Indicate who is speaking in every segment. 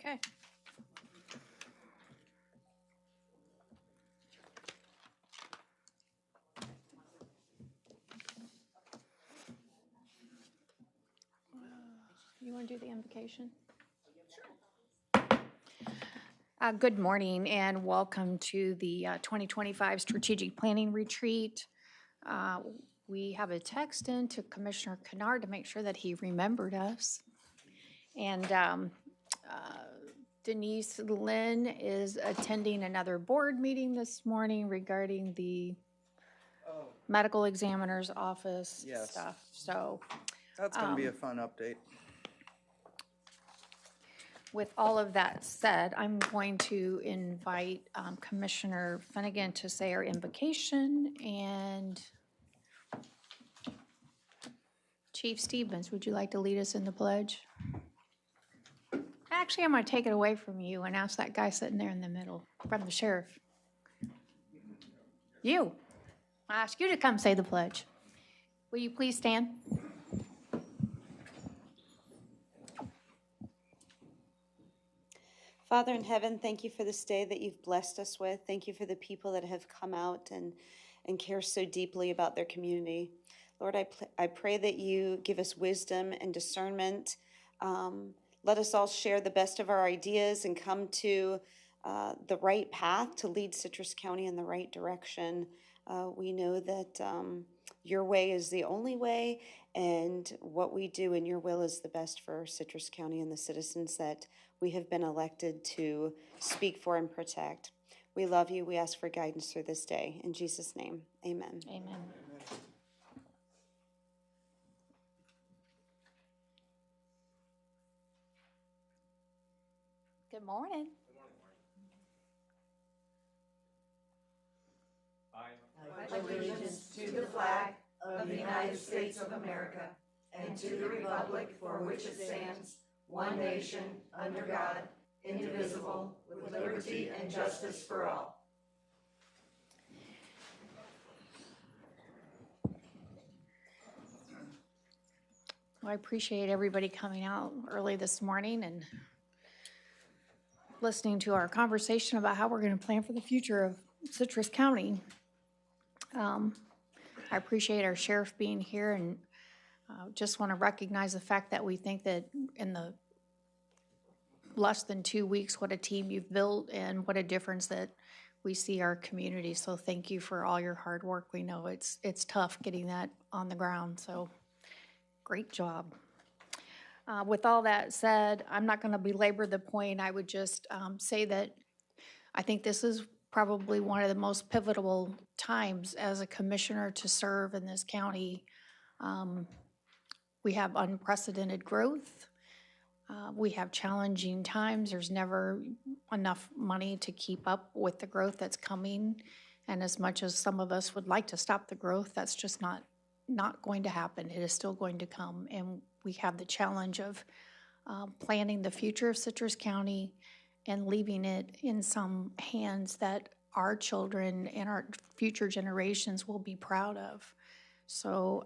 Speaker 1: Okay. You want to do the invocation? Good morning and welcome to the 2025 Strategic Planning Retreat. We have a text in to Commissioner Kennard to make sure that he remembered us. And Denise Lynn is attending another board meeting this morning regarding the medical examiner's office stuff. So
Speaker 2: that's going to be a fun update.
Speaker 1: With all of that said, I'm going to invite Commissioner Finnegan to say our invocation, and Chief Stevens, would you like to lead us in the pledge? Actually, I'm going to take it away from you and ask that guy sitting there in the middle from the sheriff. You. I ask you to come say the pledge. Will you please stand?
Speaker 3: Father in heaven, thank you for this day that you've blessed us with. Thank you for the people that have come out and care so deeply about their community. Lord, I pray that you give us wisdom and discernment. Let us all share the best of our ideas and come to the right path to lead Citrus County in the right direction. We know that your way is the only way, and what we do in your will is the best for Citrus County and the citizens that we have been elected to speak for and protect. We love you. We ask for guidance through this day. In Jesus' name, amen.
Speaker 1: Amen. Good morning.
Speaker 4: I pledge allegiance to the flag of the United States of America and to the republic for which it stands, one nation, under God, indivisible, with liberty and justice for all.
Speaker 1: Well, I appreciate everybody coming out early this morning and listening to our conversation about how we're going to plan for the future of Citrus County. I appreciate our sheriff being here, and just want to recognize the fact that we think that in the less than 2 weeks, what a team you've built and what a difference that we see our community. So thank you for all your hard work. We know it's tough getting that on the ground, so great job. With all that said, I'm not going to belabor the point. I would just say that I think this is probably one of the most pivotal times as a commissioner to serve in this county. We have unprecedented growth. We have challenging times. There's never enough money to keep up with the growth that's coming. And as much as some of us would like to stop the growth, that's just not going to happen. It is still going to come. And we have the challenge of planning the future of Citrus County and leaving it in some hands that our children and our future generations will be proud of. So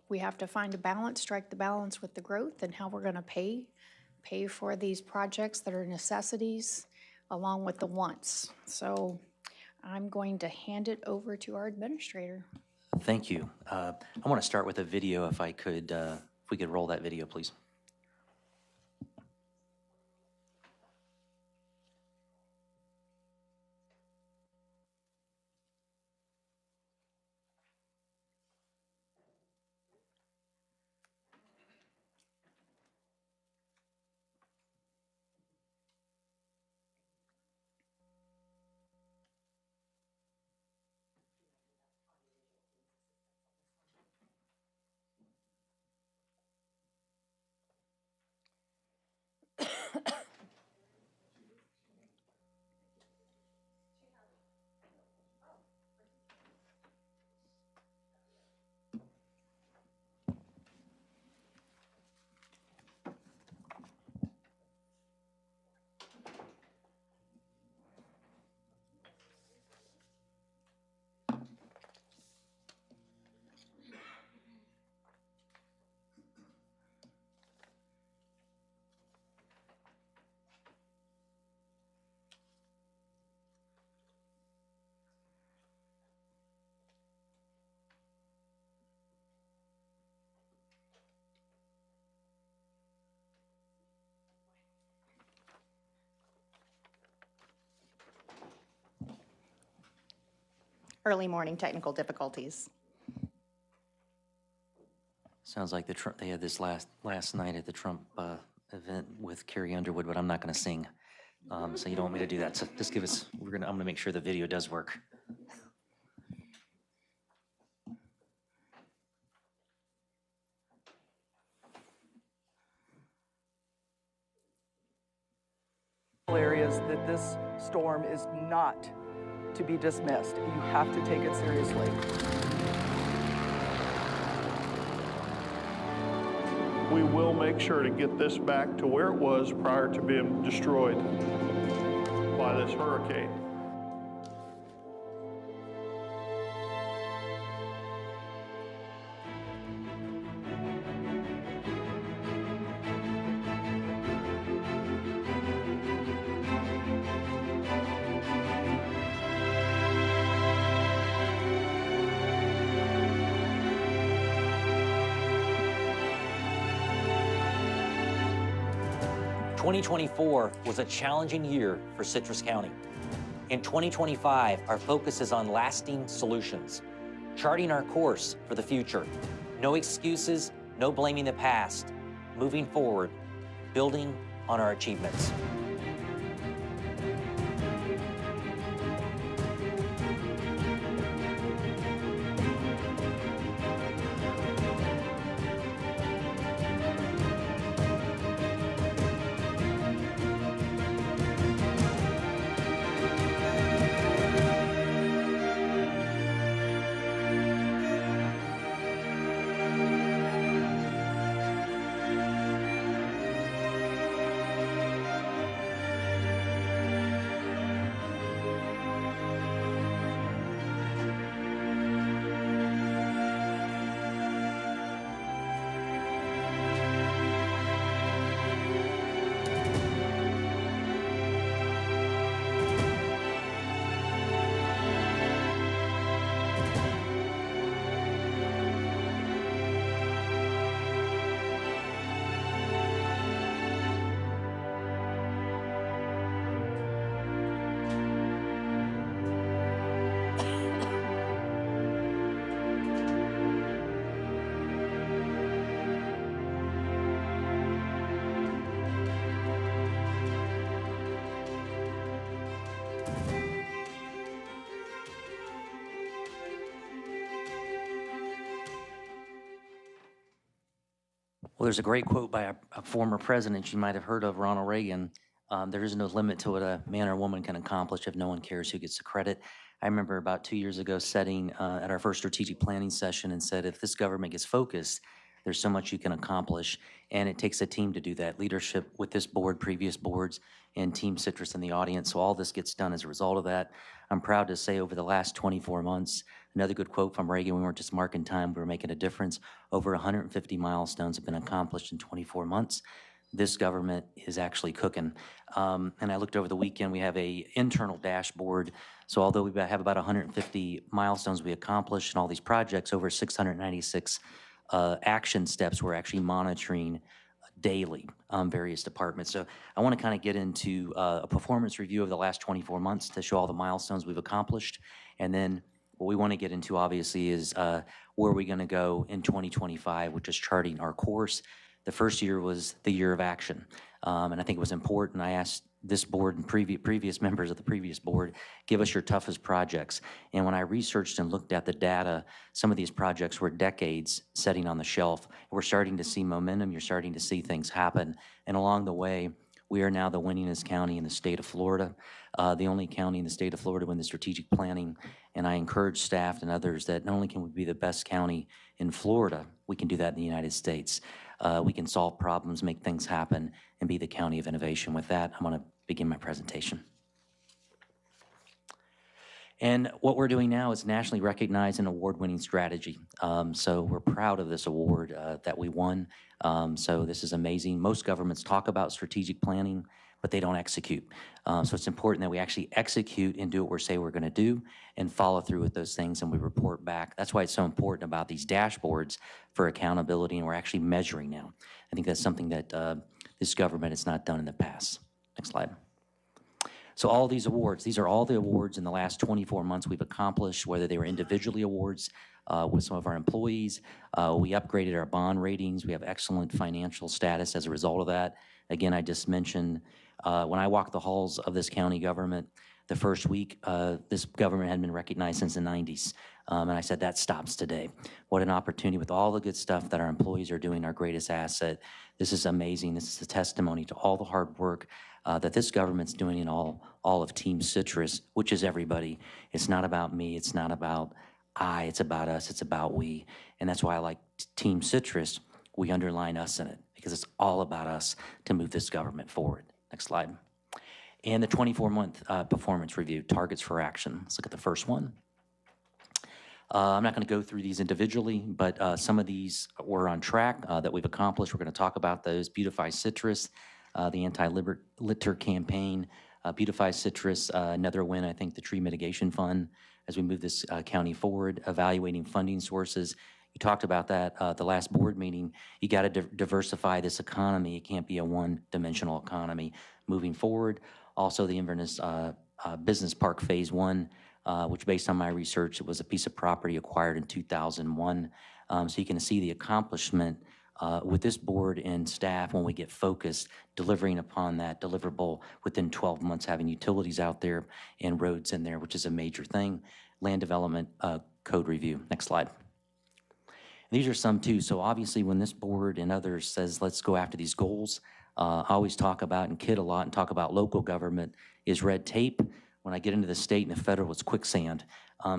Speaker 1: we have to find a balance, strike the balance with the growth and how we're going to pay for these projects that are necessities along with the wants. So I'm going to hand it over to our administrator.
Speaker 5: Thank you. I want to start with a video, if I could, if we could roll that video, please.
Speaker 6: early morning technical difficulties.
Speaker 5: Sounds like they had this last night at the Trump event with Carrie Underwood, but I'm not going to sing. So you don't want me to do that. So just give us, I'm going to make sure the video does work.
Speaker 7: Areas that this storm is not to be dismissed. You have to take it seriously.
Speaker 8: We will make sure to get this back to where it was prior to being destroyed by this hurricane.
Speaker 9: "2024 was a challenging year for Citrus County. In 2025, our focus is on lasting solutions, charting our course for the future. No excuses, no blaming the past. Moving forward, building on our achievements."
Speaker 5: Well, there's a great quote by a former president you might have heard of, Ronald Reagan. There is no limit to what a man or woman can accomplish if no one cares who gets the credit. I remember about 2 years ago sitting at our first strategic planning session and said, if this government gets focused, there's so much you can accomplish, and it takes a team to do that. Leadership with this board, previous boards, and Team Citrus in the audience. So all this gets done as a result of that. I'm proud to say over the last 24 months, another good quote from Reagan, we weren't just marking time, we were making a difference. Over 150 milestones have been accomplished in 24 months. This government is actually cooking. And I looked over the weekend, we have a internal dashboard. So although we have about 150 milestones we accomplished in all these projects, over 696 action steps we're actually monitoring daily, various departments. So I want to kind of get into a performance review of the last 24 months to show all the milestones we've accomplished. And then what we want to get into, obviously, is where are we going to go in 2025, which is charting our course. The first year was the year of action. And I think it was important. I asked this board and previous members of the previous board, give us your toughest projects. And when I researched and looked at the data, some of these projects were decades sitting on the shelf. We're starting to see momentum. You're starting to see things happen. And along the way, we are now the winningest county in the state of Florida, the only county in the state of Florida with the strategic planning. And I encourage staff and others that not only can we be the best county in Florida, we can do that in the United States. We can solve problems, make things happen, and be the county of innovation. With that, I'm going to begin my presentation. And what we're doing now is nationally recognized an award-winning strategy. So we're proud of this award that we won. So this is amazing. Most governments talk about strategic planning, but they don't execute. So it's important that we actually execute and do what we say we're going to do and follow through with those things, and we report back. That's why it's so important about these dashboards for accountability, and we're actually measuring now. I think that's something that this government has not done in the past. Next slide. So all these awards, these are all the awards in the last 24 months we've accomplished, whether they were individually awards with some of our employees. We upgraded our bond ratings. We have excellent financial status as a result of that. Again, I just mentioned when I walked the halls of this county government, the first week, this government hadn't been recognized since the 90s. And I said, that stops today. What an opportunity with all the good stuff that our employees are doing, our greatest asset. This is amazing. This is a testimony to all the hard work that this government's doing in all of Team Citrus, which is everybody. It's not about me. It's not about I. It's about us. It's about we. And that's why I like Team Citrus. We underline us in it because it's all about us to move this government forward. Next slide. And the 24-month performance review, targets for action. Let's look at the first one. I'm not going to go through these individually, but some of these were on track that we've accomplished. We're going to talk about those. Beautify Citrus, the anti-litter campaign. Beautify Citrus, another win, I think, the tree mitigation fund as we move this county forward. Evaluating funding sources. You talked about that the last board meeting. You got to diversify this economy. It can't be a one-dimensional economy moving forward. Also, the Inverness Business Park Phase 1, which based on my research, it was a piece of property acquired in 2001. So you can see the accomplishment with this board and staff when we get focused, delivering upon that deliverable within 12 months, having utilities out there and roads in there, which is a major thing. Land development code review. Next slide. These are some too. So obviously when this board and others says, let's go after these goals, I always talk about and kid a lot and talk about local government is red tape. When I get into the state and the federal, it's quicksand.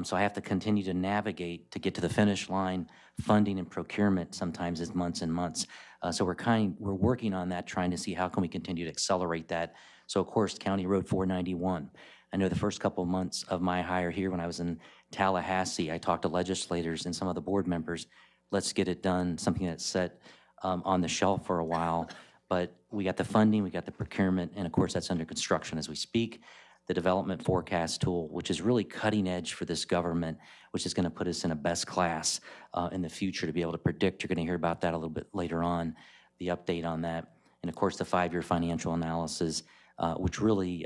Speaker 5: So I have to continue to navigate to get to the finish line. Funding and procurement sometimes is months and months. So we're working on that, trying to see how can we continue to accelerate that. So of course, County Road 491. I know the first couple of months of my hire here when I was in Tallahassee, I talked to legislators and some of the board members. Let's get it done, something that's set on the shelf for a while. But we got the funding, we got the procurement, and of course that's under construction as we speak. The development forecast tool, which is really cutting edge for this government, which is going to put us in a best class in the future to be able to predict. You're going to hear about that a little bit later on, the update on that. And of course the 5-year financial analysis, which really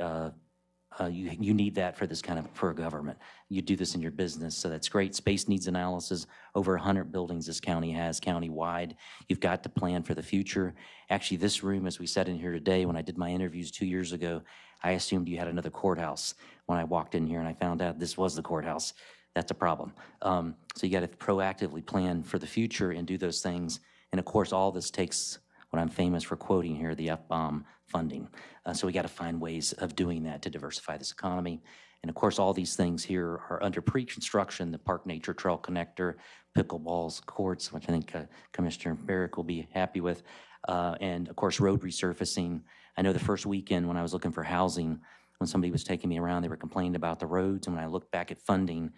Speaker 5: you need that for this kind of, for a government. You do this in your business, so that's great. Space needs analysis, over 100 buildings this county has countywide. You've got to plan for the future. Actually, this room, as we sat in here today, when I did my interviews 2 years ago, I assumed you had another courthouse when I walked in here and I found out this was the courthouse. That's a problem. So you got to proactively plan for the future and do those things. And of course, all this takes what I'm famous for quoting here, the F-bomb funding. So we got to find ways of doing that to diversify this economy. And of course, all these things here are under pre-construction, the Park Nature Trail Connector, pickleballs, courts, which I think Commissioner Barrick will be happy with. And of course, road resurfacing. I know the first weekend when I was looking for housing, when somebody was taking me around, they were complaining about the roads. And when I looked back at funding,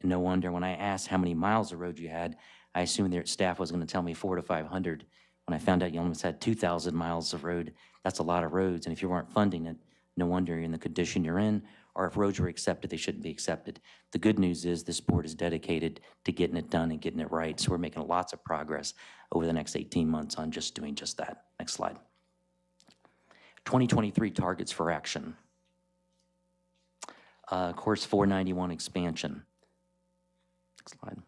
Speaker 5: and no wonder, when I asked how many miles of road you had, I assumed their staff was going to tell me 400 to 500. When I found out you almost had 2,000 miles of road, that's a lot of roads. And if you weren't funding it, no wonder you're in the condition you're in, or if roads were accepted, they shouldn't be accepted. The good news is this board is dedicated to getting it done and getting it right. So we're making lots of progress over the next 18 months on just doing just that. Next slide. 2023 targets for action. Course 491 expansion. Next slide.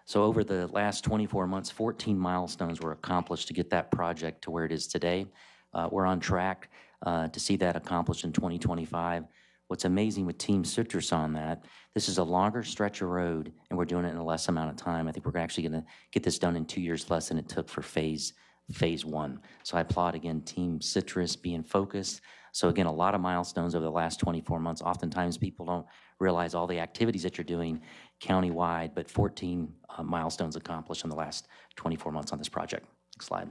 Speaker 5: So over the last 24 months, 14 milestones were accomplished to get that project to where it is today. We're on track to see that accomplished in 2025. What's amazing with Team Citrus on that, this is a longer stretch of road, and we're doing it in a less amount of time. I think we're actually going to get this done in 2 years less than it took for phase 1. So I applaud, again, Team Citrus being focused. So again, a lot of milestones over the last 24 months. Oftentimes people don't realize all the activities that you're doing countywide, but 14 milestones accomplished in the last 24 months on this project. Next slide.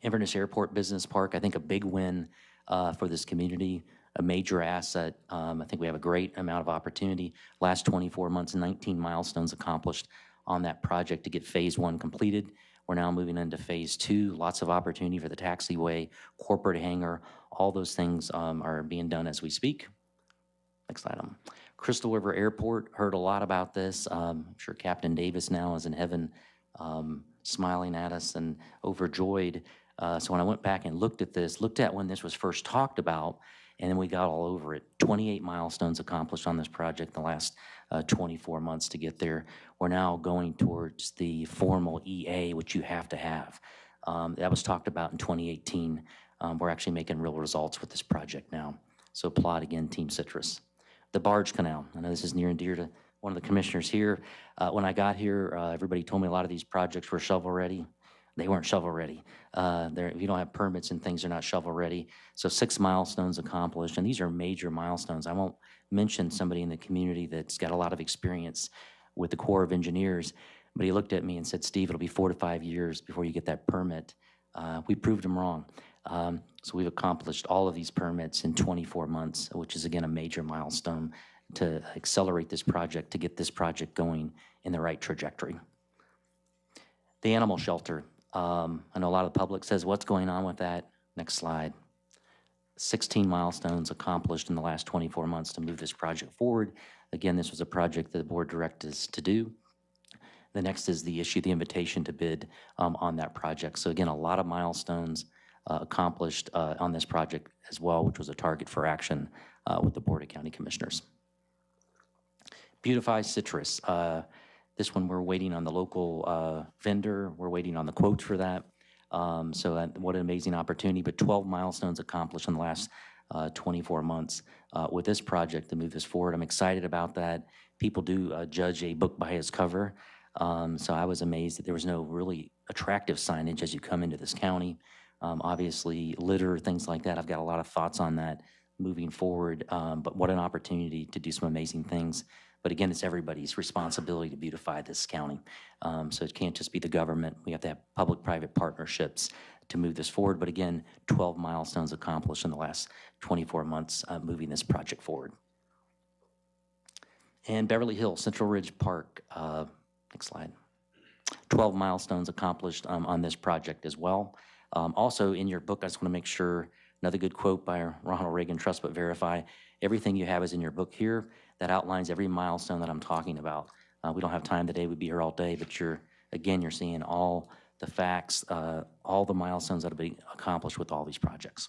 Speaker 5: Inverness Airport Business Park, I think a big win for this community, a major asset. I think we have a great amount of opportunity. Last 24 months, 19 milestones accomplished on that project to get phase 1 completed. We're now moving into phase 2, lots of opportunity for the taxiway, corporate hangar, all those things are being done as we speak. Next item. Crystal River Airport, heard a lot about this. I'm sure Captain Davis now is in heaven smiling at us and overjoyed. So when I went back and looked at this, looked at when this was first talked about, and then we got all over it. 28 milestones accomplished on this project in the last 24 months to get there. We're now going towards the formal EA, which you have to have. That was talked about in 2018. We're actually making real results with this project now. So applaud again, Team Citrus. The barge canal, I know this is near and dear to one of the commissioners here. When I got here, everybody told me a lot of these projects were shovel ready. They weren't shovel ready. If you don't have permits and things, they're not shovel ready. So 6 milestones accomplished, and these are major milestones. I won't mention somebody in the community that's got a lot of experience with the Corps of Engineers, but he looked at me and said, Steve, it'll be 4 to 5 years before you get that permit. We proved him wrong. So we've accomplished all of these permits in 24 months, which is again a major milestone to accelerate this project, to get this project going in the right trajectory. The animal shelter. I know a lot of the public says, what's going on with that? Next slide. 16 milestones accomplished in the last 24 months to move this project forward. Again, this was a project that the board directed us to do. The next is the invitation to bid on that project. So again, a lot of milestones accomplished on this project as well, which was a target for action with the Board of County Commissioners. Beautify Citrus. This one we're waiting on the local vendor. We're waiting on the quotes for that. What an amazing opportunity, but 12 milestones accomplished in the last 24 months with this project to move this forward. I'm excited about that. People do judge a book by its cover. So I was amazed that there was no really attractive signage as you come into this county. Obviously, litter, things like that. I've got a lot of thoughts on that moving forward, but what an opportunity to do some amazing things. But again, it's everybody's responsibility to beautify this county. So it can't just be the government. We have to have public-private partnerships to move this forward. But again, 12 milestones accomplished in the last 24 months moving this project forward. And Beverly Hills, Central Ridge Park, next slide. 12 milestones accomplished on this project as well. Also in your book, I just want to make sure, another good quote by Ronald Reagan, trust but verify. Everything you have is in your book here that outlines every milestone that I'm talking about. We don't have time today, we'd be here all day, but you're seeing all the facts, all the milestones that have been accomplished with all these projects.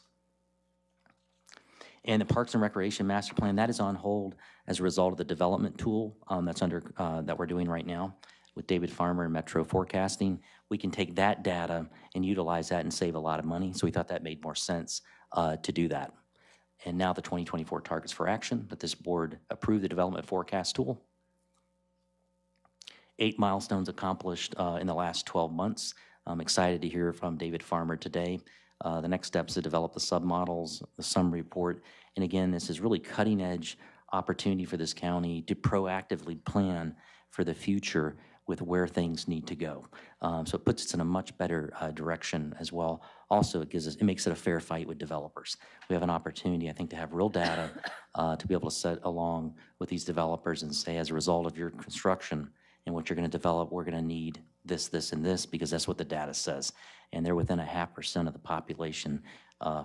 Speaker 5: And the Parks and Recreation Master Plan, that is on hold as a result of the development tool that we're doing right now with David Farmer and Metro Forecasting. We can take that data and utilize that and save a lot of money. So we thought that made more sense to do that. And now the 2024 targets for action, but this board approved the development forecast tool. 8 milestones accomplished in the last 12 months. I'm excited to hear from David Farmer today. The next steps to develop the submodels, the summary report. And again, this is really cutting edge opportunity for this county to proactively plan for the future with where things need to go. So it puts us in a much better direction as well. Also, it makes it a fair fight with developers. We have an opportunity, I think, to have real data to be able to set along with these developers and say, as a result of your construction and what you're gonna develop, we're gonna need this, this, and this, because that's what the data says. And they're within 0.5% of the population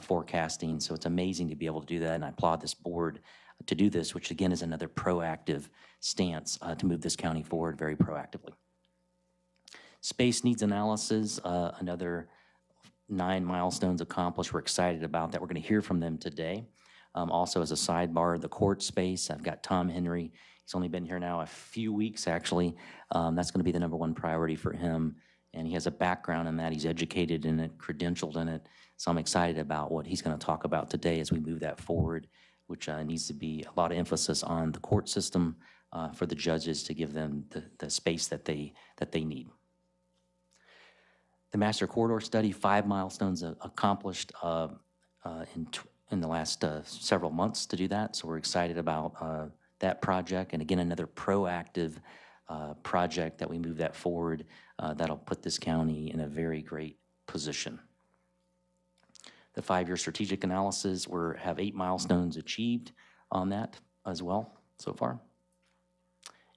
Speaker 5: forecasting. So it's amazing to be able to do that, and I applaud this board to do this, which again is another proactive stance to move this county forward very proactively. Space needs analysis, another 9 milestones accomplished. We're excited about that. We're going to hear from them today. Also, as a sidebar, the court space, I've got Tom Henry. He's only been here now a few weeks, actually. That's going to be the #1 priority for him, and he has a background in that. He's educated in it, credentialed in it, so I'm excited about what he's going to talk about today as we move that forward, which needs to be a lot of emphasis on the court system for the judges to give them the space that they need. The Master Corridor Study, 5 milestones accomplished in the last several months to do that, so we're excited about that project. And again, another proactive project that we move that forward that'll put this county in a very great position. The 5-year strategic analysis, we have 8 milestones achieved on that as well so far.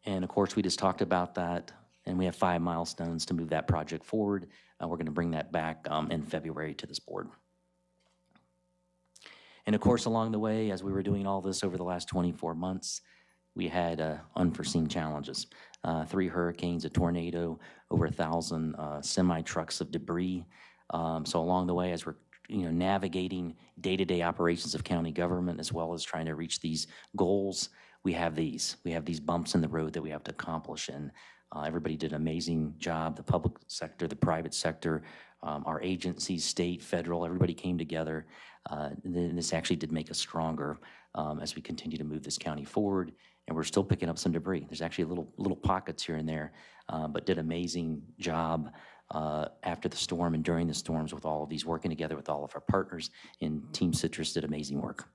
Speaker 5: And of course, we just talked about that, and we have 5 milestones to move that project forward. We're going to bring that back in February to this board. And of course, along the way, as we were doing all this over the last 24 months, we had unforeseen challenges. 3 hurricanes, a tornado, over 1,000 semi-trucks of debris. So along the way, as we're navigating day-to-day operations of county government as well as trying to reach these goals, we have these bumps in the road that we have to accomplish. And everybody did an amazing job, the public sector, the private sector, our agencies, state, federal, everybody came together. And this actually did make us stronger as we continue to move this county forward. And we're still picking up some debris. There's actually little pockets here and there, but did an amazing job after the storm and during the storms with all of these, working together with all of our partners. And Team Citrus did amazing work.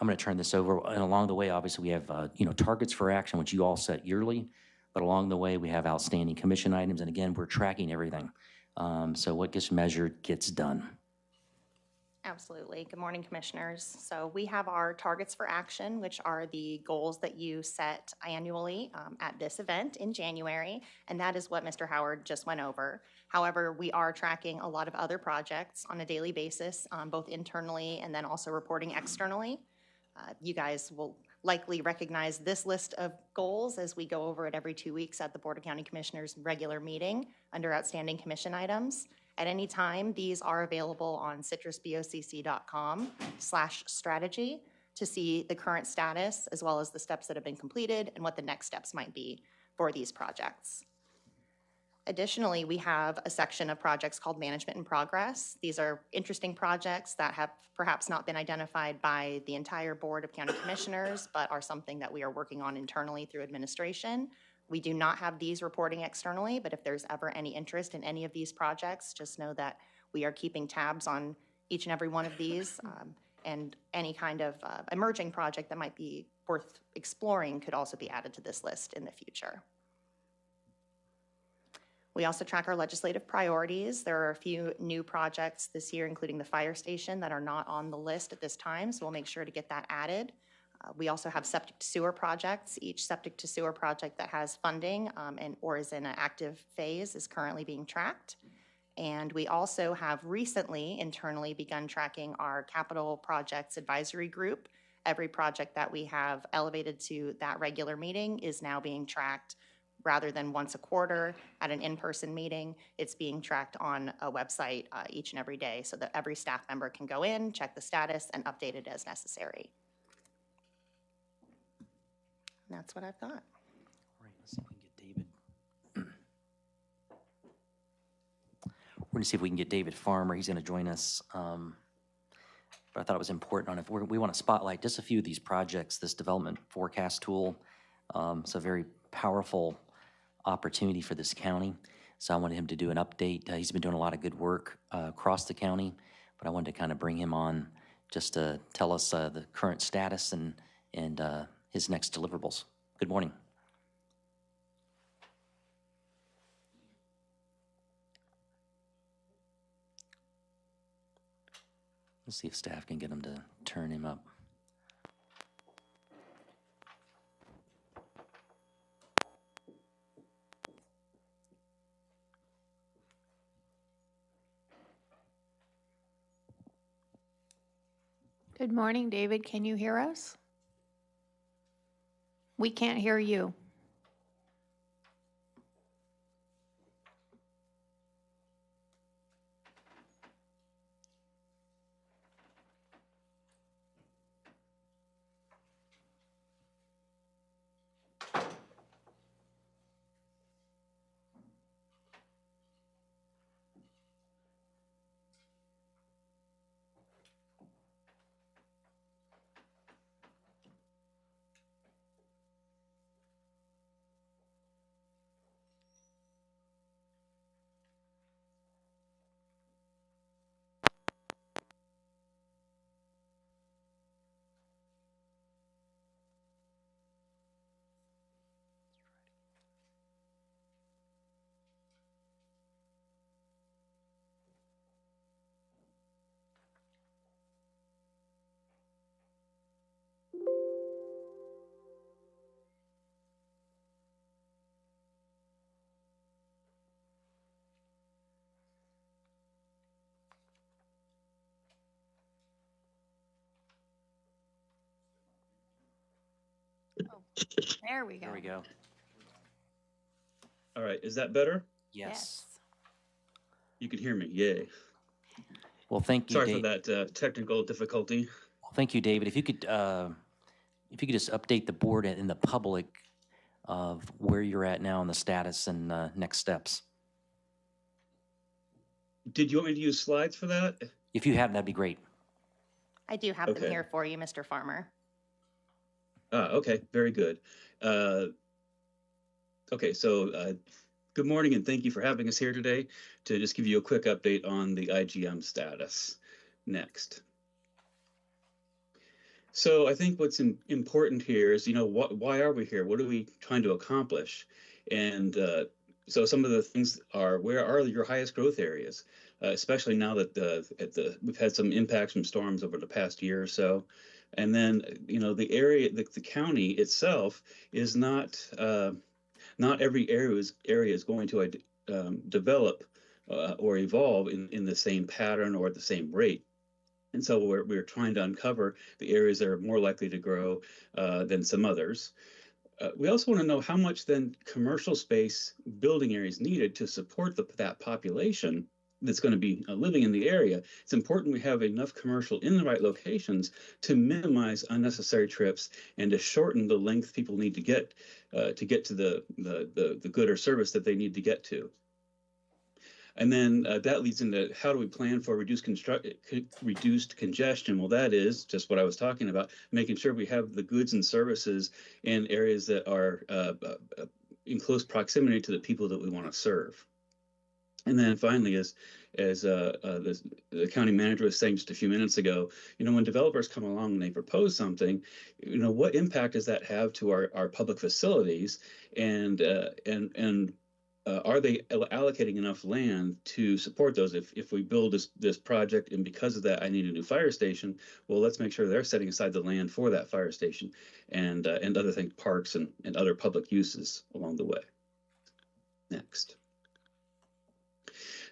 Speaker 5: I'm going to turn this over, and along the way, obviously, we have targets for action, which you all set yearly. But along the way, we have outstanding commission items, and again, we're tracking everything. So what gets measured gets done.
Speaker 6: Absolutely. Good morning, Commissioners. So we have our targets for action, which are the goals that you set annually at this event in January, and that is what Mr. Howard just went over. However, we are tracking a lot of other projects on a daily basis, both internally and then also reporting externally. You guys will likely recognize this list of goals as we go over it every 2 weeks at the Board of County Commissioners' regular meeting under Outstanding Commission Items. At any time, these are available on citrusbocc.com/strategy to see the current status as well as the steps that have been completed and what the next steps might be for these projects. Additionally, we have a section of projects called Management in Progress. These are interesting projects that have perhaps not been identified by the entire Board of County Commissioners, but are something that we are working on internally through administration. We do not have these reporting externally, but if there's ever any interest in any of these projects, just know that we are keeping tabs on each and every one of these, and any kind of emerging project that might be worth exploring could also be added to this list in the future. We also track our legislative priorities. There are a few new projects this year, including the fire station, that are not on the list at this time, so we'll make sure to get that added. We also have septic to sewer projects. Each septic to sewer project that has funding or is in an active phase is currently being tracked. And we also have recently internally begun tracking our capital projects advisory group. Every project that we have elevated to that regular meeting is now being tracked. Rather than once a quarter at an in-person meeting, it's being tracked on a website each and every day so that every staff member can go in, check the status, and update it as necessary. And that's what I've got.
Speaker 5: All right, let's see if we can get David. We're going to see if we can get David Farmer. He's going to join us. But I thought it was important on if we want to spotlight just a few of these projects, this development forecast tool. It's a very powerful opportunity for this county. So I wanted him to do an update. He's been doing a lot of good work across the county, but I wanted to kind of bring him on just to tell us the current status and his next deliverables. Good morning. Let's see if staff can get him to turn him up.
Speaker 1: Good morning, David. Can you hear us? We can't hear you. There we go.
Speaker 5: There we go.
Speaker 10: All right, is that better?
Speaker 5: Yes.
Speaker 10: You can hear me, yay.
Speaker 5: Well, thank you,
Speaker 10: Sorry for
Speaker 5: Dave.
Speaker 10: that technical difficulty.
Speaker 5: Well, thank you, David. If you could just update the board and the public of where you're at now on the status and next steps.
Speaker 10: Did you want me to use slides for that?
Speaker 5: If you have, that'd be great.
Speaker 6: I do have them
Speaker 10: Okay.
Speaker 6: here for you, Mr. Farmer.
Speaker 10: Okay, very good. Okay, so good morning and thank you for having us here today to just give you a quick update on the IGM status. Next. So I think what's important here is, why are we here? What are we trying to accomplish? And so some of the things are, where are your highest growth areas? Especially now that we've had some impacts from storms over the past year or so. And then, the area, the county itself is not every area is going to develop or evolve in the same pattern or at the same rate. And so we're trying to uncover the areas that are more likely to grow than some others. We also want to know how much then commercial space building areas needed to support that population that's going to be living in the area. It's important we have enough commercial in the right locations to minimize unnecessary trips and to shorten the length people need to get to the good or service that they need to get to. And then that leads into how do we plan for reduced congestion? Well, that is just what I was talking about, making sure we have the goods and services in areas that are in close proximity to the people that we want to serve. And then finally, as the county manager was saying just a few minutes ago, when developers come along and they propose something, what impact does that have to our public facilities, and are they allocating enough land to support those? If we build this project and because of that I need a new fire station, well, let's make sure they're setting aside the land for that fire station and other things, parks and other public uses along the way. Next.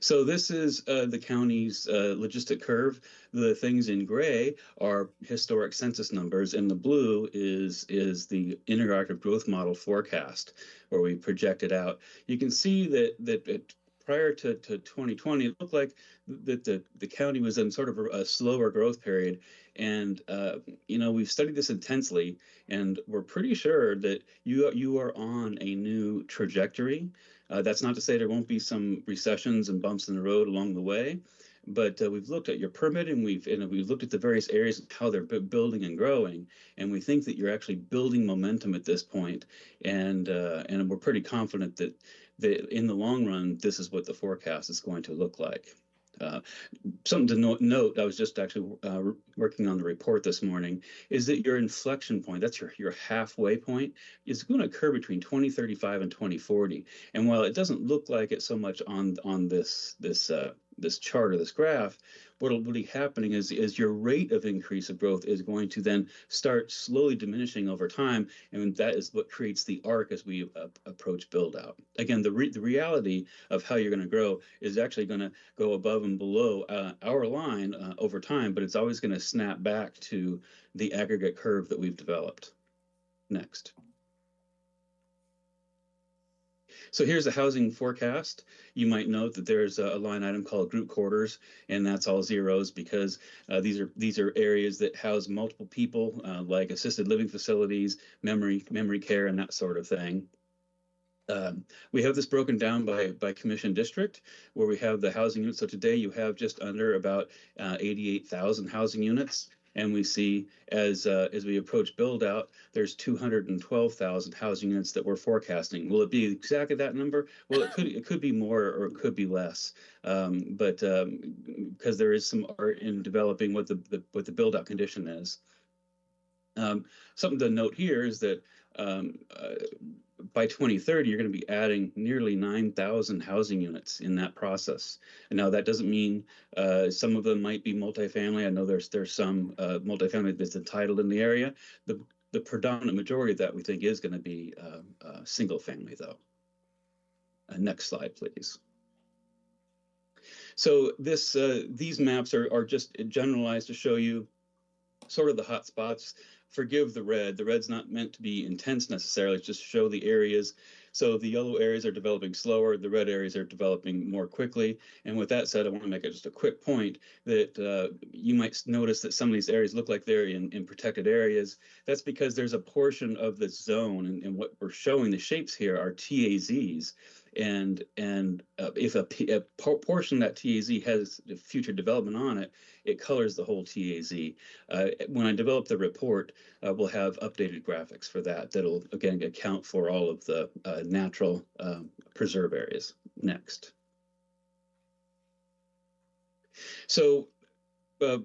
Speaker 10: So this is the county's logistic curve. The things in gray are historic census numbers, and the blue is the interactive growth model forecast, where we project it out. You can see that prior to 2020, it looked like that the county was in sort of a slower growth period. And, we've studied this intensely, and we're pretty sure that you are on a new trajectory. That's not to say there won't be some recessions and bumps in the road along the way, but we've looked at your permit and we've looked at the various areas and how they're building and growing, and we think that you're actually building momentum at this point, and we're pretty confident that in the long run, this is what the forecast is going to look like. Something to note, I was just actually working on the report this morning, is that your inflection point, that's your halfway point, is going to occur between 2035 and 2040. And while it doesn't look like it so much on this chart or this graph, what'll be happening is your rate of increase of growth is going to then start slowly diminishing over time, and that is what creates the arc as we approach build out. Again, the reality of how you're going to grow is actually going to go above and below our line over time, but it's always going to snap back to the aggregate curve that we've developed. Next. So here's the housing forecast. You might note that there's a line item called group quarters, and that's all zeros because these are areas that house multiple people, like assisted living facilities, memory care, and that sort of thing. We have this broken down by commission district, where we have the housing units. So today you have just under about 88,000 housing units. And we see as we approach build out, there's 212,000 housing units that we're forecasting. Will it be exactly that number? Well, it could be more or it could be less, but because there is some art in developing what the build out condition is. Something to note here is that by 2030, you're going to be adding nearly 9,000 housing units in that process. And now that doesn't mean some of them might be multifamily. I know there's some multifamily that's entitled in the area. The predominant majority of that we think is going to be single family, though. Next slide, please. So these maps are just generalized to show you sort of the hot spots forgive the red. The red's not meant to be intense necessarily, it's just show the areas. So the yellow areas are developing slower, the red areas are developing more quickly. And with that said, I want to make just a quick point that you might notice that some of these areas look like they're in protected areas. That's because there's a portion of the zone, and what we're showing, the shapes here are TAZs. And if a portion of that TAZ has future development on it, it colors the whole TAZ. When I develop the report, we'll have updated graphics for that. That'll, again, account for all of the natural preserve areas. Next. So the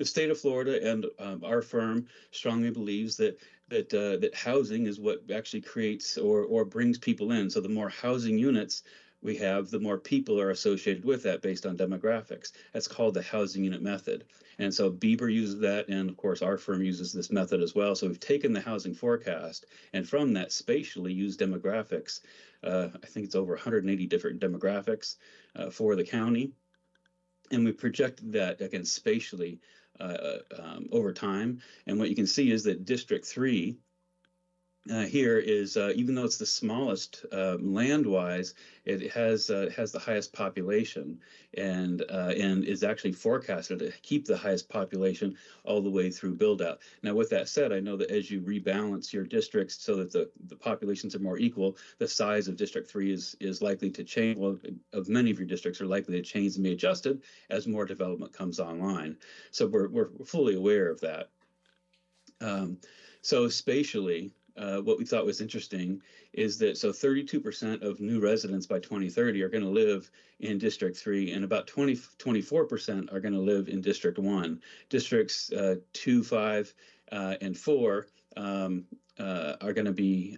Speaker 10: state of Florida and our firm strongly believes that housing is what actually creates or brings people in. So the more housing units we have, the more people are associated with that based on demographics. That's called the housing unit method. And so Bieber uses that, and of course our firm uses this method as well. So we've taken the housing forecast and from that spatially used demographics. I think it's over 180 different demographics for the county. And we projected that, again, spatially over time. And what you can see is that District 3 here is, even though it's the smallest land-wise, it has the highest population, and is actually forecasted to keep the highest population all the way through build-out. Now, with that said, I know that as you rebalance your districts so that the populations are more equal, the size of District 3 is likely to change. Well, of many of your districts are likely to change and be adjusted as more development comes online. So we're fully aware of that. So spatially, what we thought was interesting is that 32% of new residents by 2030 are going to live in District 3, and about 24% are going to live in District 1. Districts 2, 5, and 4 are going to be,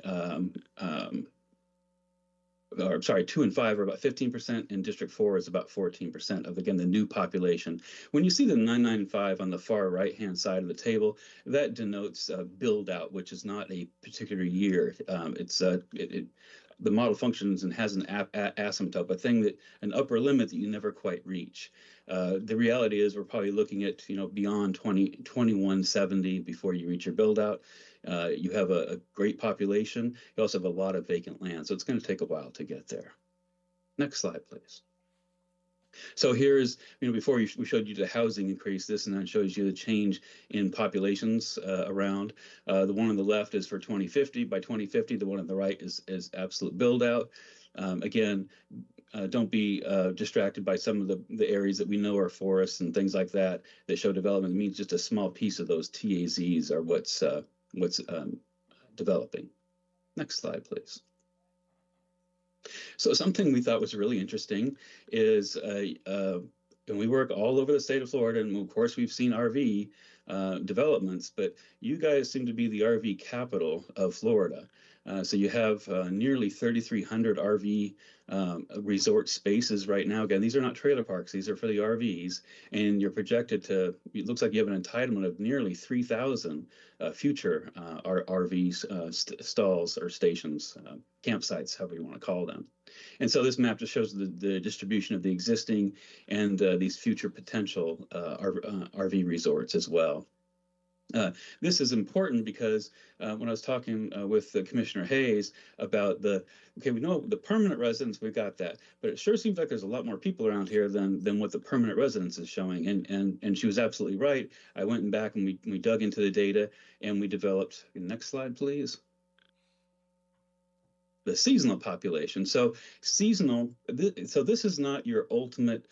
Speaker 10: or sorry, 2 and 5 are about 15%, and District 4 is about 14% of, again, the new population. When you see the 995 on the far right-hand side of the table, that denotes build out, which is not a particular year. The model functions and has an asymptote, an upper limit that you never quite reach. The reality is we're probably looking at beyond 2170 before you reach your build out. You have a great population. You also have a lot of vacant land, so it's going to take a while to get there. Next slide, please. So here's, before we showed you the housing increase, this and then shows you the change in populations around. The one on the left is for 2050. By 2050, the one on the right is absolute build out. Again, don't be distracted by some of the areas that we know are forests and things like that show development. It means just a small piece of those TAZs are what's developing. Next slide, please. So something we thought was really interesting is, and we work all over the state of Florida, and of course we've seen RV developments, but you guys seem to be the RV capital of Florida. So you have nearly 3,300 RV resort spaces right now. Again, these are not trailer parks, these are for the RVs, and you're projected to, it looks like you have an entitlement of nearly 3,000 future RV stalls or stations, campsites, however you want to call them. And so this map just shows the distribution of the existing and these future potential RV resorts as well. This is important because when I was talking with Commissioner Hayes about we know the permanent residents, we've got that, but it sure seems like there's a lot more people around here than what the permanent residence is showing. And she was absolutely right. I went back and we dug into the data and we developed, next slide, please, the seasonal population. So seasonal, so this is not your ultimate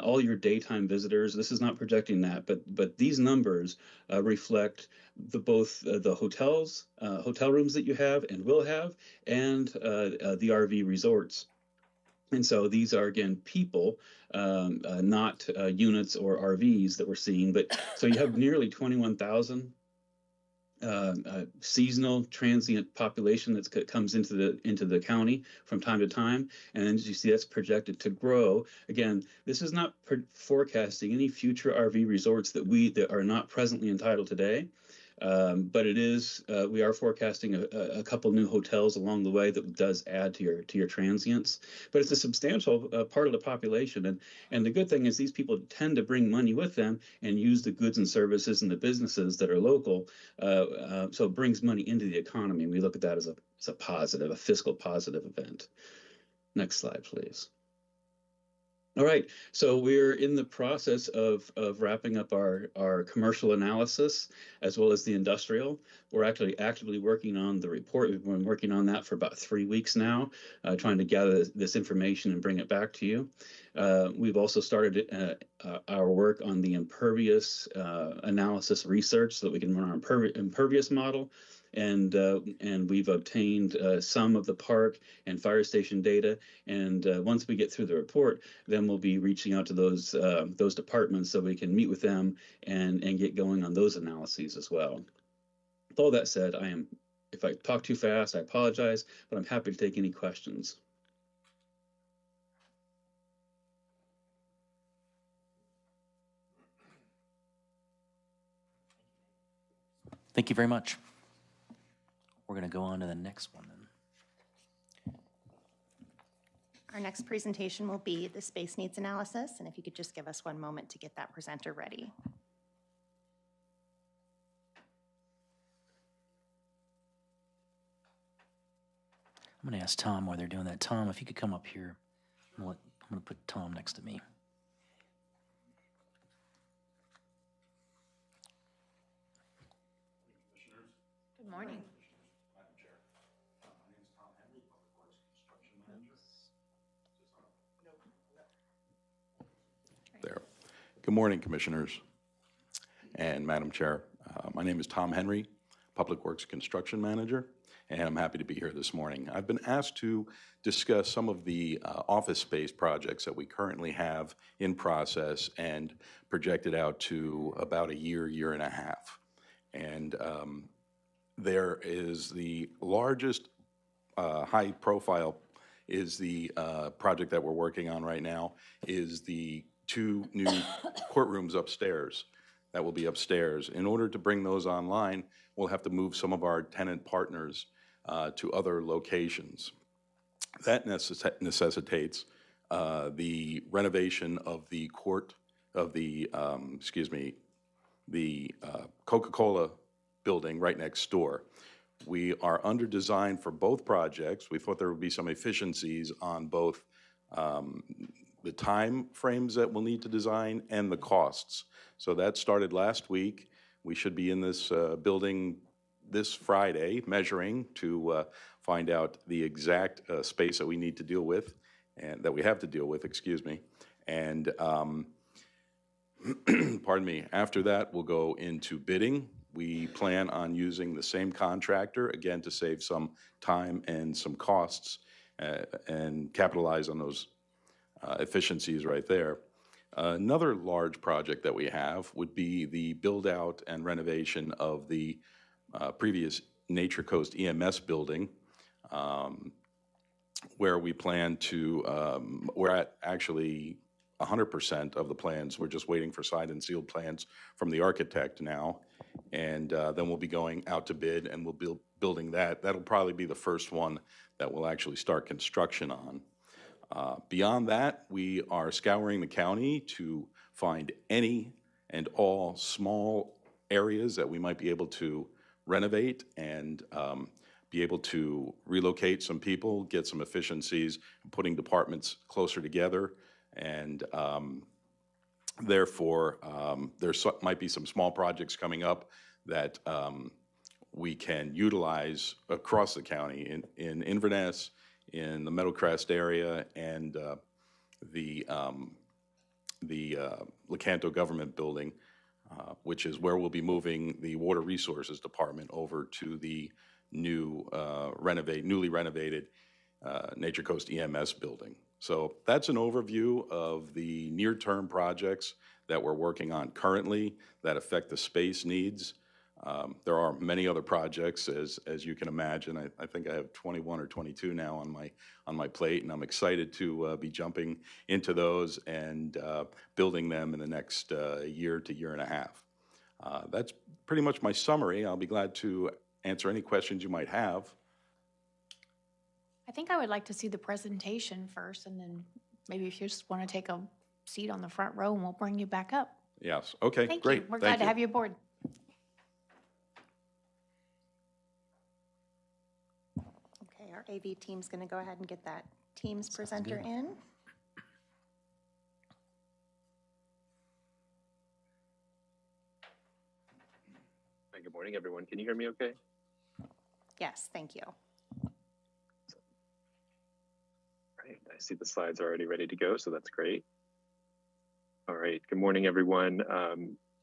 Speaker 10: all your daytime visitors. This is not projecting that, but these numbers reflect both the hotels, hotel rooms that you have and will have, and the RV resorts. And so these are, again, people, not units or RVs that we're seeing. But so you have nearly 21,000 seasonal transient population that comes into the county from time to time, and then as you see, that's projected to grow. Again, this is not forecasting any future RV resorts that are not presently entitled today. But it is, we are forecasting a couple new hotels along the way that does add to your transients. But it's a substantial part of the population. And the good thing is these people tend to bring money with them and use the goods and services and the businesses that are local. So it brings money into the economy. We look at that as a positive, a fiscal positive event. Next slide, please. All right, so we're in the process of wrapping up our commercial analysis as well as the industrial. We're actually actively working on the report. We've been working on that for about 3 weeks now, trying to gather this information and bring it back to you. We've also started our work on the impervious analysis research so that we can run our impervious model. And we've obtained some of the park and fire station data. And once we get through the report, then we'll be reaching out to those departments so we can meet with them and get going on those analyses as well. With all that said, if I talk too fast, I apologize, but I'm happy to take any questions.
Speaker 5: Thank you very much. We're going to go on to the next one then.
Speaker 6: Our next presentation will be the space needs analysis, and if you could just give us one moment to get that presenter ready.
Speaker 5: I'm going to ask Tom while they're doing that. Tom, if you could come up here. I'm going to put Tom next to me.
Speaker 1: Good morning.
Speaker 11: There. Good morning, Commissioners and Madam Chair. My name is Tom Henry, Public Works Construction Manager, and I'm happy to be here this morning. I've been asked to discuss some of the office space projects that we currently have in process and projected out to about a year and a half. And there is the largest high profile is the project that we're working on right now is the 2 new courtrooms upstairs that will be upstairs. In order to bring those online, we'll have to move some of our tenant partners to other locations. That necessitates the renovation of the court of the, the Coca-Cola building right next door. We are under design for both projects. We thought there would be some efficiencies on both the time frames that we'll need to design and the costs. So that started last week. We should be in this building this Friday measuring to find out the exact space that we need to deal with and that we have to deal with, excuse me. And pardon me, after that we'll go into bidding. We plan on using the same contractor, again, to save some time and some costs and capitalize on those efficiencies right there. Another large project that we have would be the build-out and renovation of the previous Nature Coast EMS building, where we plan to, we're at actually 100% of the plans. We're just waiting for signed and sealed plans from the architect now. And then we'll be going out to bid and we'll be building that. That'll probably be the first one that we'll actually start construction on. Beyond that, we are scouring the county to find any and all small areas that we might be able to renovate and be able to relocate some people, get some efficiencies, putting departments closer together. And therefore, there might be some small projects coming up that we can utilize across the county in Inverness, in the Meadowcrest area, and the Lecanto Government Building, which is where we'll be moving the Water Resources Department over to the newly renovated Nature Coast EMS building. So that's an overview of the near-term projects that we're working on currently that affect the space needs. There are many other projects, as you can imagine. I think I have 21 or 22 now on my plate, and I'm excited to be jumping into those and building them in the next year to year and a half. That's pretty much my summary. I'll be glad to answer any questions you might have.
Speaker 1: I think I would like to see the presentation first, and then maybe if you just want to take a seat on the front row, and we'll bring you back up.
Speaker 11: Yes, okay,
Speaker 1: Thank
Speaker 11: great.
Speaker 1: you. We're
Speaker 11: Thank
Speaker 1: glad to have you aboard.
Speaker 6: Okay, our AV team's going to go ahead and get that Teams presenter in.
Speaker 12: Hi, good morning, everyone. Can you hear me okay?
Speaker 6: Yes, thank you.
Speaker 12: Right, I see the slides are already ready to go, so that's great. All right, good morning, everyone.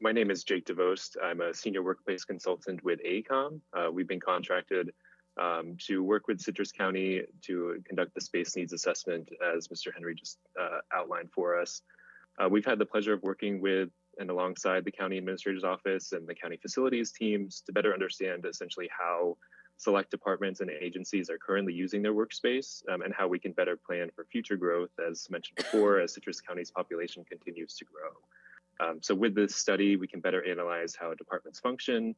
Speaker 12: My name is Jake DeVost. I'm a senior workplace consultant with AECOM. We've been contracted to work with Citrus County to conduct the space needs assessment, as Mr. Henry just outlined for us. We've had the pleasure of working with and alongside the county administrator's office and the county facilities teams to better understand essentially how select departments and agencies are currently using their workspace and how we can better plan for future growth, as mentioned before, as Citrus County's population continues to grow. So with this study, we can better analyze how departments function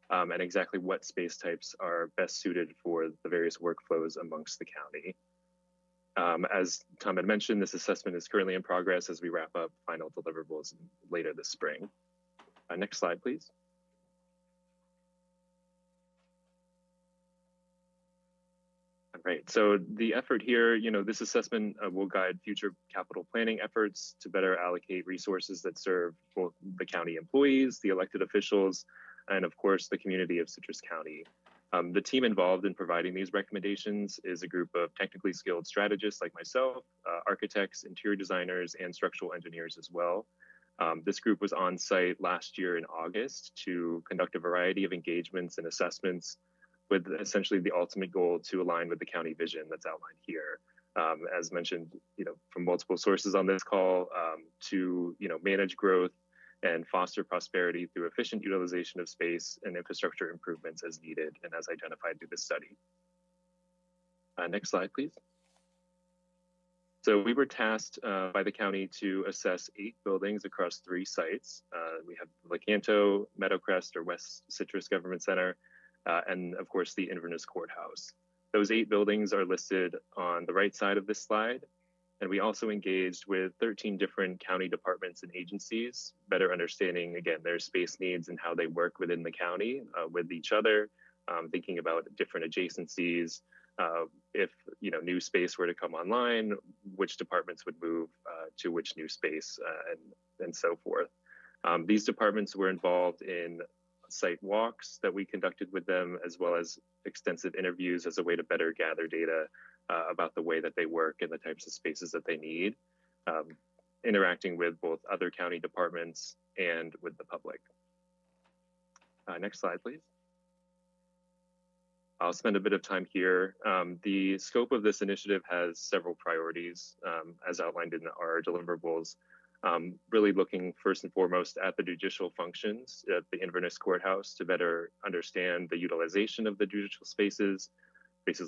Speaker 12: and exactly what space types are best suited for the various workflows amongst the county. As Tom had mentioned, this assessment is currently in progress as we wrap up final deliverables later this spring. Next slide, please. All right, so the effort here, this assessment will guide future capital planning efforts to better allocate resources that serve both the county employees, the elected officials, and of course, the community of Citrus County. The team involved in providing these recommendations is a group of technically skilled strategists like myself, architects, interior designers, and structural engineers as well. This group was on site last year in August to conduct a variety of engagements and assessments with essentially the ultimate goal to align with the county vision that's outlined here. As mentioned, from multiple sources on this call, to manage growth and foster prosperity through efficient utilization of space and infrastructure improvements as needed and as identified through this study. Next slide, please. So we were tasked by the county to assess 8 buildings across 3 sites. We have Lecanto, Meadowcrest or West Citrus Government Center, and of course the Inverness Courthouse. Those 8 buildings are listed on the right side of this slide. And we also engaged with 13 different county departments and agencies, better understanding, again, their space needs and how they work within the county with each other, thinking about different adjacencies. If new space were to come online, which departments would move to which new space and so forth. These departments were involved in site walks that we conducted with them, as well as extensive interviews as a way to better gather data about the way that they work and the types of spaces that they need, interacting with both other county departments and with the public. Next slide, please. I'll spend a bit of time here. The scope of this initiative has several priorities, as outlined in our deliverables, really looking first and foremost at the judicial functions at the Inverness Courthouse to better understand the utilization of the judicial spaces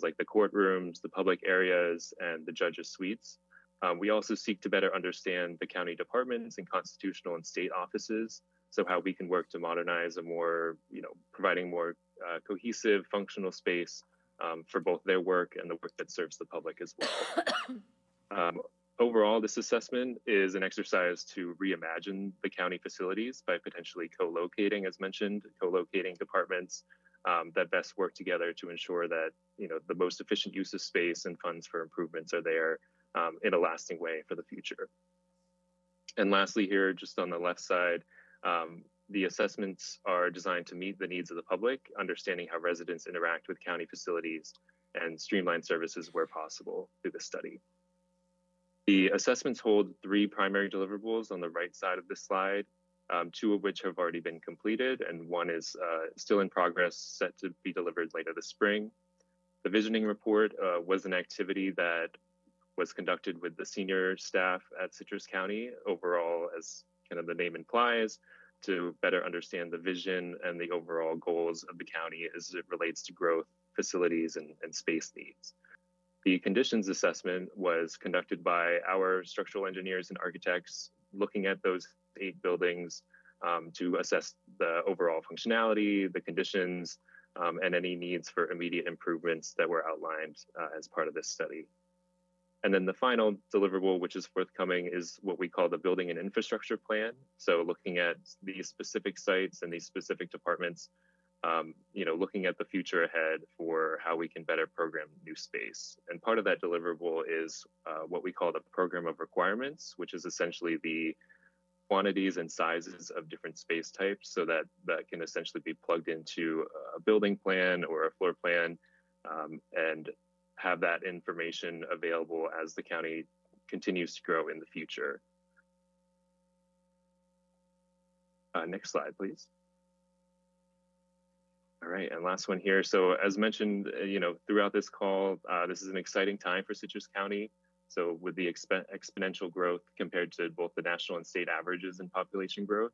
Speaker 12: like the courtrooms, the public areas, and the judges' suites. We also seek to better understand the county departments and constitutional and state offices, so how we can work to modernize a more, providing more cohesive, functional space for both their work and the work that serves the public as well. Overall, this assessment is an exercise to reimagine the county facilities by potentially co-locating, as mentioned, co-locating departments that best work together to ensure that the most efficient use of space and funds for improvements are there in a lasting way for the future. And lastly here, just on the left side, the assessments are designed to meet the needs of the public, understanding how residents interact with county facilities and streamline services where possible through the study. The assessments hold 3 primary deliverables on the right side of this slide, 2 of which have already been completed, and 1 is still in progress, set to be delivered later this spring. The visioning report was an activity that was conducted with the senior staff at Citrus County overall, as kind of the name implies, to better understand the vision and the overall goals of the county as it relates to growth, facilities, and space needs. The conditions assessment was conducted by our structural engineers and architects, looking at those 8 buildings to assess the overall functionality, the conditions, and any needs for immediate improvements that were outlined as part of this study. And then the final deliverable, which is forthcoming, is what we call the building and infrastructure plan. So looking at these specific sites and these specific departments, looking at the future ahead for how we can better program new space. And part of that deliverable is what we call the program of requirements, which is essentially the quantities and sizes of different space types, so that can essentially be plugged into a building plan or a floor plan, and have that information available as the county continues to grow in the future. Next slide, please. All right, and last one here. So as mentioned, throughout this call, this is an exciting time for Citrus County. So with the exponential growth compared to both the national and state averages in population growth,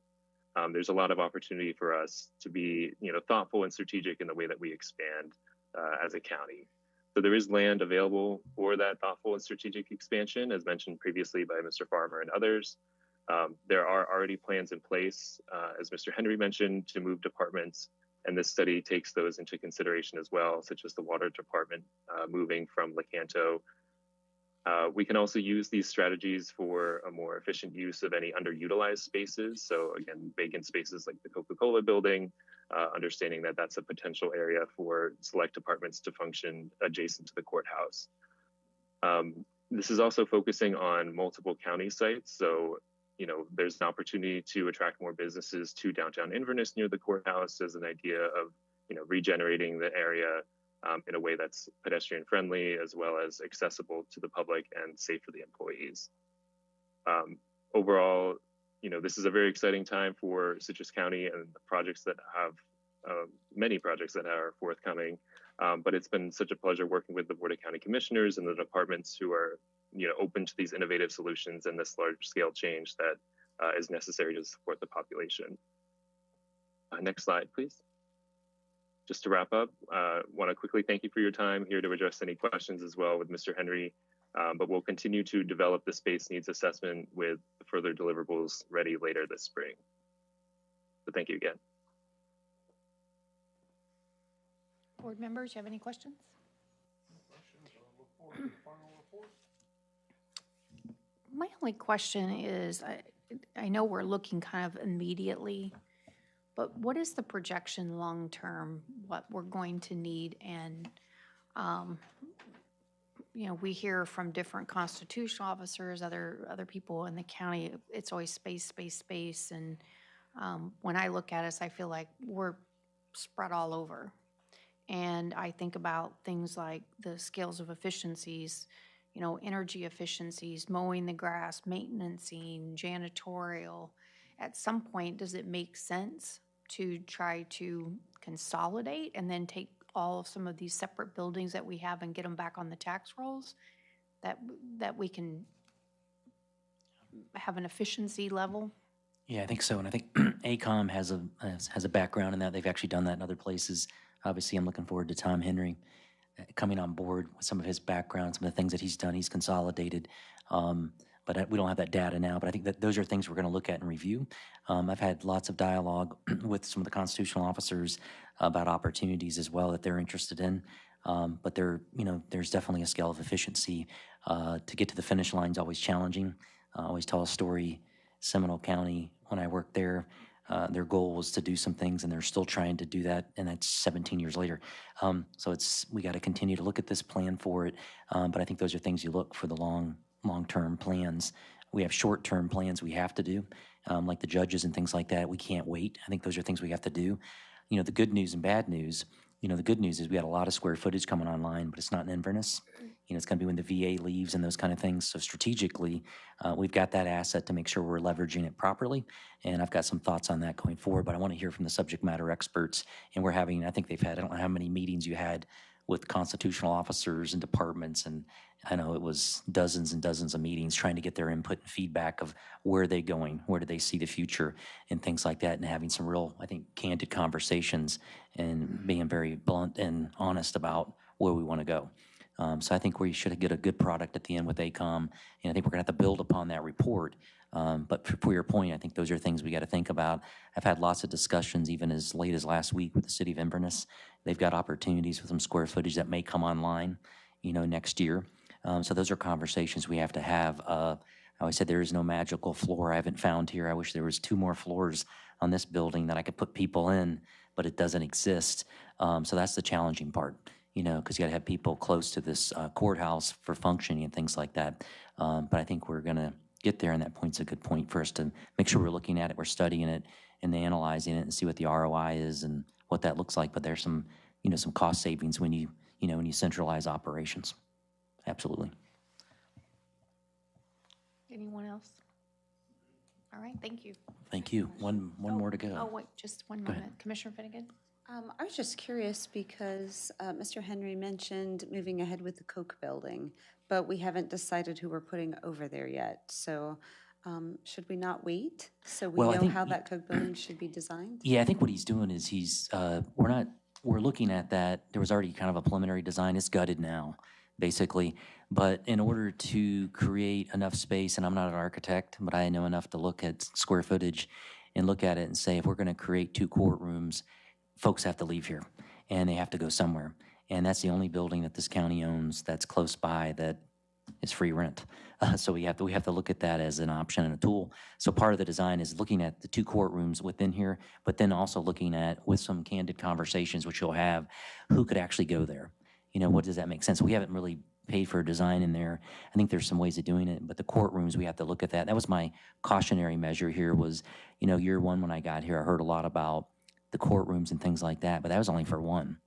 Speaker 12: there's a lot of opportunity for us to be, thoughtful and strategic in the way that we expand as a county. So there is land available for that thoughtful and strategic expansion, as mentioned previously by Mr. Farmer and others. There are already plans in place, as Mr. Henry mentioned, to move departments, and this study takes those into consideration as well, such as the water department moving from Lecanto. We can also use these strategies for a more efficient use of any underutilized spaces. So again, vacant spaces like the Coca-Cola building, understanding that that's a potential area for select departments to function adjacent to the courthouse. This is also focusing on multiple county sites. So, there's an opportunity to attract more businesses to downtown Inverness near the courthouse as an idea of, regenerating the area in a way that's pedestrian friendly, as well as accessible to the public and safe for the employees. Overall, this is a very exciting time for Citrus County and the projects that have, many projects that are forthcoming. But it's been such a pleasure working with the Board of County Commissioners and the departments who are, open to these innovative solutions and this large scale change that is necessary to support the population. Next slide, please. Just to wrap up, want to quickly thank you for your time here to address any questions as well with Mr. Henry, but we'll continue to develop the space needs assessment with further deliverables ready later this spring. So thank you again.
Speaker 1: Board members, you have any questions? My only question is, I know we're looking kind of immediately, but what is the projection long-term, what we're going to need? And, we hear from different constitutional officers, other people in the county, it's always space, space, space. And when I look at us, I feel like we're spread all over. And I think about things like the scales of efficiencies, energy efficiencies, mowing the grass, maintenancing, janitorial. At some point, does it make sense to try to consolidate and then take all of some of these separate buildings that we have and get them back on the tax rolls, that we can have an efficiency level?
Speaker 5: Yeah, I think so. And I think ACOM has a background in that. They've actually done that in other places. Obviously, I'm looking forward to Tom Henry coming on board with some of his background, some of the things that he's done. He's consolidated, but we don't have that data now. But I think that those are things we're going to look at and review. I've had lots of dialogue with some of the constitutional officers about opportunities as well that they're interested in. But there's definitely a scale of efficiency. To get to the finish line is always challenging. I always tell a story. Seminole County, when I worked there, their goal was to do some things, and they're still trying to do that, and that's 17 years later. So we got to continue to look at this, plan for it, but I think those are things you look for the long-term plans. We have short-term plans we have to do, like the judges and things like that. We can't wait. I think those are things we have to do. The good news and bad news. The good news is we got a lot of square footage coming online, but it's not in Inverness. It's going to be when the VA leaves and those kind of things. So strategically, we've got that asset to make sure we're leveraging it properly. And I've got some thoughts on that going forward, but I want to hear from the subject matter experts. And we're having, I think they've had, I don't know how many meetings you had with constitutional officers and departments, and I know it was dozens and dozens of meetings trying to get their input and feedback of where are they going, where do they see the future, and things like that, and having some real, I think, candid conversations and being very blunt and honest about where we want to go. So I think we should get a good product at the end with ACOM, and I think we're going to have to build upon that report But for your point, I think those are things we got to think about. I've had lots of discussions, even as late as last week, with the city of Inverness. They've got opportunities with some square footage that may come online, next year. So those are conversations we have to have. I always said there is no magical floor I haven't found here. I wish there was 2 more floors on this building that I could put people in, but it doesn't exist. So that's the challenging part, because you got to have people close to this courthouse for functioning and things like that. But I think we're going to get there, and that point's a good point for us to make sure we're looking at it, we're studying it, and analyzing it, and see what the ROI is and what that looks like. But there's some, some cost savings when you centralize operations. Absolutely.
Speaker 1: Anyone else? All right, thank you.
Speaker 5: Thank you. One more to go.
Speaker 1: Oh, wait, just one
Speaker 5: Go ahead.
Speaker 1: moment. Commissioner Finnegan?
Speaker 3: I was just curious because Mr. Henry mentioned moving ahead with the Koch building, but we haven't decided who we're putting over there yet. So should we not wait so we
Speaker 5: Well, I
Speaker 3: know
Speaker 5: think
Speaker 3: how that Koch building should be designed?
Speaker 5: Yeah, I think what he's doing is we're looking at that. There was already kind of a preliminary design. It's gutted now, basically. But in order to create enough space, and I'm not an architect, but I know enough to look at square footage and look at it and say, if we're going to create 2 courtrooms, folks have to leave here and they have to go somewhere. And that's the only building that this county owns that's close by that is free rent. So we have to look at that as an option and a tool. So part of the design is looking at the 2 courtrooms within here, but then also looking at, with some candid conversations, which you'll have, who could actually go there. What does that make sense? We haven't really paid for a design in there. I think there's some ways of doing it, but the courtrooms, we have to look at that. That was my cautionary measure here was, year 1 when I got here, I heard a lot about the courtrooms and things like that, but that was only for 1.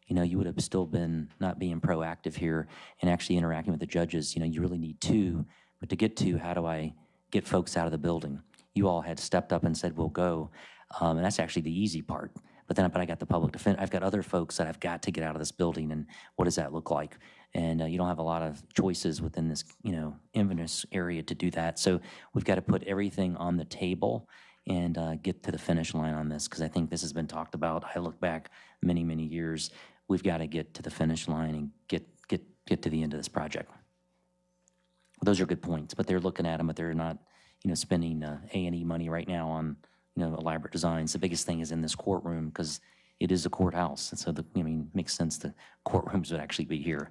Speaker 5: You would have still been not being proactive here and actually interacting with the judges. You really need 2, but to get 2, how do I get folks out of the building? You all had stepped up and said, we'll go, and that's actually the easy part. But I got the public defense. I've got other folks that I've got to get out of this building, and what does that look like? And you don't have a lot of choices within this, Inverness area to do that. So we've got to put everything on the table and get to the finish line on this, because I think this has been talked about. I look back many, many years. We've got to get to the finish line and get to the end of this project. Those are good points, but they're looking at them, but they're not, spending A&E money right now on, elaborate designs. The biggest thing is in this courtroom because it is a courthouse, and so makes sense the courtrooms would actually be here.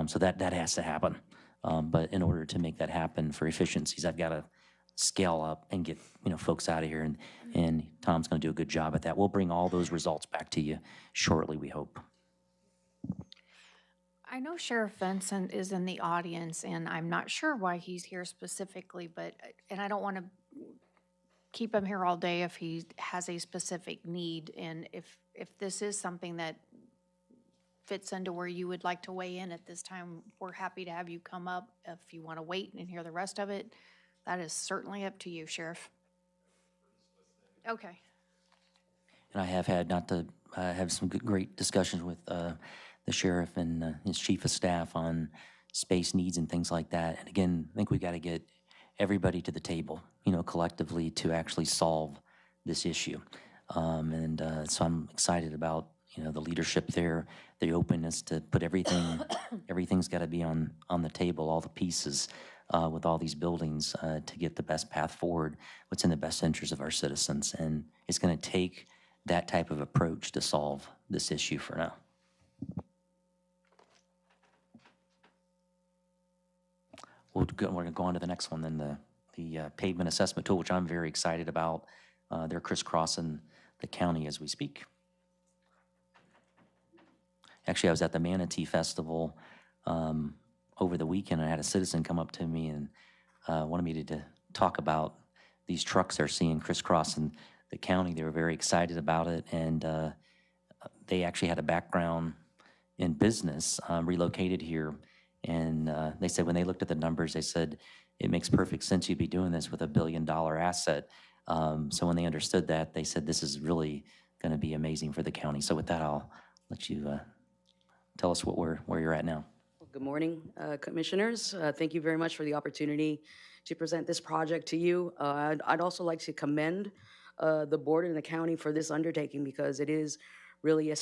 Speaker 5: So that has to happen. But in order to make that happen for efficiencies, I've got to scale up and get folks out of here, and Tom's going to do a good job at that. We'll bring all those results back to you shortly, we hope.
Speaker 1: I know Sheriff Vincent is in the audience, and I'm not sure why he's here specifically, and I don't want to keep him here all day if he has a specific need, and if this is something that fits into where you would like to weigh in at this time, we're happy to have you come up. If you want to wait and hear the rest of it, that is certainly up to you, Sheriff. Okay.
Speaker 5: And I have had, not to have some great discussions with the sheriff and his chief of staff on space needs and things like that. And again, I think we got to get everybody to the table, collectively to actually solve this issue. So I'm excited about, the leadership there, the openness to put everything, everything's got to be on the table, all the pieces with all these buildings to get the best path forward, what's in the best interest of our citizens. And it's going to take that type of approach to solve this issue for now. We're going to go on to the next one, then the pavement assessment tool, which I'm very excited about. They're crisscrossing the county as we speak. Actually, I was at the Manatee Festival over the weekend. I had a citizen come up to me and wanted me to talk about these trucks they're seeing crisscrossing the county. They were very excited about it, and they actually had a background in business, relocated here. And they said when they looked at the numbers, they said, it makes perfect sense you'd be doing this with $1 billion asset. So when they understood that, they said, this is really going to be amazing for the county. So with that, I'll let you tell us where you're at now.
Speaker 13: Well, good morning, commissioners. Thank you very much for the opportunity to present this project to you. I'd also like to commend the board and the county for this undertaking, because it is really a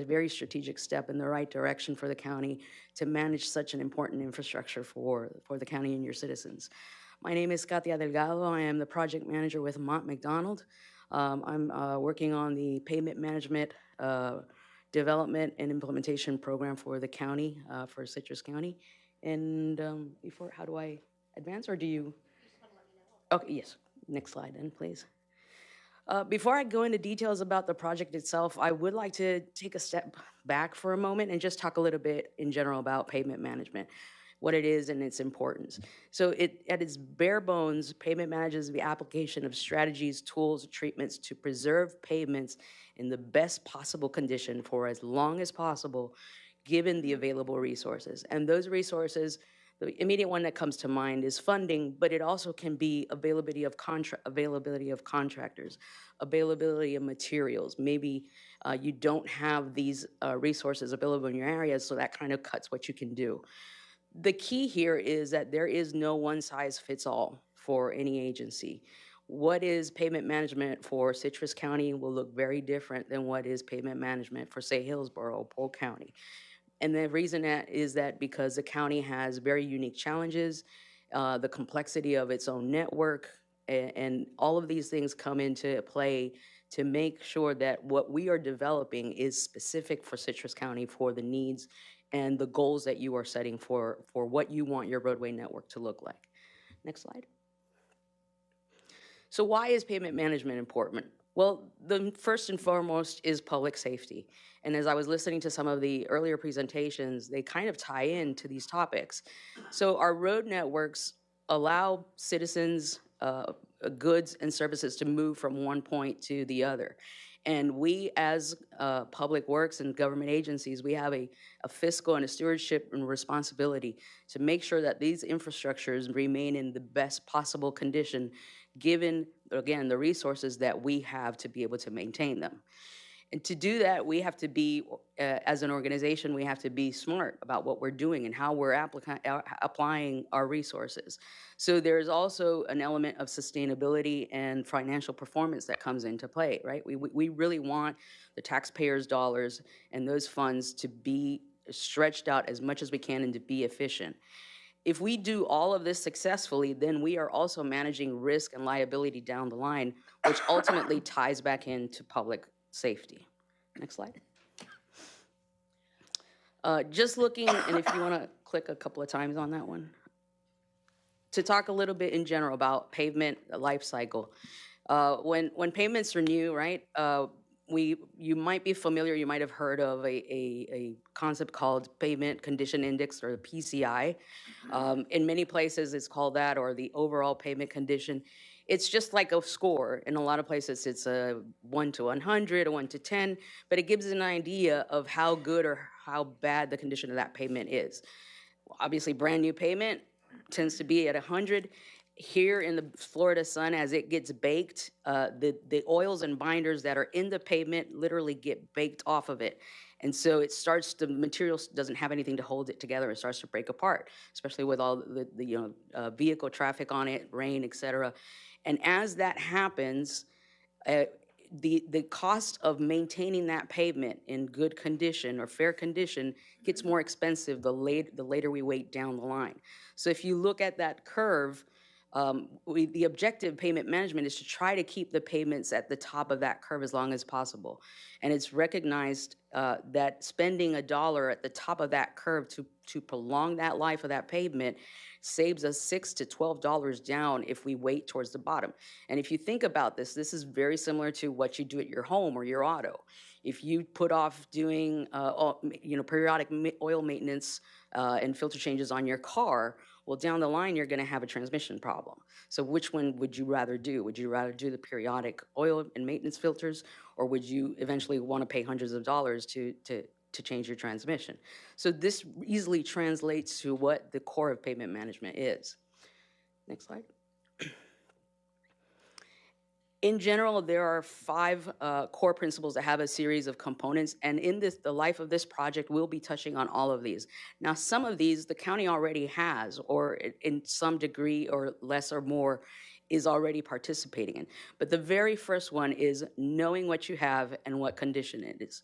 Speaker 13: very strategic step in the right direction for the county to manage such an important infrastructure for the county and your citizens. My name is Katia Delgado. I am the project manager with Mont McDonald. I'm working on the payment management development and implementation program for the county, for Citrus County. And how do I advance, or do you? Okay, yes. Next slide then, please. Before I go into details about the project itself, I would like to take a step back for a moment and just talk a little bit in general about payment management, what it is and its importance. So at its bare bones, payment manages the application of strategies, tools, treatments to preserve payments in the best possible condition for as long as possible, given the available resources. And those resources, the immediate one that comes to mind is funding, but it also can be availability of contractors, availability of materials. Maybe you don't have these resources available in your area, so that kind of cuts what you can do. The key here is that there is no one size fits all for any agency. What is payment management for Citrus County will look very different than what is payment management for, say, Hillsborough or Polk County. And the reason that is that because the county has very unique challenges, the complexity of its own network, and all of these things come into play to make sure that what we are developing is specific for Citrus County for the needs and the goals that you are setting for what you want your roadway network to look like. Next slide. So why is payment management important? Well, the first and foremost is public safety. And as I was listening to some of the earlier presentations, they kind of tie into these topics. So our road networks allow citizens, goods and services to move from one point to the other. And we as public works and government agencies, we have a fiscal and a stewardship and responsibility to make sure that these infrastructures remain in the best possible condition, given, again, the resources that we have to be able to maintain them. And to do that, we have to be, as an organization, we have to be smart about what we're doing and how we're applying our resources. So there's also an element of sustainability and financial performance that comes into play, right? We really want the taxpayers' dollars and those funds to be stretched out as much as we can and to be efficient. If we do all of this successfully, then we are also managing risk and liability down the line, which ultimately ties back into public safety. Next slide. Just looking, and if you want to click a couple of times on that one, to talk a little bit in general about pavement life cycle. When payments are new, right, you might be familiar, you might have heard of a concept called Pavement Condition Index, or PCI. In many places it's called that, or the overall pavement condition. It's just like a score. In a lot of places it's a 1 to 100, a 1 to 10, but it gives an idea of how good or how bad the condition of that pavement is. Obviously, brand new pavement tends to be at 100. Here in the Florida sun, as it gets baked, the oils and binders that are in the pavement literally get baked off of it. And so it starts, the material doesn't have anything to hold it together. It starts to break apart, especially with all the vehicle traffic on it, rain, et cetera. And as that happens, the cost of maintaining that pavement in good condition or fair condition gets more expensive the later we wait down the line. So if you look at that curve, the objective payment management is to try to keep the payments at the top of that curve as long as possible. And it's recognized that spending $1 at the top of that curve to prolong that life of that pavement saves us $6 to $12 down if we wait towards the bottom. And if you think about this, this is very similar to what you do at your home or your auto. If you put off doing periodic oil maintenance and filter changes on your car, well, down the line, you're going to have a transmission problem. So which one would you rather do? Would you rather do the periodic oil and maintenance filters, or would you eventually want to pay hundreds of dollars to change your transmission? So this easily translates to what the core of payment management is. Next slide. In general, there are 5 core principles that have a series of components, and in the life of this project, we'll be touching on all of these. Now, some of these the county already has, or in some degree or less or more, is already participating in. But the very first one is knowing what you have and what condition it is.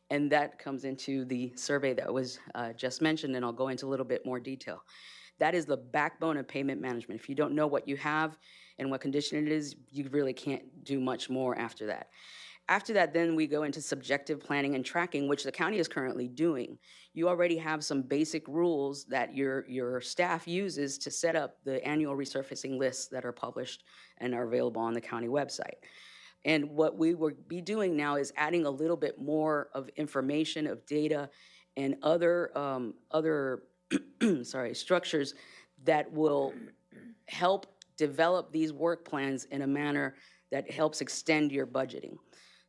Speaker 13: And that comes into the survey that was just mentioned, and I'll go into a little bit more detail. That is the backbone of payment management. If you don't know what you have and what condition it is, you really can't do much more after that. After that, then we go into subjective planning and tracking, which the county is currently doing. You already have some basic rules that your staff uses to set up the annual resurfacing lists that are published and are available on the county website. And what we will be doing now is adding a little bit more of information, of data, and other structures that will help develop these work plans in a manner that helps extend your budgeting.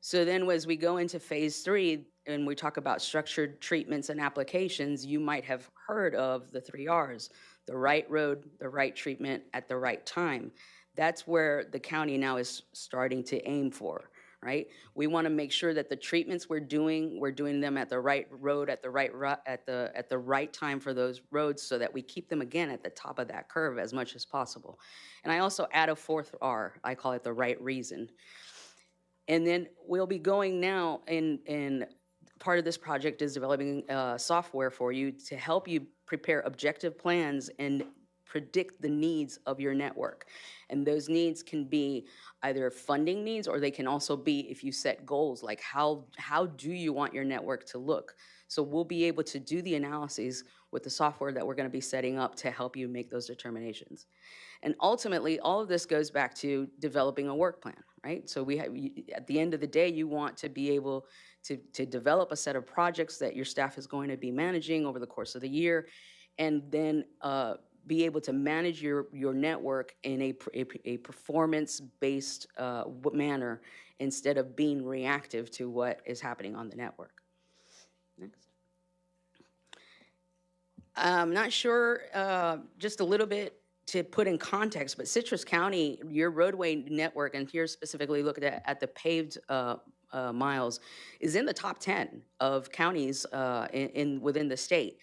Speaker 13: So then as we go into phase 3, and we talk about structured treatments and applications, you might have heard of the 3 R's: the right road, the right treatment at the right time. That's where the county now is starting to aim for, right? We want to make sure that the treatments we're doing them at the right road, at the right time for those roads, so that we keep them again at the top of that curve as much as possible. And I also add a 4th R. I call it the right reason. And then we'll be going now, in part of this project is developing software for you to help you prepare objective plans and predict the needs of your network. And those needs can be either funding needs, or they can also be if you set goals, like how do you want your network to look? So we'll be able to do the analyses with the software that we're going to be setting up to help you make those determinations. And ultimately, all of this goes back to developing a work plan, right? So at the end of the day, you want to be able to develop a set of projects that your staff is going to be managing over the course of the year, and then be able to manage your network in a performance-based manner, instead of being reactive to what is happening on the network. Next. I'm not sure, just a little bit to put in context, but Citrus County, your roadway network, and here specifically look at the paved miles, is in the top 10 of counties within the state.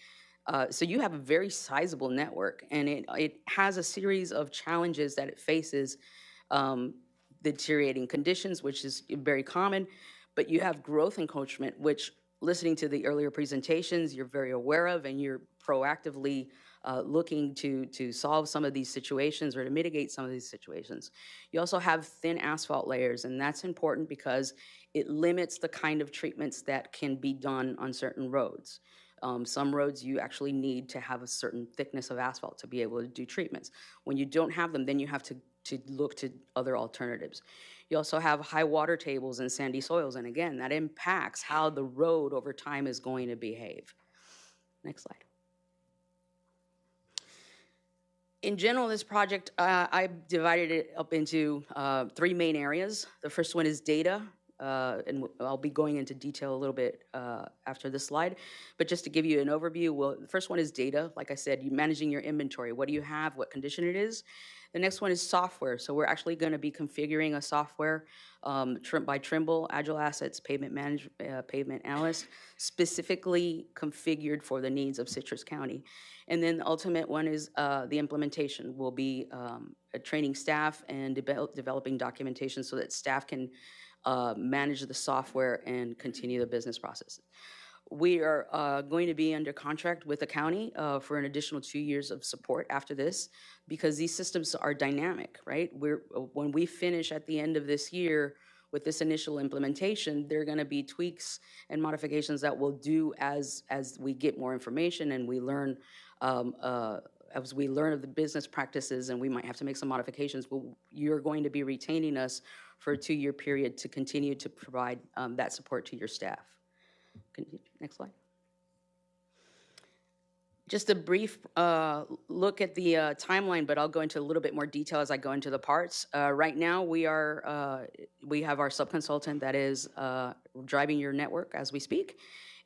Speaker 13: So you have a very sizable network, and it has a series of challenges that it faces. Deteriorating conditions, which is very common, but you have growth encroachment, which, listening to the earlier presentations, you're very aware of, and you're proactively looking to solve some of these situations or to mitigate some of these situations. You also have thin asphalt layers, and that's important because it limits the kind of treatments that can be done on certain roads. Some roads you actually need to have a certain thickness of asphalt to be able to do treatments. When you don't have them, then you have to look to other alternatives. You also have high water tables and sandy soils, and again, that impacts how the road over time is going to behave. Next slide. In general, this project, I've divided it up into 3 main areas. The first one is data. And I'll be going into detail a little bit after this slide. But just to give you an overview, well, the first one is data. Like I said, you're managing your inventory. What do you have? What condition it is? The next one is software. So we're actually going to be configuring a software by Trimble, Agile Assets, Pavement Analyst, specifically configured for the needs of Citrus County. And then the ultimate one is the implementation. We'll be training staff and developing documentation so that staff can manage the software and continue the business processes. We are going to be under contract with the county for an additional 2 years of support after this, because these systems are dynamic, right? When we finish at the end of this year with this initial implementation, there are going to be tweaks and modifications that we'll do as we get more information and we learn as we learn of the business practices, and we might have to make some modifications. You're going to be retaining us for a 2-year period to continue to provide that support to your staff. Next slide. Just a brief look at the timeline, but I'll go into a little bit more detail as I go into the parts. Right now, we have our subconsultant that is driving your network as we speak,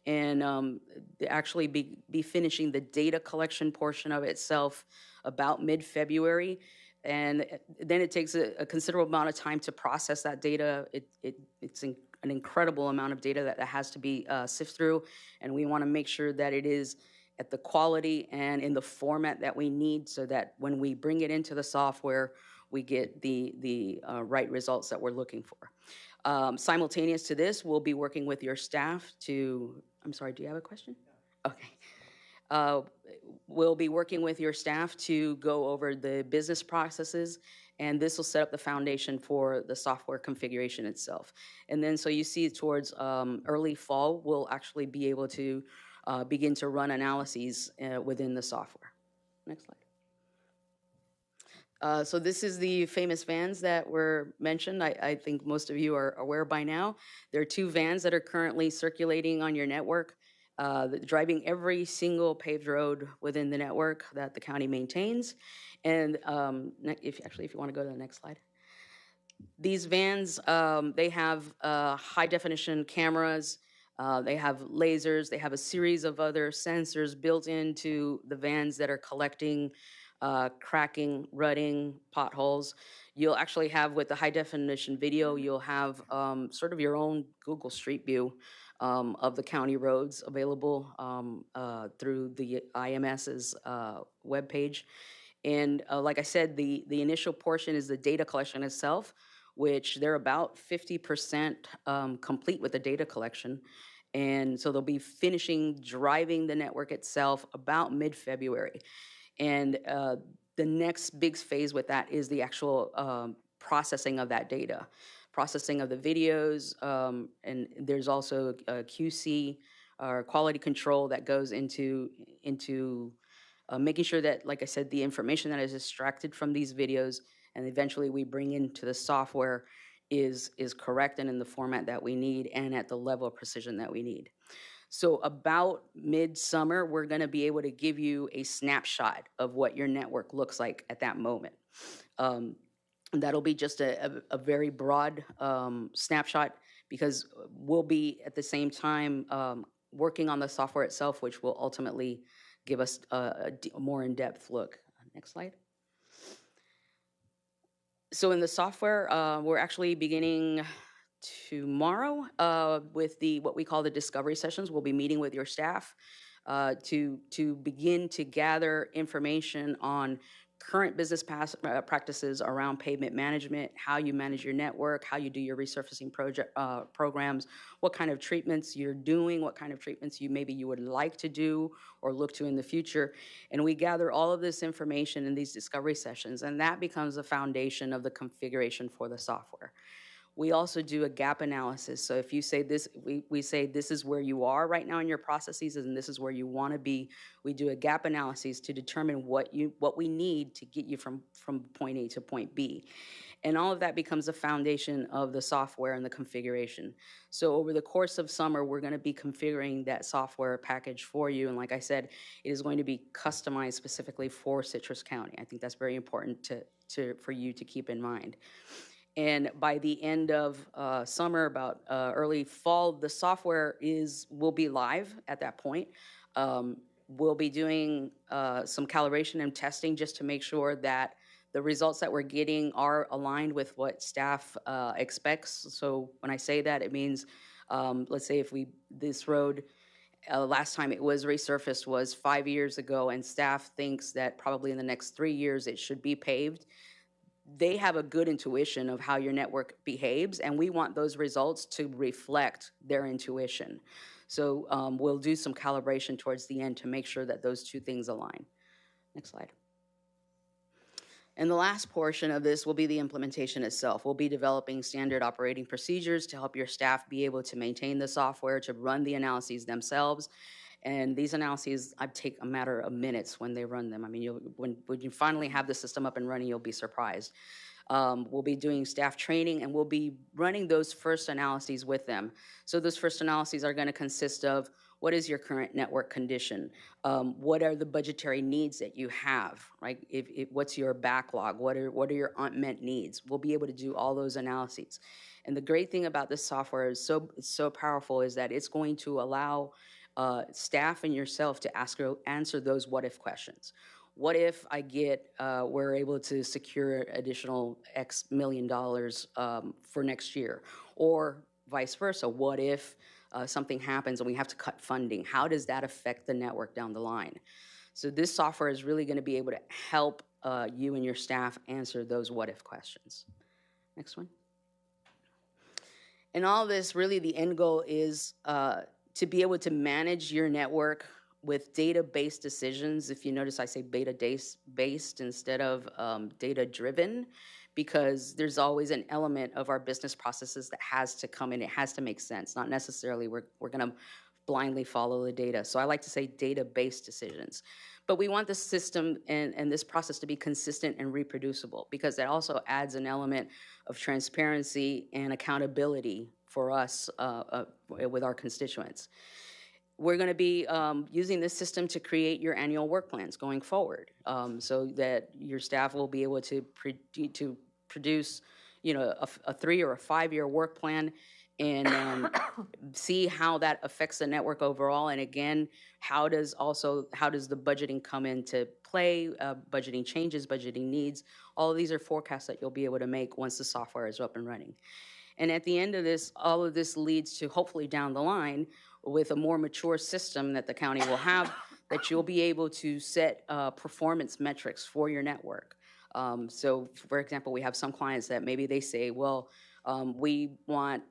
Speaker 13: and actually be finishing the data collection portion of itself about mid-February. And then it takes a considerable amount of time to process that data. It's an incredible amount of data that has to be sifted through, and we want to make sure that it is at the quality and in the format that we need, so that when we bring it into the software, we get the right results that we're looking for. Simultaneous to this, we'll be working with your staff to, I'm sorry, do you have a question? Okay. we'll be working with your staff to go over the business processes, and this will set up the foundation for the software configuration itself. And then so you see towards early fall, we'll actually be able to begin to run analyses within the software. Next slide. So this is the famous vans that were mentioned. I think most of you are aware by now. There are 2 vans that are currently circulating on your network, driving every single paved road within the network that the county maintains. And if you want to go to the next slide. These vans, they have high definition cameras, they have lasers, they have a series of other sensors built into the vans that are collecting cracking, rutting, potholes. You'll actually have, with the high definition video, you'll have sort of your own Google Street View of the county roads available through the IMS's webpage. And like I said, the initial portion is the data collection itself, which they're about 50% complete with the data collection. And so they'll be finishing driving the network itself about mid-February. And the next big phase with that is the actual processing of that data, processing of the videos, and there's also a QC, or quality control, that goes into making sure that, like I said, the information that is extracted from these videos and eventually we bring into the software is correct and in the format that we need and at the level of precision that we need. So about midsummer, we're going to be able to give you a snapshot of what your network looks like at that moment. That'll be just a very broad snapshot, because we'll be at the same time working on the software itself, which will ultimately give us a more in-depth look. Next slide. So in the software, we're actually beginning tomorrow with what we call the discovery sessions. We'll be meeting with your staff to begin to gather information on current business practices around pavement management, how you manage your network, how you do your resurfacing programs, what kind of treatments you're doing, what kind of treatments maybe you would like to do or look to in the future. And we gather all of this information in these discovery sessions, and that becomes the foundation of the configuration for the software. We also do a gap analysis. So if you say this, we say this is where you are right now in your processes and this is where you want to be. We do a gap analysis to determine what we need to get you from point A to point B. And all of that becomes the foundation of the software and the configuration. So over the course of summer, we're going to be configuring that software package for you. And like I said, it is going to be customized specifically for Citrus County. I think that's very important for you to keep in mind. And by the end of summer, about early fall, the software will be live at that point. We'll be doing some calibration and testing just to make sure that the results that we're getting are aligned with what staff expects. So when I say that, it means, let's say if this road, last time it was resurfaced was 5 years ago, and staff thinks that probably in the next 3 years it should be paved. They have a good intuition of how your network behaves, and we want those results to reflect their intuition. So we'll do some calibration towards the end to make sure that those two things align. Next slide. And the last portion of this will be the implementation itself. We'll be developing standard operating procedures to help your staff be able to maintain the software, to run the analyses themselves. And these analyses take a matter of minutes when they run them. I mean, when you finally have the system up and running, you'll be surprised. We'll be doing staff training, and we'll be running those first analyses with them. So those first analyses are going to consist of what is your current network condition? What are the budgetary needs that you have, right? What's your backlog? What are your unmet needs? We'll be able to do all those analyses. And the great thing about this software is so powerful is that it's going to allow staff and yourself to answer those what-if questions. What if we're able to secure additional X million dollars for next year? Or vice versa, what if something happens and we have to cut funding? How does that affect the network down the line? So this software is really going to be able to help you and your staff answer those what-if questions. Next one. And all this, really the end goal is to be able to manage your network with data-based decisions. If you notice, I say beta-based instead of data-driven, because there's always an element of our business processes that has to come in. It has to make sense, not necessarily we're going to blindly follow the data. So I like to say data-based decisions. But we want the system and this process to be consistent and reproducible, because that also adds an element of transparency and accountability for us with our constituents. We're going to be using this system to create your annual work plans going forward, so that your staff will be able to produce, a 3 or a 5 year work plan, and see how that affects the network overall. And again, how does the budgeting come into play, budgeting changes, budgeting needs. All of these are forecasts that you'll be able to make once the software is up and running. And at the end of this, all of this leads to, hopefully down the line, with a more mature system that the county will have, that you'll be able to set performance metrics for your network. So, for example, we have some clients that maybe they say, well, we want,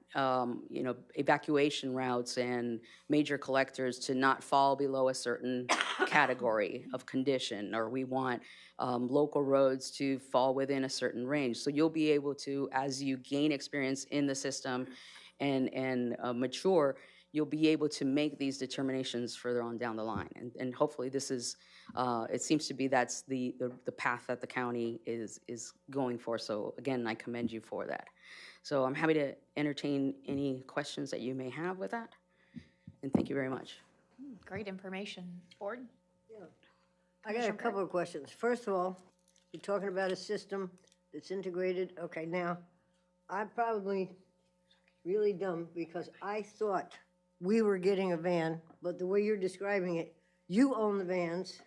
Speaker 13: evacuation routes and major collectors to not fall below a certain category of condition, or we want local roads to fall within a certain range. So you'll be able to, as you gain experience in the system and mature, you'll be able to make these determinations further on down the line. And hopefully this is, it seems to be that's the path that the county is going for. So again, I commend you for that. So I'm happy to entertain any questions that you may have with that. And thank you very much.
Speaker 1: Great information. Board?
Speaker 14: I got a couple of questions. First of all, you're talking about a system that's integrated. Okay, now, I'm probably really dumb because I thought we were getting a van, but the way you're describing it, you own the vans,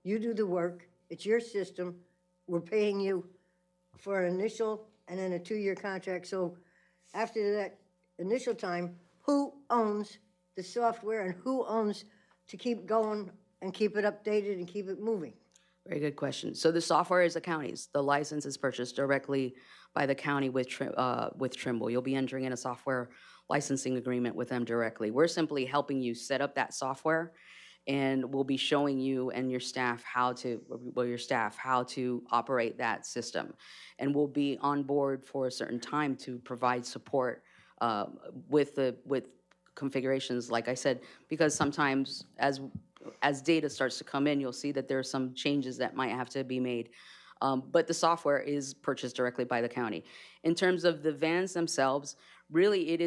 Speaker 14: you do the work, it's your system, we're paying you for an initial and then a 2-year contract. So after that initial time, who owns the software and who owns to keep going and keep it updated and keep it moving?
Speaker 13: Very good question. So the software is the county's. The license is purchased directly by the county with Trimble. You'll be entering in a software licensing agreement with them directly. We're simply helping you set up that software, and we'll be showing you and your staff how to operate that system. And we'll be on board for a certain time to provide support with configurations, like I said, because sometimes as data starts to come in, you'll see that there are some changes that might have to be made. But the software is purchased directly by the county. In terms of the vans themselves, really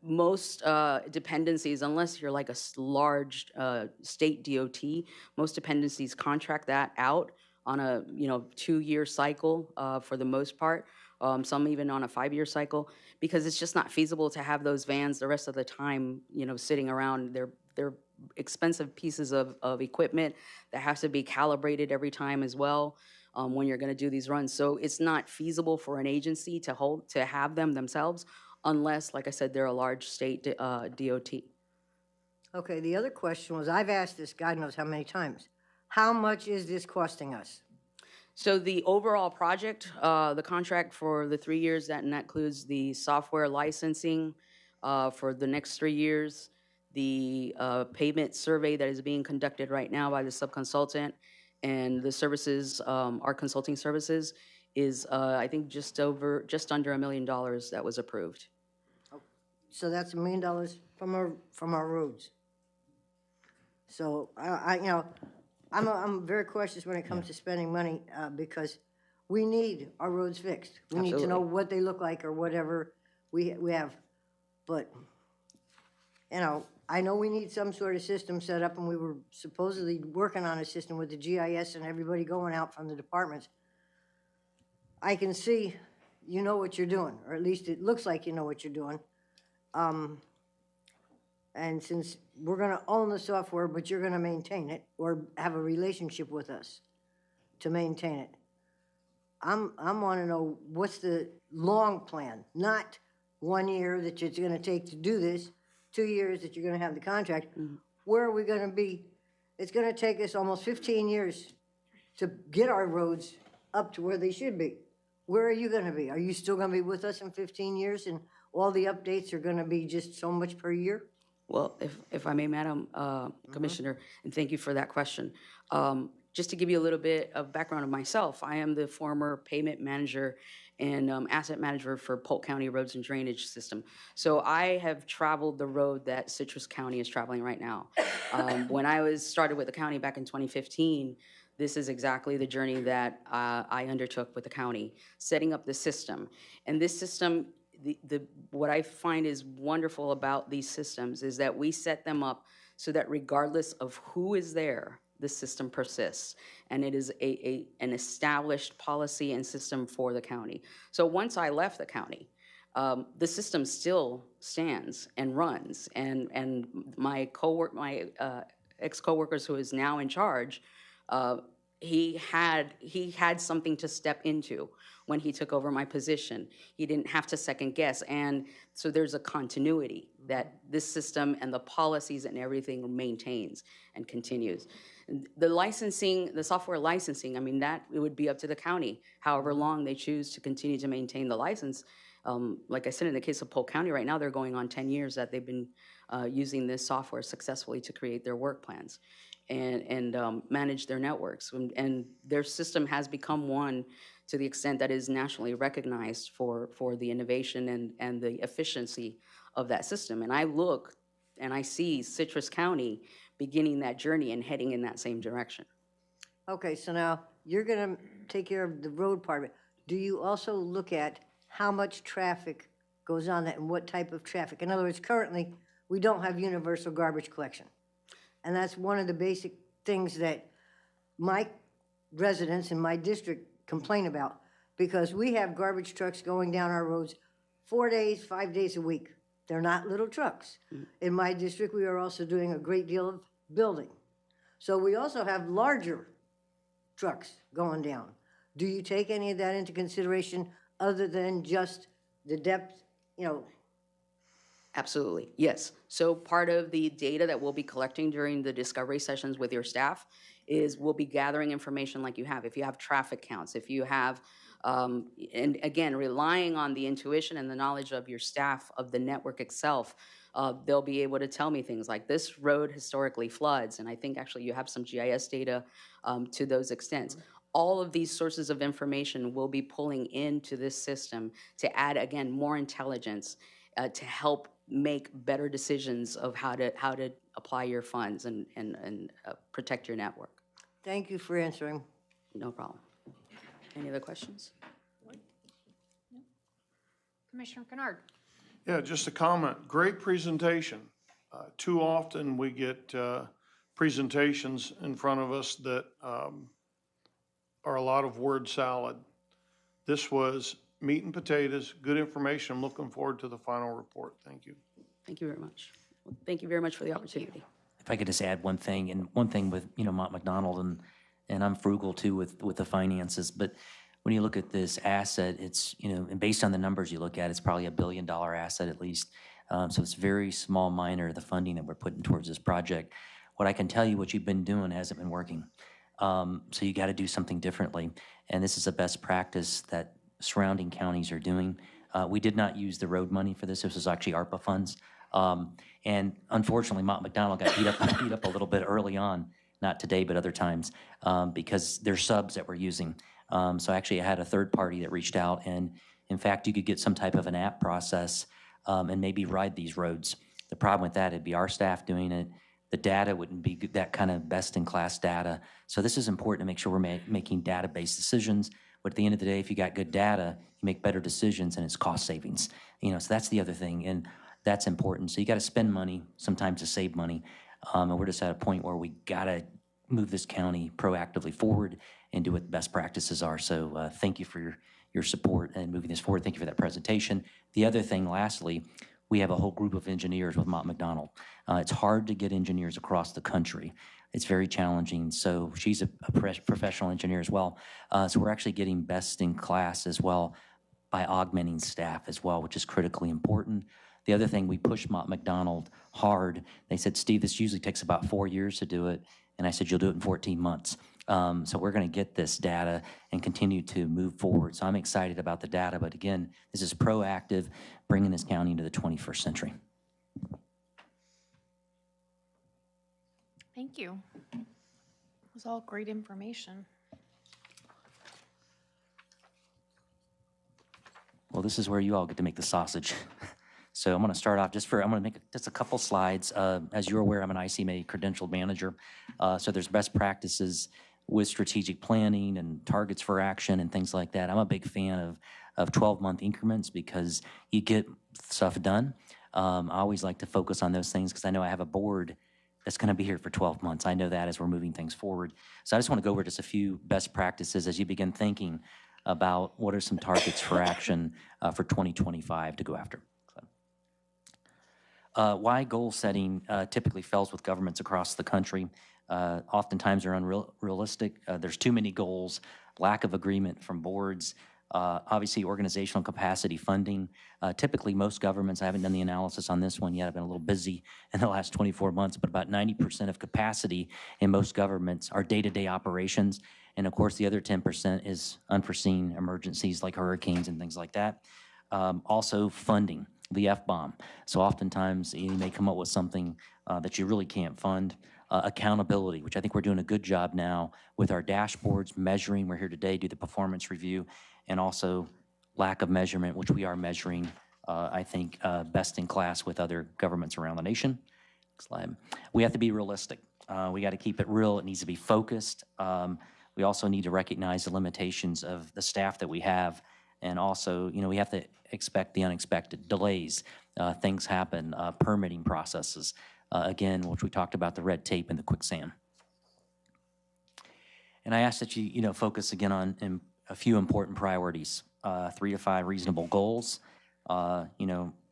Speaker 13: most dependencies, unless you're like a large state DOT, most dependencies contract that out on a 2-year cycle for the most part. Some even on a 5-year cycle, because it's just not feasible to have those vans the rest of the time, sitting around. They're expensive pieces of equipment that has to be calibrated every time as well when you're going to do these runs. So it's not feasible for an agency to have them themselves, unless, like I said, they're a large state DOT.
Speaker 14: Okay, the other question was, I've asked this God knows how many times, how much is this costing us?
Speaker 13: So the overall project, the contract for the 3 years, that includes the software licensing for the next 3 years, the pavement survey that is being conducted right now by the subconsultant, and the services, our consulting services, is I think just under $1 million that was approved.
Speaker 14: So that's $1 million from our roads. So I'm very cautious when it comes to spending money because we need our roads fixed. We need to know what they look like or whatever we have. But, I know we need some sort of system set up, and we were supposedly working on a system with the GIS and everybody going out from the departments. I can see you know what you're doing, or at least it looks like you know what you're doing. And since we're going to own the software, but you're going to maintain it or have a relationship with us to maintain it, I want to know what's the long plan, not 1 year that it's going to take to do this, 2 years that you're going to have the contract. Mm-hmm. Where are we going to be? It's going to take us almost 15 years to get our roads up to where they should be. Where are you going to be? Are you still going to be with us in 15 years and all the updates are going to be just so much per year?
Speaker 13: Well, if I may, Madam Commissioner, and thank you for that question. Just to give you a little bit of background of myself, I am the former payment manager and asset manager for Polk County Roads and Drainage System. So I have traveled the road that Citrus County is traveling right now. When I started with the county back in 2015, this is exactly the journey that I undertook with the county, setting up the system. And this system, what I find is wonderful about these systems is that we set them up so that regardless of who is there, the system persists. And it is an established policy and system for the county. So once I left the county, the system still stands and runs. And my ex-coworkers who is now in charge, he had something to step into when he took over my position. He didn't have to second guess. And so there's a continuity that this system and the policies and everything maintains and continues. The licensing, the software licensing, I mean, that it would be up to the county, however long they choose to continue to maintain the license. Like I said, in the case of Polk County right now, they're going on 10 years that they've been using this software successfully to create their work plans and manage their networks. And their system has become one to the extent that is nationally recognized for the innovation and the efficiency of that system. And I look and I see Citrus County beginning that journey and heading in that same direction.
Speaker 14: Okay, so now you're going to take care of the road part of it. Do you also look at how much traffic goes on that and what type of traffic? In other words, currently, we don't have universal garbage collection. And that's one of the basic things that my residents in my district complain about, because we have garbage trucks going down our roads 4 days, 5 days a week. They're not little trucks. In my district, we are also doing a great deal of building. So we also have larger trucks going down. Do you take any of that into consideration other than just the depth,
Speaker 13: Absolutely, yes. So part of the data that we'll be collecting during the discovery sessions with your staff is we'll be gathering information like you have. If you have traffic counts, if you have, and again, relying on the intuition and the knowledge of your staff of the network itself, they'll be able to tell me things like this road historically floods, and I think actually you have some GIS data to those extents. All of these sources of information will be pulling into this system to add, again, more intelligence to help make better decisions of how to apply your funds and protect your network.
Speaker 14: Thank you for answering.
Speaker 13: No problem. Any other questions?
Speaker 1: Commissioner Kennard.
Speaker 8: Yeah, just a comment. Great presentation. Too often we get presentations in front of us that are a lot of word salad. This was meat and potatoes, good information. I'm looking forward to the final report. Thank you.
Speaker 13: Thank you very much. Thank you very much for the opportunity.
Speaker 5: If I could just add one thing, and one thing with, Mont McDonald, and I'm frugal too with the finances, but when you look at this asset, it's, and based on the numbers you look at, it's probably $1 billion asset at least. So it's very small minor, the funding that we're putting towards this project. What I can tell you, what you've been doing hasn't been working. So you got to do something differently. And this is a best practice that surrounding counties are doing. We did not use the road money for this. This was actually ARPA funds. And unfortunately, Mont McDonald got beat up a little bit early on, not today, but other times, because they're subs that we're using. So actually I had a third party that reached out, and in fact, you could get some type of an app process and maybe ride these roads. The problem with that, it'd be our staff doing it. The data wouldn't be that kind of best-in-class data. So this is important to make sure we're making data-based decisions. But at the end of the day, if you got good data, you make better decisions, and it's cost savings. So that's the other thing, and that's important. So you got to spend money sometimes to save money, and we're just at a point where we got to move this county proactively forward and do what the best practices are. So thank you for your support and moving this forward. Thank you for that presentation. The other thing, lastly, we have a whole group of engineers with Mont McDonald. It's hard to get engineers across the country. It's very challenging. So she's a professional engineer as well. So we're actually getting best in class as well by augmenting staff as well, which is critically important. The other thing, we pushed Mont McDonald hard. They said, Steve, this usually takes about 4 years to do it. And I said, you'll do it in 14 months. So we're going to get this data and continue to move forward. So I'm excited about the data. But again, this is proactive, bringing this county into the 21st century.
Speaker 1: Thank you. It was all great information.
Speaker 5: Well, this is where you all get to make the sausage. So I'm going to start off I'm going to make just a couple slides. As you're aware, I'm an ICMA credentialed manager. So there's best practices with strategic planning and targets for action and things like that. I'm a big fan of 12-month increments because you get stuff done. I always like to focus on those things because I know I have a board that's going to be here for 12 months. I know that as we're moving things forward. So I just want to go over just a few best practices as you begin thinking about what are some targets for action for 2025 to go after. Why goal setting typically fails with governments across the country. Oftentimes they're unrealistic. There's too many goals, lack of agreement from boards, obviously organizational capacity funding. Typically most governments, I haven't done the analysis on this one yet, I've been a little busy in the last 24 months, but about 90% of capacity in most governments are day-to-day operations. And of course the other 10% is unforeseen emergencies like hurricanes and things like that. Also funding, the F-bomb. So oftentimes you may come up with something that you really can't fund. Accountability, which I think we're doing a good job now with our dashboards, measuring. We're here today, do the performance review, and also lack of measurement, which we are measuring, I think, best in class with other governments around the nation. Next slide. We have to be realistic. We got to keep it real. It needs to be focused. We also need to recognize the limitations of the staff that we have. And also, you know, we have to expect the unexpected. Delays, things happen, permitting processes. Again, which we talked about, the red tape and the quicksand. And I ask that you focus again on a few important priorities, 3 to 5 reasonable goals,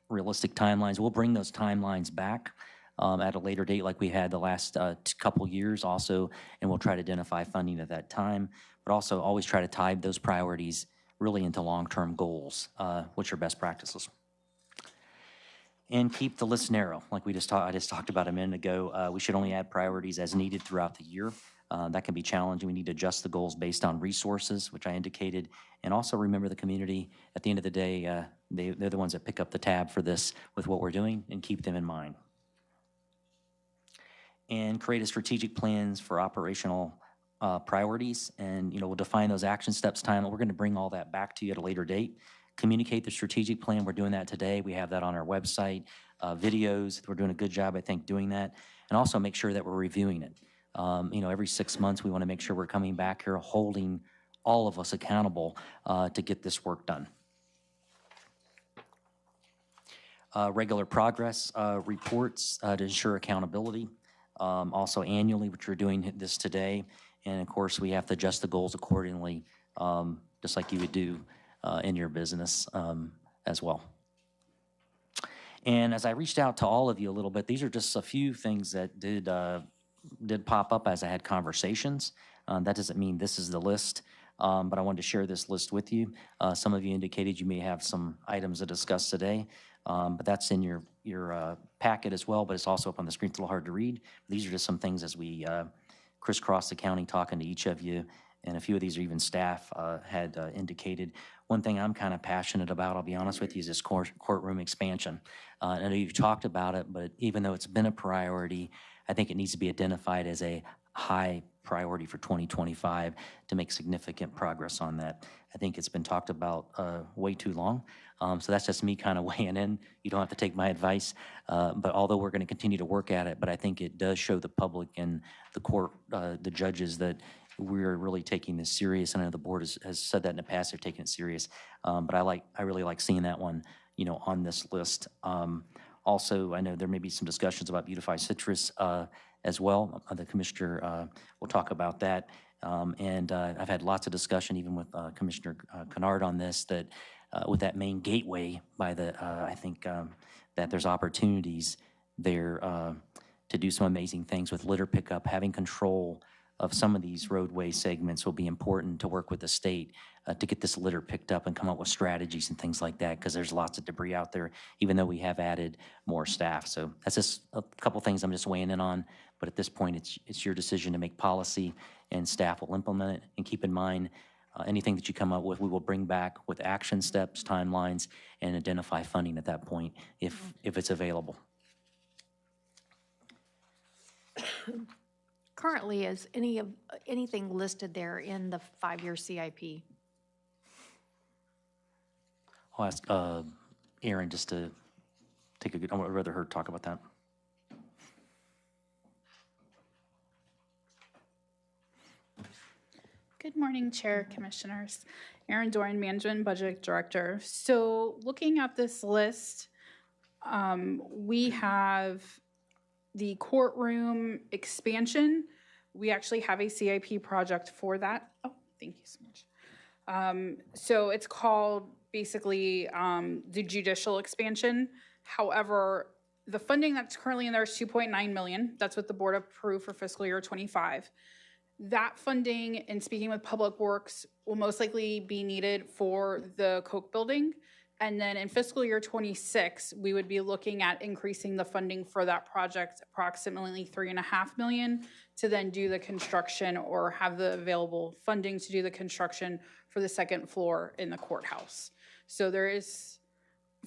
Speaker 5: realistic timelines. We'll bring those timelines back at a later date like we had the last couple years also, and we'll try to identify funding at that time, but also always try to tie those priorities really into long-term goals, which are best practices. And keep the list narrow, like I just talked about a minute ago. We should only add priorities as needed throughout the year. That can be challenging. We need to adjust the goals based on resources, which I indicated, and also remember the community. At the end of the day, they're the ones that pick up the tab for this with what we're doing, and keep them in mind. And create a strategic plans for operational priorities, and we'll define those action steps time. We're going to bring all that back to you at a later date. Communicate the strategic plan. We're doing that today. We have that on our website. Videos, we're doing a good job, I think, doing that. And also make sure that we're reviewing it. Every 6 months, we want to make sure we're coming back here, holding all of us accountable to get this work done. Regular progress reports to ensure accountability. Also annually, which we're doing this today. And of course, we have to adjust the goals accordingly, just like you would do in your business as well. And as I reached out to all of you a little bit, these are just a few things that did pop up as I had conversations. That doesn't mean this is the list, but I wanted to share this list with you. Some of you indicated you may have some items to discuss today, but that's in your packet as well, but it's also up on the screen. It's a little hard to read. These are just some things as we crisscross the county talking to each of you, and a few of these are even staff had indicated. One thing I'm kind of passionate about, I'll be honest with you, is this courtroom expansion. I know you've talked about it, but even though it's been a priority, I think it needs to be identified as a high priority for 2025 to make significant progress on that. I think it's been talked about way too long. So that's just me kind of weighing in. You don't have to take my advice, but although we're going to continue to work at it, but I think it does show the public and the court, the judges, that we're really taking this serious. And I know the board has said that in the past, they're taking it serious. But I really like seeing that one, on this list. Also, I know there may be some discussions about Beautify Citrus as well. The commissioner will talk about that. And I've had lots of discussion even with Commissioner Kennard on this, that with that main gateway by I think that there's opportunities there to do some amazing things with litter pickup. Having control of some of these roadway segments will be important to work with the state to get this litter picked up and come up with strategies and things like that, because there's lots of debris out there, even though we have added more staff. So that's just a couple things I'm just weighing in on, but at this point it's your decision to make policy, and staff will implement it. And keep in mind, anything that you come up with, we will bring back with action steps, timelines, and identify funding at that point if it's available.
Speaker 1: currently is anything listed there in the 5-year CIP?
Speaker 5: I'll ask Erin just to take a good, I would rather her talk about that.
Speaker 15: Good morning, Chair, Commissioners. Erin Doran, Management and Budget Director. So looking at this list, we have the courtroom expansion. We actually have a CIP project for that. Oh, thank you so much. So it's called basically the judicial expansion. However, the funding that's currently in there is $2.9 million. That's what the board approved for fiscal year 25. That funding, and speaking with Public Works, will most likely be needed for the Koch building. And then in fiscal year 26, we would be looking at increasing the funding for that project approximately $3.5 million to then do the construction or have the available funding to do the construction for the second floor in the courthouse. So there is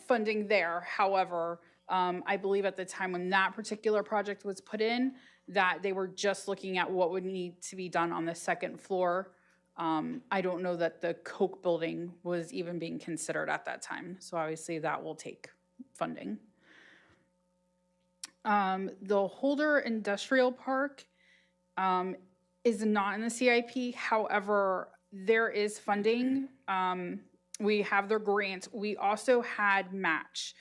Speaker 15: funding there. However, I believe at the time when that particular project was put in, that they were just looking at what would need to be done on the second floor. I don't know that the Koch building was even being considered at that time. So obviously that will take funding. The Holder Industrial Park is not in the CIP. However, there is funding. We have their grant. We also had match.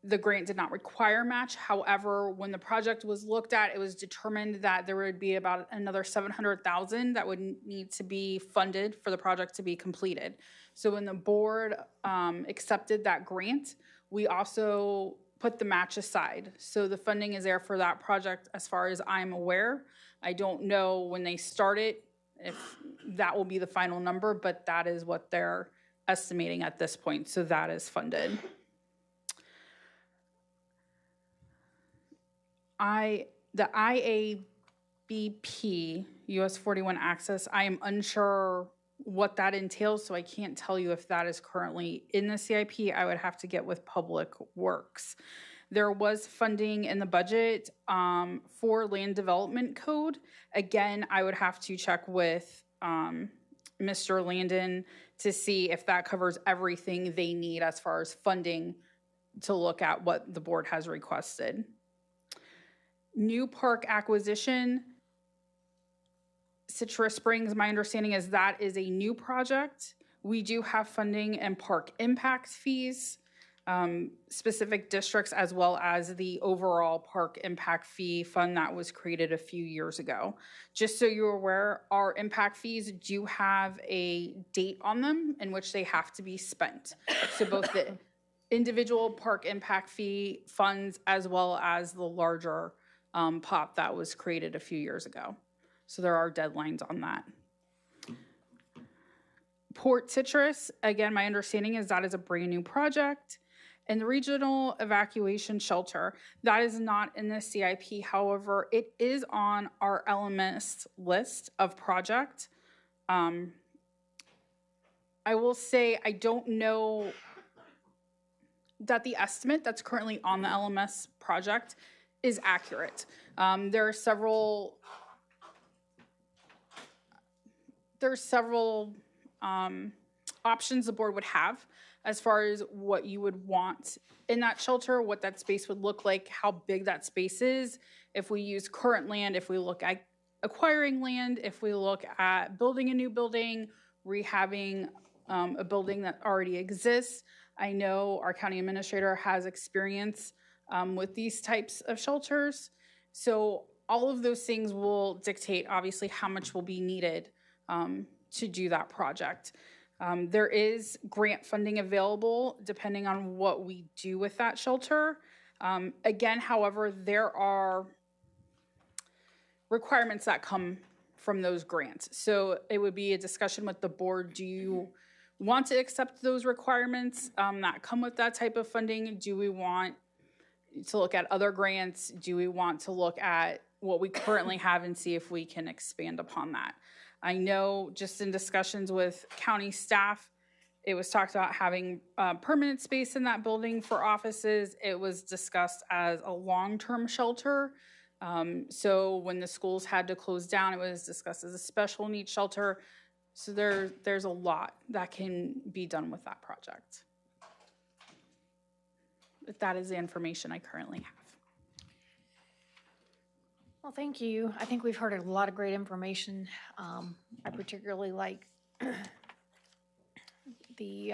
Speaker 15: The grant did not require match. However, when the project was looked at, it was determined that there would be about another $700,000 that would need to be funded for the project to be completed. So when the board accepted that grant, we also put the match aside. So the funding is there for that project as far as I'm aware. I don't know when they start it, if that will be the final number, but that is what they're estimating at this point. So that is funded. The IABP, US 41 access, I am unsure what that entails, so I can't tell you if that is currently in the CIP. I would have to get with Public Works. There was funding in the budget for land development code. Again, I would have to check with Mr. Landon to see if that covers everything they need as far as funding to look at what the board has requested. New park acquisition, Citrus Springs, my understanding is that is a new project. We do have funding and park impact fees, specific districts, as well as the overall park impact fee fund that was created a few years ago. Just so you're aware, our impact fees do have a date on them in which they have to be spent. So both the individual park impact fee funds as well as the larger pot that was created a few years ago. So there are deadlines on that. Port Citrus, again, my understanding is that is a brand new project. And the Regional Evacuation Shelter, that is not in the CIP. However, it is on our LMS list of project. I will say I don't know that the estimate that's currently on the LMS project is accurate. There are several options the board would have as far as what you would want in that shelter, what that space would look like, how big that space is, if we use current land, if we look at acquiring land, if we look at building a new building, rehabbing a building that already exists. I know our county administrator has experience with these types of shelters. So all of those things will dictate, obviously, how much will be needed to do that project. There is grant funding available depending on what we do with that shelter. Again, however, there are requirements that come from those grants. So it would be a discussion with the board. Do you want to accept those requirements that come with that type of funding? Do we want to look at other grants? Do we want to look at what we currently have and see if we can expand upon that? I know just in discussions with county staff, it was talked about having permanent space in that building for offices. It was discussed as a long-term shelter. So when the schools had to close down, it was discussed as a special needs shelter. So there's a lot that can be done with that project. But that is the information I currently have.
Speaker 1: Well, thank you. I think we've heard a lot of great information. I particularly like the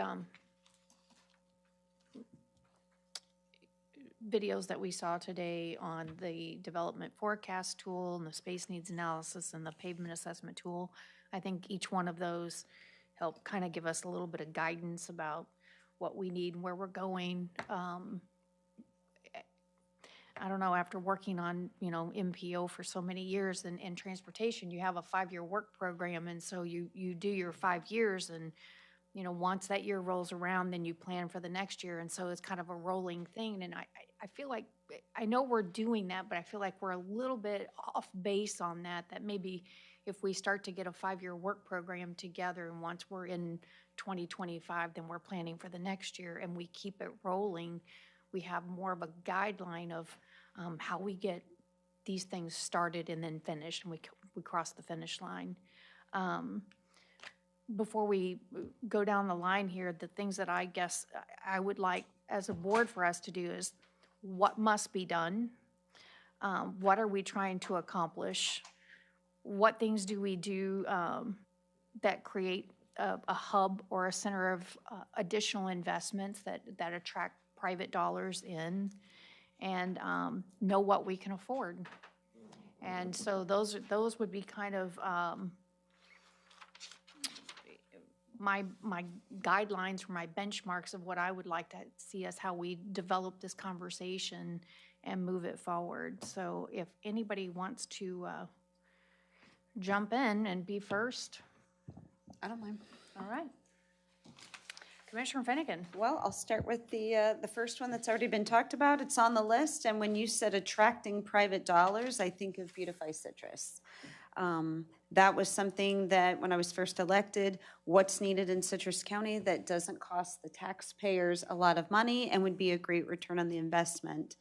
Speaker 1: videos that we saw today on the development forecast tool and the space needs analysis and the pavement assessment tool. I think each one of those help kind of give us a little bit of guidance about what we need and where we're going. I don't know, after working on, MPO for so many years in transportation, you have a 5-year work program, and so you do your 5 years, and, once that year rolls around, then you plan for the next year, and so it's kind of a rolling thing, and I feel like, I know we're doing that, but I feel like we're a little bit off base on that maybe if we start to get a 5-year work program together, and once we're in 2025, then we're planning for the next year, and we keep it rolling, we have more of a guideline of how we get these things started and then finished, and we cross the finish line. Before we go down the line here, the things that I guess I would like as a board for us to do is what must be done, what are we trying to accomplish, what things do we do that create a hub or a center of additional investments that attract private dollars in, and know what we can afford. And so those would be kind of my guidelines or my benchmarks of what I would like to see as how we develop this conversation and move it forward. So if anybody wants to jump in and be first.
Speaker 3: I don't mind.
Speaker 1: All right. Commissioner Finnegan.
Speaker 3: Well, I'll start with the first one that's already been talked about. It's on the list, and when you said attracting private dollars, I think of Beautify Citrus. That was something that when I was first elected, what's needed in Citrus County that doesn't cost the taxpayers a lot of money and would be a great return on the investment.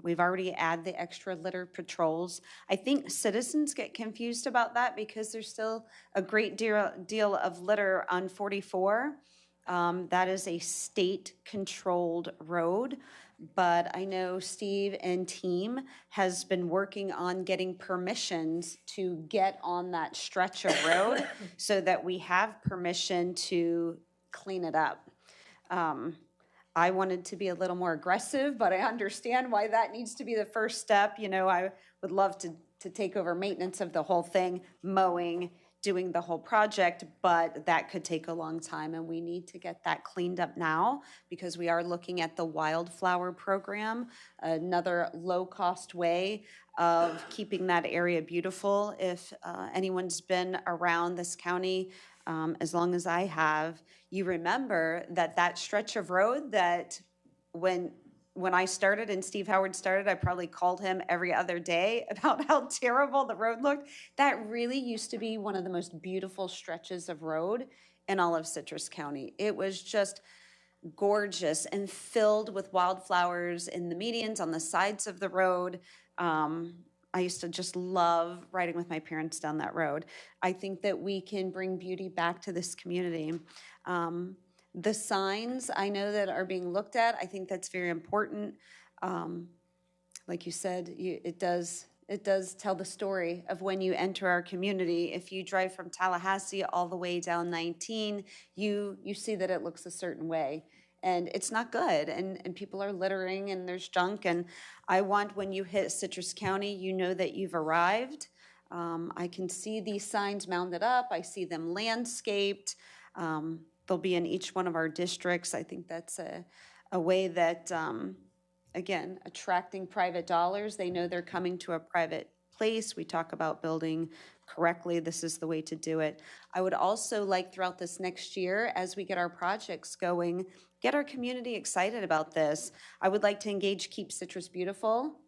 Speaker 3: We've already added the extra litter patrols. I think citizens get confused about that because there's still a great deal of litter on 44. That is a state-controlled road, but I know Steve and team has been working on getting permissions to get on that stretch of road so that we have permission to clean it up. I wanted to be a little more aggressive, but I understand why that needs to be the first step. I would love to take over maintenance of the whole thing, mowing, doing the whole project, but that could take a long time, and we need to get that cleaned up now because we are looking at the wildflower program, another low-cost way of keeping that area beautiful. If anyone's been around this county as long as I have, you remember that stretch of road that when I started and Steve Howard started, I probably called him every other day about how terrible the road looked. That really used to be one of the most beautiful stretches of road in all of Citrus County. It was just gorgeous and filled with wildflowers in the medians on the sides of the road. I used to just love riding with my parents down that road. I think that we can bring beauty back to this community. The signs I know that are being looked at, I think that's very important. Like you said, it does tell the story of when you enter our community. If you drive from Tallahassee all the way down 19, you see that it looks a certain way. And it's not good, and people are littering, and there's junk, and I want when you hit Citrus County, you know that you've arrived. I can see these signs mounted up. I see them landscaped. They'll be in each one of our districts. I think that's a way that, again, attracting private dollars. They know they're coming to a private place. We talk about building correctly. This is the way to do it. I would also like throughout this next year, as we get our projects going, get our community excited about this. I would like to engage Keep Citrus Beautiful.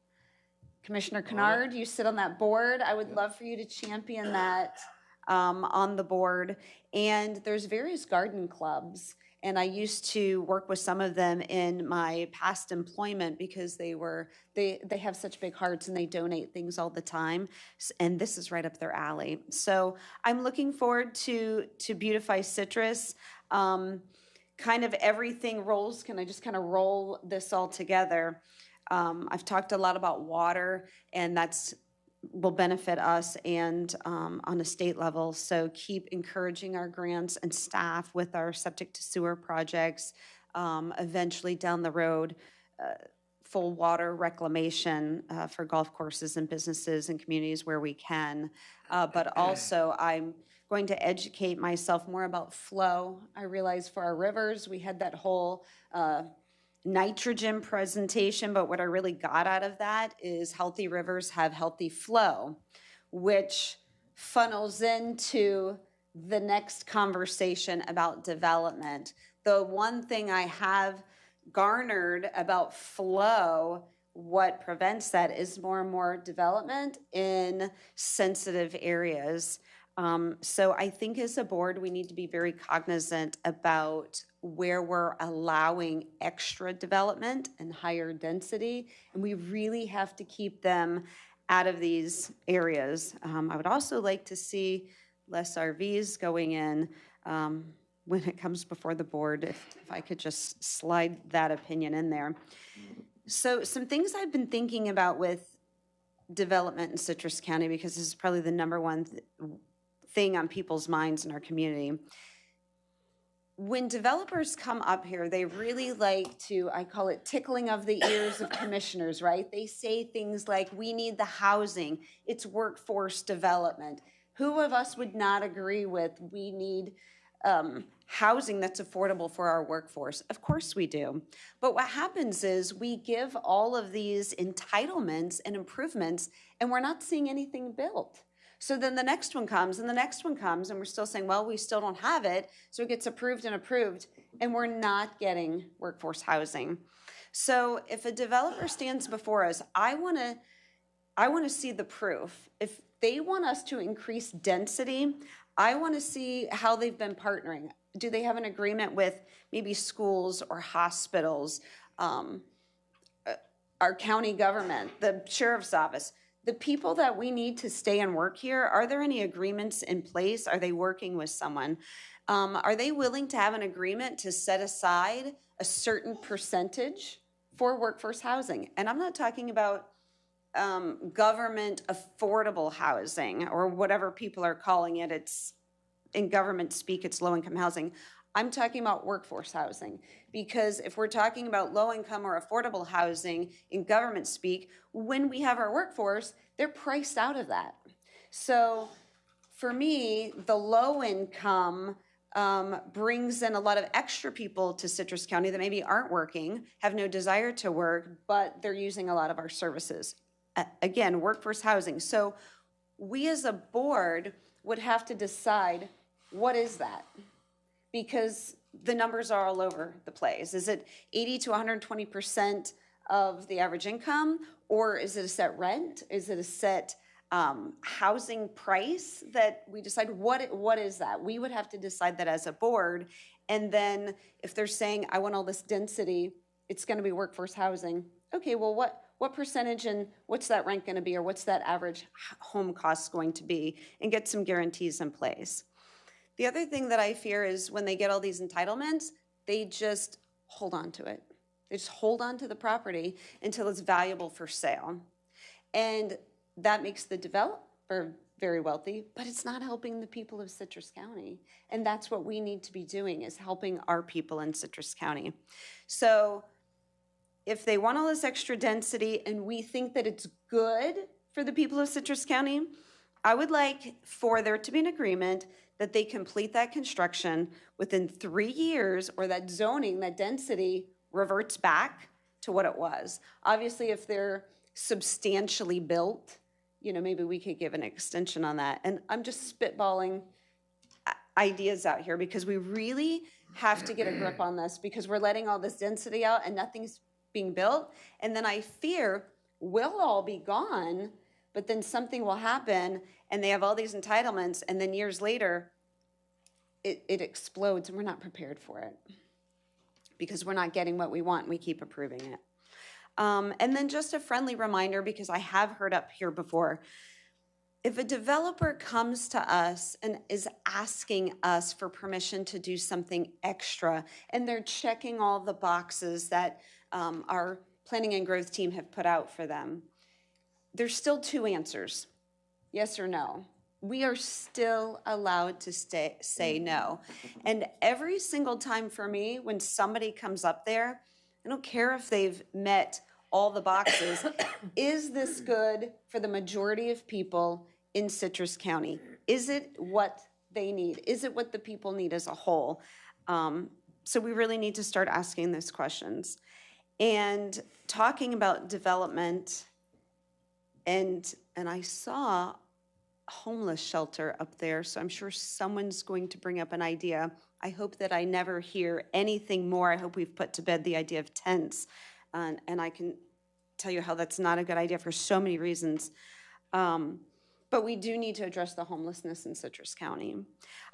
Speaker 3: Commissioner Kennard, you sit on that board. I would love for you to champion that on the board. And there's various garden clubs. And I used to work with some of them in my past employment because they have such big hearts and they donate things all the time. And this is right up their alley. So I'm looking forward to Beautify Citrus. Kind of everything rolls. Can I just kind of roll this all together? I've talked a lot about water, and that's will benefit us and on a state level. So keep encouraging our grants and staff with our septic to sewer projects. Eventually down the road, full water reclamation for golf courses and businesses and communities where we can. But also I'm going to educate myself more about flow. I realize for our rivers, we had that whole nitrogen presentation, but what I really got out of that is healthy rivers have healthy flow, which funnels into the next conversation about development. The one thing I have garnered about flow, what prevents that is more and more development in sensitive areas. So I think as a board, we need to be very cognizant about where we're allowing extra development and higher density, and we really have to keep them out of these areas. I would also like to see less RVs going in when it comes before the board, if I could just slide that opinion in there. So some things I've been thinking about with development in Citrus County, because this is probably the number one thing on people's minds in our community. When developers come up here, they really like to, I call it tickling of the ears of commissioners, right? They say things like, we need the housing, it's workforce development. Who of us would not agree with we need housing that's affordable for our workforce? Of course we do. But what happens is we give all of these entitlements and improvements, and we're not seeing anything built. So then the next one comes, and the next one comes, and we're still saying, well, we still don't have it. So it gets approved and approved, and we're not getting workforce housing. So if a developer stands before us, I want to see the proof. If they want us to increase density, I want to see how they've been partnering. Do they have an agreement with maybe schools or hospitals, our county government, the sheriff's office? The people that we need to stay and work here, are there any agreements in place? Are they working with someone? Are they willing to have an agreement to set aside a certain percentage for workforce housing? And I'm not talking about government affordable housing or whatever people are calling it. It's in government speak, it's low-income housing. I'm talking about workforce housing, because if we're talking about low-income or affordable housing in government speak, when we have our workforce, they're priced out of that. So for me, the low income brings in a lot of extra people to Citrus County that maybe aren't working, have no desire to work, but they're using a lot of our services. Again, workforce housing. So we as a board would have to decide, what is that? Because the numbers are all over the place. Is it 80 to 120% of the average income? Or is it a set rent? Is it a set housing price that we decide? What is that? We would have to decide that as a board. And then if they're saying, I want all this density, it's going to be workforce housing. Okay, well, what percentage and what's that rent going to be, or what's that average home cost going to be, and get some guarantees in place. The other thing that I fear is when they get all these entitlements, they just hold on to it. They just hold on to the property until it's valuable for sale. And that makes the developer very wealthy, but it's not helping the people of Citrus County. And that's what we need to be doing, is helping our people in Citrus County. So if they want all this extra density and we think that it's good for the people of Citrus County, I would like for there to be an agreement that they complete that construction within 3 years, or that zoning, that density reverts back to what it was. Obviously, if they're substantially built, maybe we could give an extension on that. And I'm just spitballing ideas out here, because we really have to get a grip on this, because we're letting all this density out and nothing's being built. And then I fear we'll all be gone, but then something will happen and they have all these entitlements, and then years later it explodes and we're not prepared for it. because we're not getting what we want and we keep approving it. And then just a friendly reminder, because I have heard up here before, if a developer comes to us and is asking us for permission to do something extra, and they're checking all the boxes that our planning and growth team have put out for them, there's still two answers, yes or no. We are still allowed to say no. And every single time for me, when somebody comes up there, I don't care if they've met all the boxes, is this good for the majority of people in Citrus County? Is it what they need? Is it what the people need as a whole? So we really need to start asking those questions. And talking about development, and I saw a homeless shelter up there, so I'm sure someone's going to bring up an idea. I hope that I never hear anything more. I hope we've put to bed the idea of tents. And I can tell you how that's not a good idea for so many reasons. But we do need to address the homelessness in Citrus County.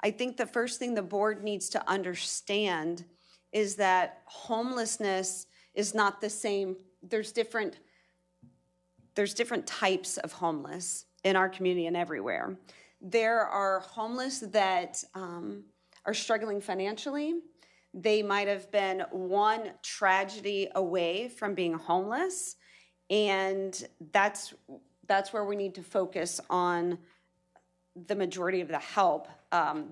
Speaker 3: I think the first thing the board needs to understand is that homelessness is not the same. There's different types of homeless in our community and everywhere. There are homeless that are struggling financially. They might have been one tragedy away from being homeless, and that's where we need to focus on the majority of the help.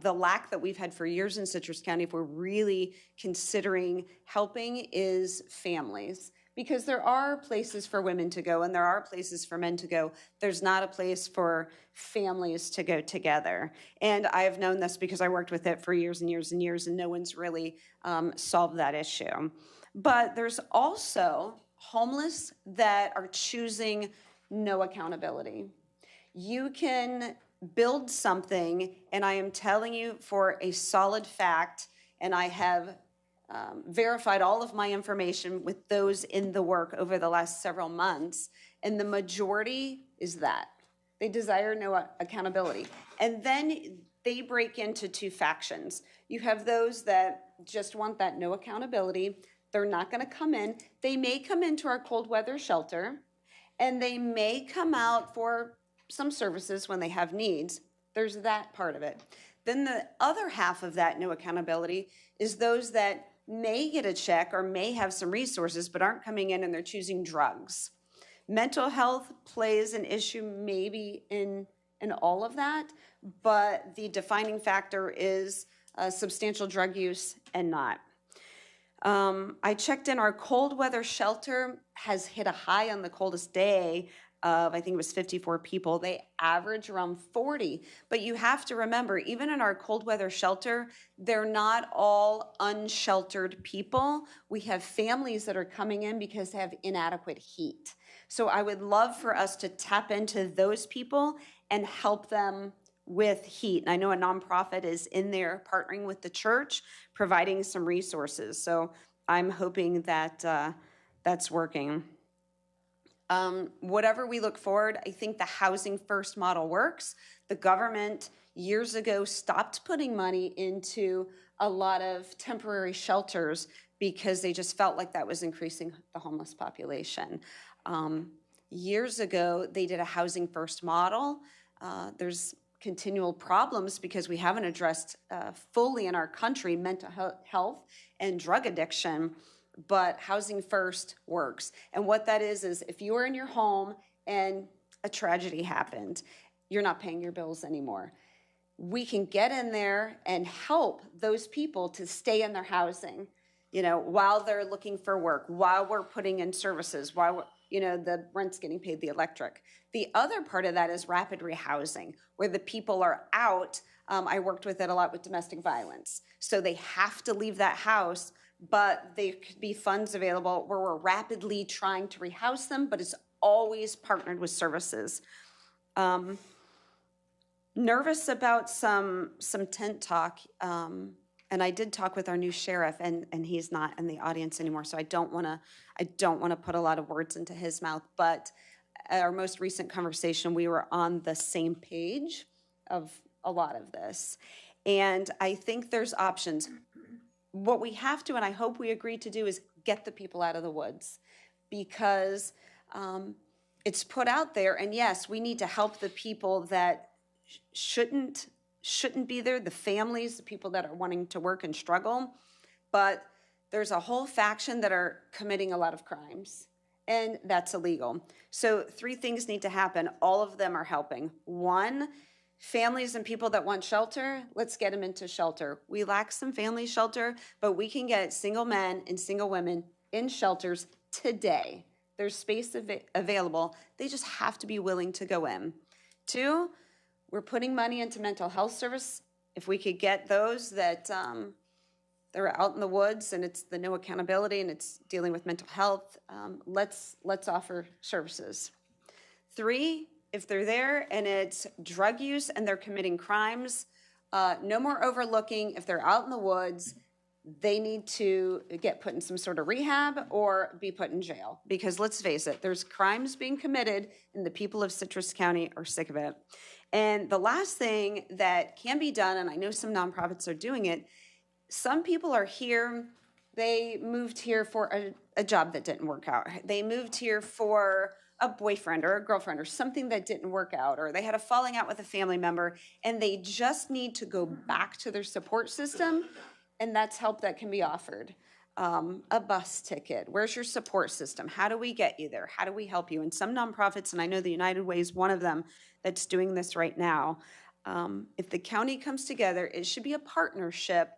Speaker 3: The lack that we've had for years in Citrus County, if we're really considering helping, is families. Because there are places for women to go and there are places for men to go. There's not a place for families to go together. And I have known this because I worked with it for years and years and years, and no one's really solved that issue. But there's also homeless that are choosing no accountability. You can build something, and I am telling you for a solid fact, and I have verified all of my information with those in the work over the last several months, and the majority is that. They desire no accountability. And then they break into two factions. You have those that just want that no accountability. They're not going to come in. They may come into our cold weather shelter, and they may come out for some services when they have needs. There's that part of it. Then the other half of that no accountability is those that may get a check or may have some resources but aren't coming in, and they're choosing drugs. Mental health plays an issue maybe in all of that, but the defining factor is substantial drug use and not. I checked in, our cold weather shelter has hit a high on the coldest day of, I think it was 54 people. They average around 40. But you have to remember, even in our cold weather shelter, they're not all unsheltered people. We have families that are coming in because they have inadequate heat. So I would love for us to tap into those people and help them with heat. And I know a nonprofit is in there partnering with the church, providing some resources. So I'm hoping that that's working. Whatever we look forward, I think the Housing First model works. The government years ago stopped putting money into a lot of temporary shelters because they just felt like that was increasing the homeless population. Years ago, they did a Housing First model. There's continual problems because we haven't addressed fully in our country mental health and drug addiction. But Housing First works. And what that is if you are in your home and a tragedy happened, you're not paying your bills anymore. We can get in there and help those people to stay in their housing, while they're looking for work, while we're putting in services, while the rent's getting paid, the electric. The other part of that is rapid rehousing, where the people are out. I worked with it a lot with domestic violence. So they have to leave that house, but there could be funds available where we're rapidly trying to rehouse them, but it's always partnered with services. Nervous about some tent talk, and I did talk with our new sheriff, and he's not in the audience anymore, so I don't want to put a lot of words into his mouth. But at our most recent conversation, we were on the same page of a lot of this, and I think there's options. what we have to, and I hope we agree to do, is get the people out of the woods, because it's put out there. And yes, we need to help the people that shouldn't be there, the families, the people that are wanting to work and struggle. But there's a whole faction that are committing a lot of crimes, and that's illegal. So 3 things need to happen. All of them are helping. 1, families and people that want shelter, let's get them into shelter. We lack some family shelter, but we can get single men and single women in shelters today. There's space available. They just have to be willing to go in. 2, we're putting money into mental health service. If we could get those that they're out in the woods and it's the no accountability and it's dealing with mental health, let's offer services. 3, if they're there and it's drug use and they're committing crimes, no more overlooking. If they're out in the woods, they need to get put in some sort of rehab or be put in jail. Because let's face it, there's crimes being committed and the people of Citrus County are sick of it. And the last thing that can be done, and I know some nonprofits are doing it, some people are here, they moved here for a job that didn't work out. They moved here for a boyfriend or a girlfriend or something that didn't work out, or they had a falling out with a family member, and they just need to go back to their support system, and that's help that can be offered. A bus ticket, where's your support system? How do we get you there? How do we help you? And some nonprofits, and I know the United Way is one of them that's doing this right now. If the county comes together, it should be a partnership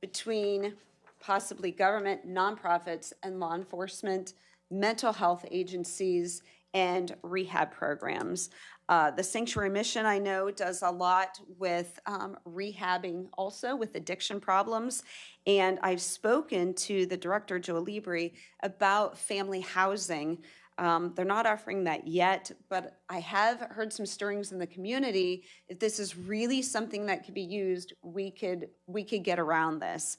Speaker 3: between possibly government, nonprofits, and law enforcement, mental health agencies, and rehab programs. The Sanctuary Mission, I know, does a lot with rehabbing also with addiction problems. And I've spoken to the director, Joe Libri, about family housing. They're not offering that yet, but I have heard some stirrings in the community. If this is really something that could be used, we could get around this.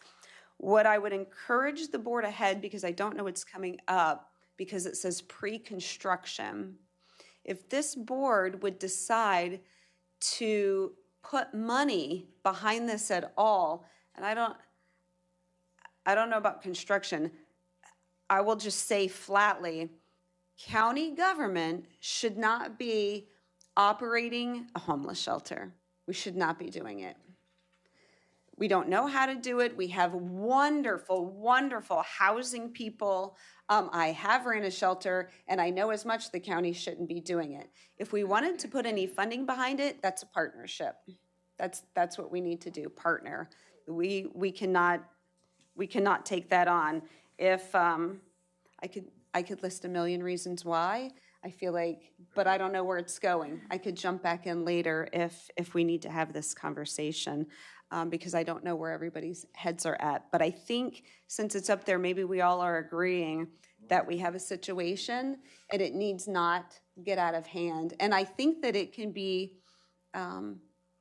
Speaker 3: What I would encourage the board ahead, because I don't know what's coming up, because it says pre-construction. If this board would decide to put money behind this at all, and I don't know about construction, I will just say flatly, county government should not be operating a homeless shelter. We should not be doing it. We don't know how to do it. We have wonderful, wonderful housing people. I have ran a shelter, and I know as much the county shouldn't be doing it. If we wanted to put any funding behind it, that's a partnership. That's what we need to do, partner. We cannot take that on. If I could list a million reasons why. I feel like, but I don't know where it's going. I could jump back in later if we need to have this conversation. Because I don't know where everybody's heads are at. But I think since it's up there, maybe we all are agreeing that we have a situation and it needs not get out of hand. And I think that it can be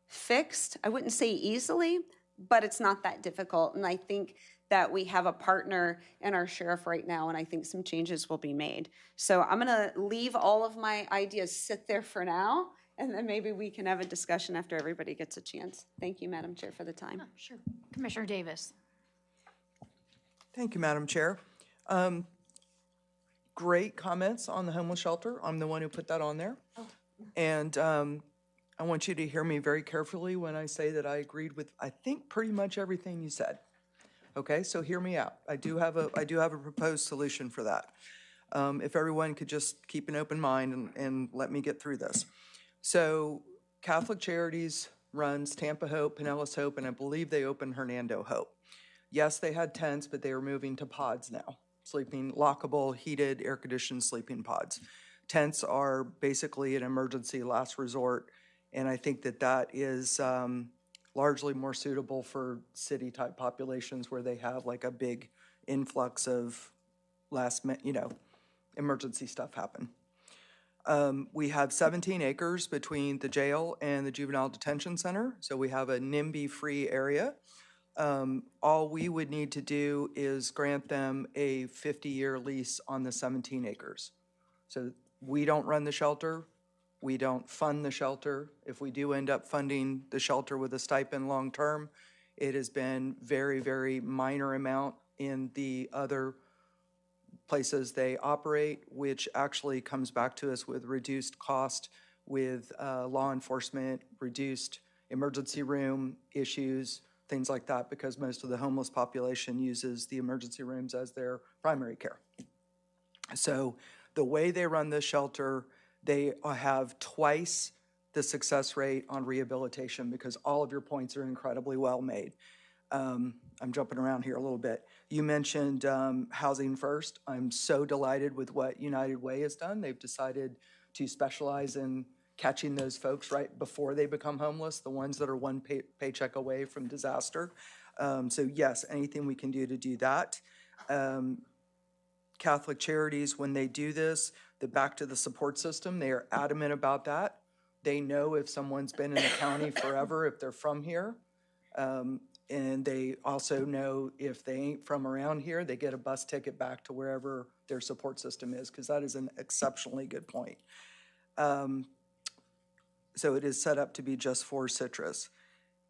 Speaker 3: fixed. I wouldn't say easily, but it's not that difficult. And I think that we have a partner in our sheriff right now, and I think some changes will be made. So I'm going to leave all of my ideas sit there for now. And then maybe we can have a discussion after everybody gets a chance. Thank you, Madam Chair, for the time.
Speaker 1: Sure. Commissioner Davis.
Speaker 2: Thank you, Madam Chair. Great comments on the homeless shelter. I'm the one who put that on there. And I want you to hear me very carefully when I say that I agreed with, I think, pretty much everything you said. Okay, so hear me out. I do have a proposed solution for that. If everyone could just keep an open mind and let me get through this. So Catholic Charities runs Tampa Hope, Pinellas Hope, and I believe they opened Hernando Hope. Yes, they had tents, but they are moving to pods now. Sleeping, lockable, heated, air-conditioned sleeping pods. Tents are basically an emergency last resort, and I think that is largely more suitable for city-type populations where they have like a big influx of emergency stuff happen. We have 17 acres between the jail and the juvenile detention center, so we have a NIMBY-free area. All we would need to do is grant them a 50-year lease on the 17 acres. So we don't run the shelter. We don't fund the shelter. If we do end up funding the shelter with a stipend long-term, It has been very, very minor amount in the other places they operate, which actually comes back to us with reduced cost, with law enforcement, reduced emergency room issues, things like that, because most of the homeless population uses the emergency rooms as their primary care. So the way they run this shelter, they have twice the success rate on rehabilitation, because all of your points are incredibly well made. I'm jumping around here a little bit. You mentioned Housing First. I'm so delighted with what United Way has done. They've decided to specialize in catching those folks right before they become homeless, the ones that are one paycheck away from disaster. So yes, anything we can do to do that. Catholic Charities, when they do this, the back to the support system, they are adamant about that. They know if someone's been in the county forever, if they're from here. And they also know if they ain't from around here, they get a bus ticket back to wherever their support system is, because that is an exceptionally good point. So it is set up to be just for Citrus.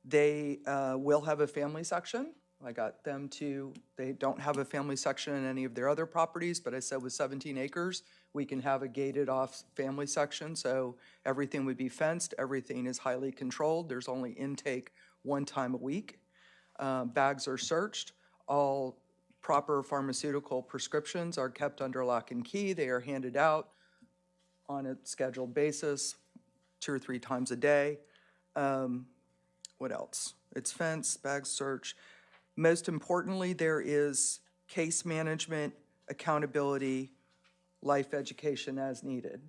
Speaker 2: They will have a family section. I got them to, they don't have a family section in any of their other properties, but I said with 17 acres, we can have a gated off family section. So everything would be fenced. Everything is highly controlled. There's only intake one time a week. Bags are searched. All proper pharmaceutical prescriptions are kept under lock and key. They are handed out on a scheduled basis 2 or 3 times a day. What else? It's fenced, bags searched. Most importantly, there is case management, accountability, life education as needed,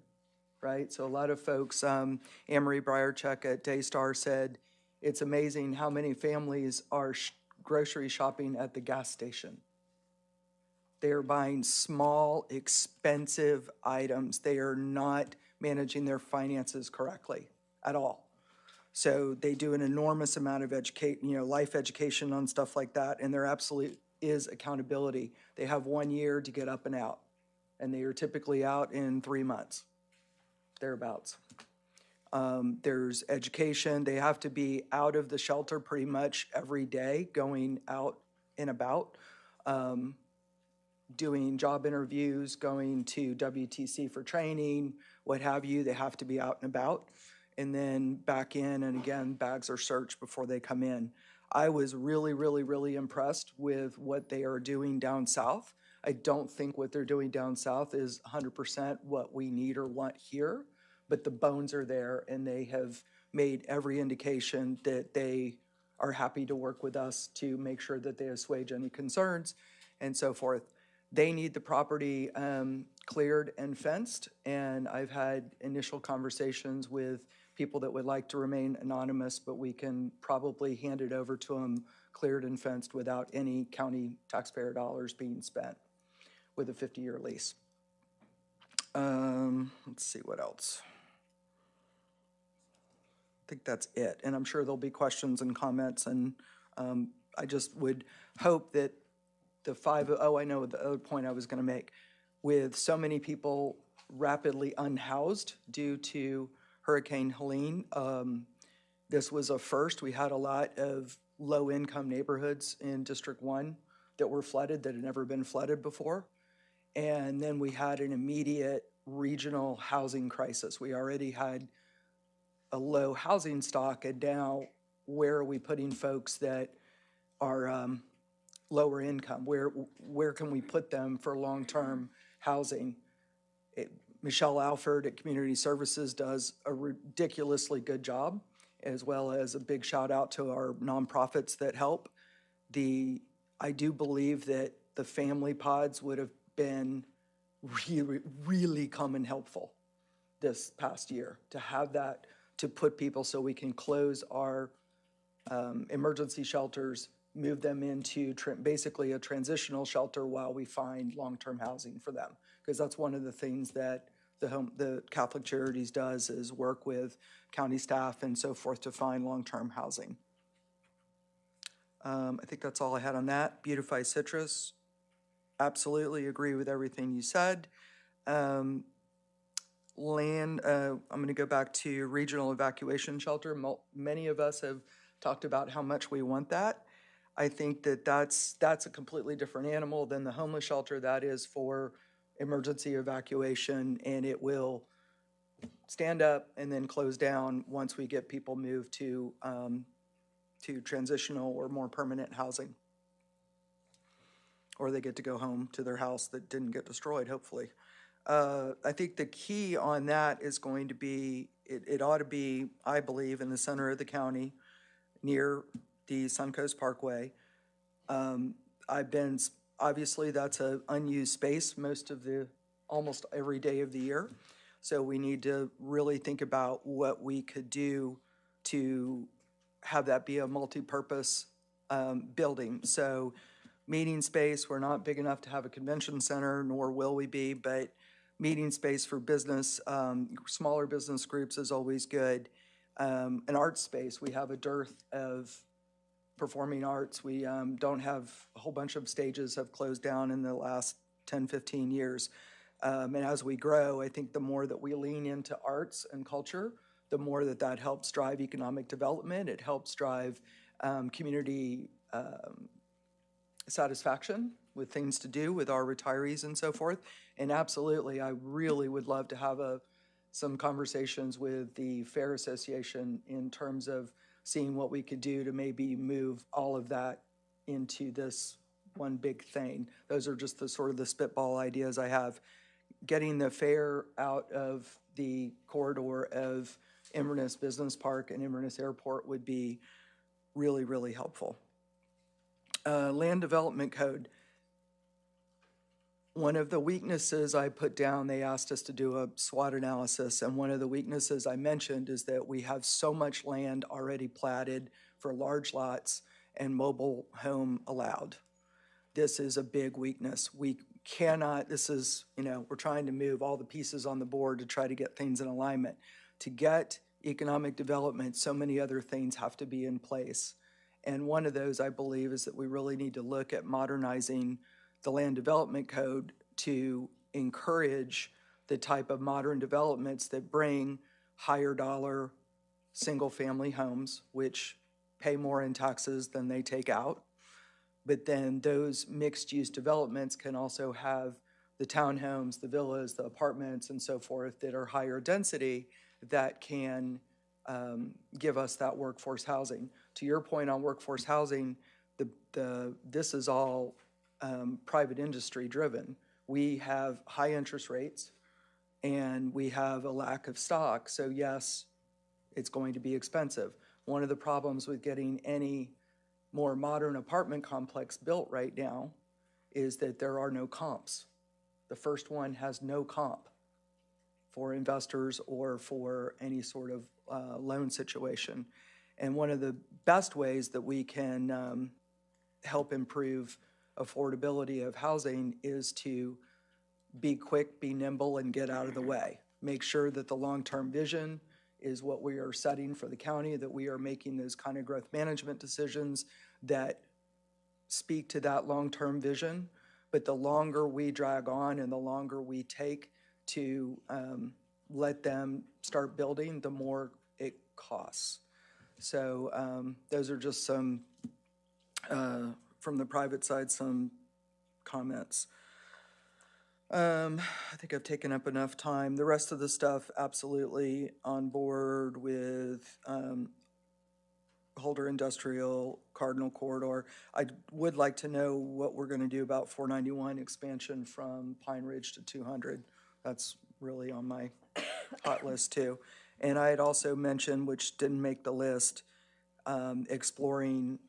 Speaker 2: right? So a lot of folks, Anne-Marie Breyerchuk at Daystar said, it's amazing how many families are grocery shopping at the gas station. They're buying small, expensive items. They are not managing their finances correctly at all. So they do an enormous amount of life education on stuff like that, and there absolutely is accountability. They have 1 year to get up and out, and they are typically out in 3 months, thereabouts. There's education. They have to be out of the shelter pretty much every day, going out and about, doing job interviews, going to WTC for training, what have you. They have to be out and about. And then back in, and again, bags are searched before they come in. I was really, really, really impressed with what they are doing down south. I don't think what they're doing down south is 100% what we need or want here, but the bones are there, and they have made every indication that they are happy to work with us to make sure that they assuage any concerns and so forth. They need the property cleared and fenced, and I've had initial conversations with people that would like to remain anonymous, but we can probably hand it over to them cleared and fenced without any county taxpayer dollars being spent with a 50-year lease. Let's see what else. I think that's it, and I'm sure there'll be questions and comments, and I just would hope that I know the other point I was going to make. With so many people rapidly unhoused due to Hurricane Helene, this was a first. We had a lot of low-income neighborhoods in District 1 that were flooded that had never been flooded before. And then we had an immediate regional housing crisis. We already had a low housing stock, and now where are we putting folks that are lower income? Where can we put them for long-term housing? Michelle Alford at Community Services does a ridiculously good job, as well as a big shout out to our nonprofits that help. I do believe that the family pods would have been really, really come in helpful this past year to have that, to put people so we can close our emergency shelters, move them into basically a transitional shelter while we find long-term housing for them. Because that's one of the things that the Catholic Charities does, is work with county staff and so forth to find long-term housing. I think that's all I had on that. Beautify Citrus. Absolutely agree with everything you said. Land, I'm going to go back to regional evacuation shelter. Many of us have talked about how much we want that. I think that that's a completely different animal than the homeless shelter. That is for emergency evacuation, and it will stand up and then close down once we get people moved to transitional or more permanent housing. Or they get to go home to their house that didn't get destroyed, hopefully. I think the key on that is going to be, it ought to be, I believe, in the center of the county, near the Suncoast Parkway. Obviously, that's an unused space almost every day of the year. So we need to really think about what we could do to have that be a multi-purpose building. So meeting space, we're not big enough to have a convention center, nor will we be, but meeting space for business, smaller business groups is always good. An art space, we have a dearth of performing arts. We don't have, a whole bunch of stages have closed down in the last 10, 15 years. And as we grow, I think the more that we lean into arts and culture, the more that helps drive economic development. It helps drive community satisfaction with things to do with our retirees and so forth. And absolutely, I really would love to have some conversations with the Fair Association in terms of seeing what we could do to maybe move all of that into this one big thing. Those are just the sort of the spitball ideas I have. Getting the fair out of the corridor of Inverness Business Park and Inverness Airport would be really, really helpful. Land Development Code. One of the weaknesses I put down, they asked us to do a SWOT analysis, and one of the weaknesses I mentioned is that we have so much land already platted for large lots and mobile home allowed. This is a big weakness. We cannot, we're trying to move all the pieces on the board to try to get things in alignment. To get economic development, so many other things have to be in place. And one of those, I believe, is that we really need to look at modernizing the Land Development Code to encourage the type of modern developments that bring higher dollar single-family homes, which pay more in taxes than they take out. But then those mixed-use developments can also have the townhomes, the villas, the apartments, and so forth that are higher density that can give us that workforce housing. To your point on workforce housing, this is all private industry driven. We have high interest rates and we have a lack of stock. So yes, it's going to be expensive. One of the problems with getting any more modern apartment complex built right now is that there are no comps. The first one has no comp for investors or for any sort of loan situation. And one of the best ways that we can help improve affordability of housing is to be quick, be nimble, and get out of the way. Make sure that the long-term vision is what we are setting for the county, that we are making those kind of growth management decisions that speak to that long-term vision. But the longer we drag on and the longer we take to let them start building, the more it costs. So those are just some, from the private side, some comments. I think I've taken up enough time. The rest of the stuff, absolutely on board with Holder Industrial, Cardinal Corridor. I would like to know what we're going to do about 491 expansion from Pine Ridge to 200. That's really on my hot list too. And I had also mentioned, which didn't make the list, acquiring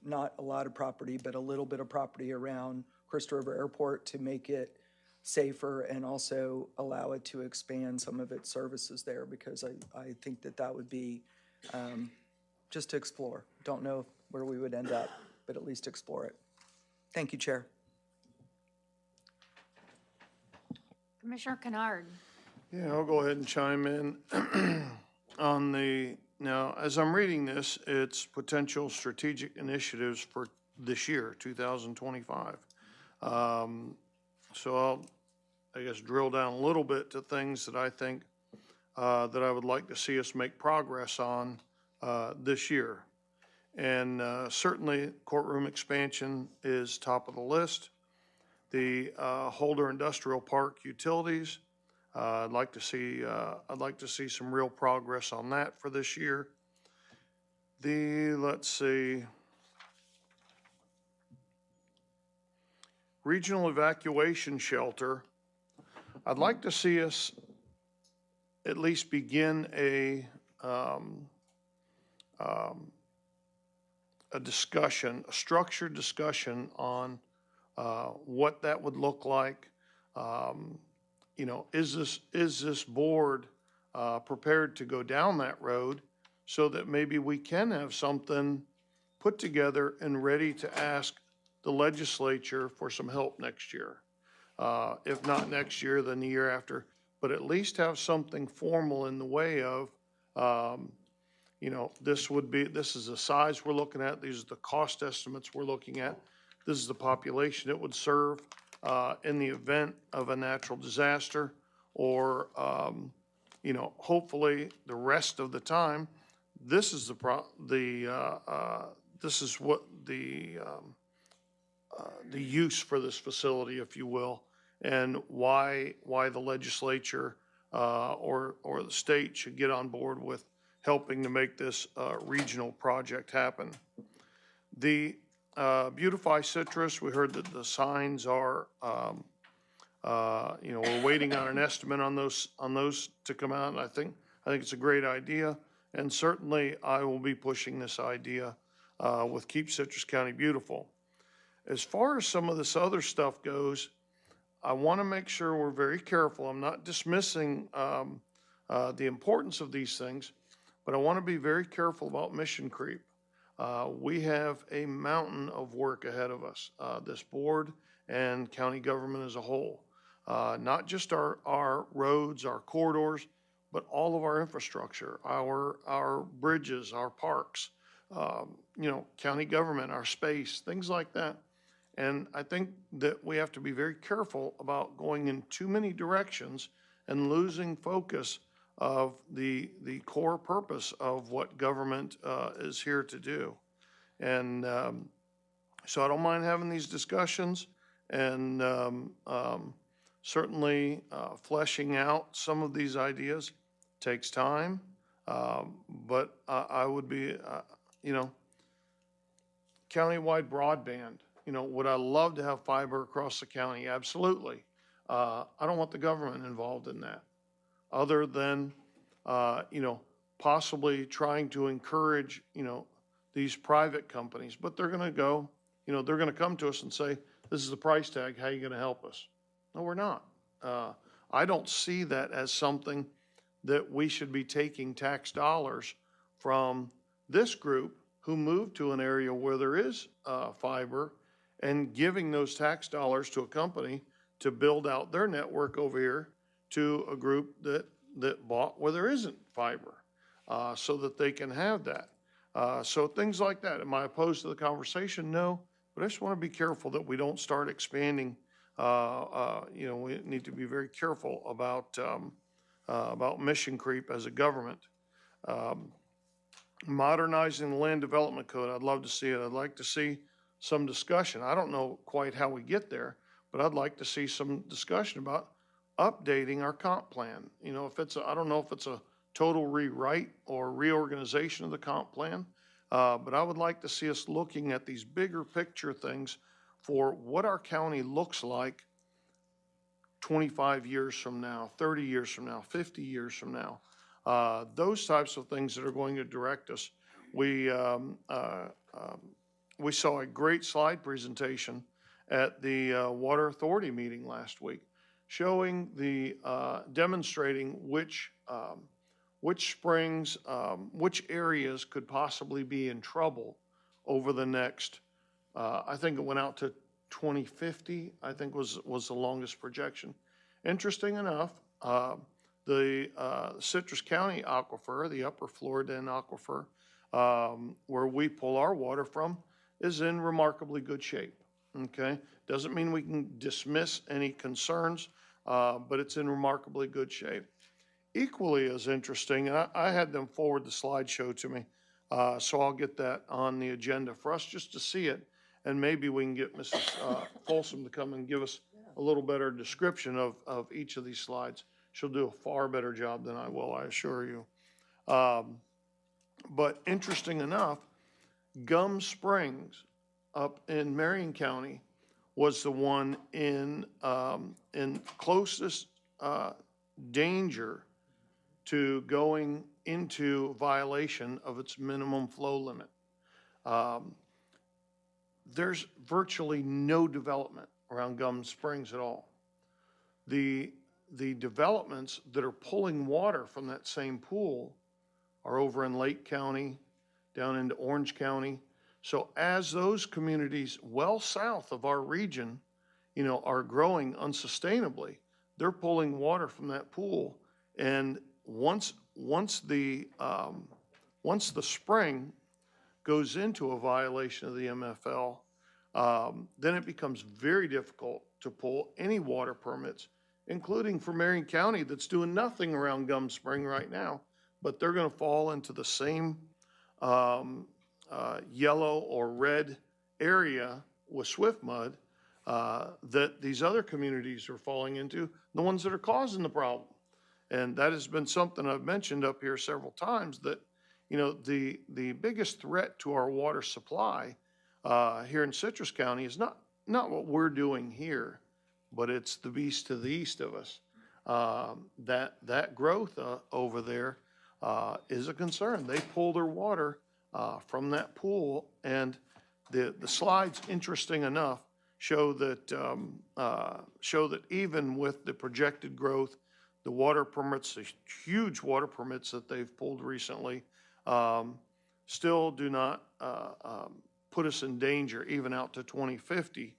Speaker 2: not a lot of property, but a little bit of property around Crystal River Airport to make it safer and also allow it to expand some of its services there, because I think that would be just to explore. Don't know where we would end up, but at least explore it. Thank you, Chair.
Speaker 1: Commissioner Kennard.
Speaker 8: Yeah, I'll go ahead and chime in on now, as I'm reading this, it's potential strategic initiatives for this year, 2025. So I'll, I guess, drill down a little bit to things that I think that I would like to see us make progress on this year. And certainly courtroom expansion is top of the list. The Holder Industrial Park utilities, I'd like to see some real progress on that for this year. Let's see, regional evacuation shelter. I'd like to see us at least begin a discussion, a structured discussion on what that would look like. You know, is this board prepared to go down that road so that maybe we can have something put together and ready to ask the legislature for some help next year? If not next year, then the year after, but at least have something formal in the way of, you know, this is the size we're looking at, these are the cost estimates we're looking at, this is the population it would serve in the event of a natural disaster, or, you know, hopefully the rest of the time, this is this is what the use for this facility, if you will, and why the legislature or the state should get on board with helping to make this regional project happen. The Beautify Citrus, we heard that the signs are, you know, we're waiting on an estimate on those to come out, and I think it's a great idea, and certainly I will be pushing this idea with Keep Citrus County Beautiful. As far as some of this other stuff goes, I want to make sure we're very careful. I'm not dismissing the importance of these things, but I want to be very careful about mission creep. We have a mountain of work ahead of us, this board and county government as a whole. Not just our roads, our corridors, but all of our infrastructure, our bridges, our parks, you know, county government, our space, things like that. And I think that we have to be very careful about going in too many directions and losing focus of the core purpose of what government is here to do. And so I don't mind having these discussions, and certainly fleshing out some of these ideas takes time, but I would be, you know, countywide broadband. You know, would I love to have fiber across the county? Absolutely. I don't want the government involved in that, other than, you know, possibly trying to encourage, you know, these private companies. But they're going to go, you know, they're going to come to us and say, this is the price tag, how are you going to help us? No, we're not. I don't see that as something that we should be taking tax dollars from this group who moved to an area where there is fiber and giving those tax dollars to a company to build out their network over here to a group that bought where there isn't fiber, so that they can have that. So things like that. Am I opposed to the conversation? No, but I just want to be careful that we don't start expanding. You know, we need to be very careful about mission creep as a government. Modernizing the land development code, I'd love to see it. I'd like to see some discussion. I don't know quite how we get there, but I'd like to see some discussion about updating our comp plan. You know, I don't know if it's a total rewrite or reorganization of the comp plan, but I would like to see us looking at these bigger picture things for what our county looks like 25 years from now, 30 years from now, 50 years from now. Those types of things that are going to direct us. We saw a great slide presentation at the Water Authority meeting last week, showing demonstrating which springs, which areas could possibly be in trouble over the next, I think it went out to 2050, I think was the longest projection. Interesting enough, the Citrus County aquifer, the upper Floridan aquifer, where we pull our water from, is in remarkably good shape, okay? Doesn't mean we can dismiss any concerns, but it's in remarkably good shape. Equally as interesting, and I had them forward the slideshow to me, So I'll get that on the agenda for us just to see it. And maybe we can get Mrs. Folsom to come and give us a little better description of each of these slides. She'll do a far better job than I will, I assure you. But interesting enough, Gum Springs up in Marion County was the one in closest danger to going into violation of its minimum flow limit. There's virtually no development around Gum Springs at all. The developments that are pulling water from that same pool are over in Lake County, down into Orange County. So as those communities well south of our region, you know, are growing unsustainably, they're pulling water from that pool. And once the spring goes into a violation of the MFL, then it becomes very difficult to pull any water permits, including for Marion County that's doing nothing around Gum Spring right now, but they're going to fall into the same yellow or red area with swift mud that these other communities are falling into, the ones that are causing the problem. And that has been something I've mentioned up here several times, that, you know, the biggest threat to our water supply here in Citrus County is not what we're doing here, but it's the beast to the east of us. That growth over there is a concern. They pull their water from that pool, and the slides, interesting enough, show that even with the projected growth, the water permits, the huge water permits that they've pulled recently, still do not put us in danger even out to 2050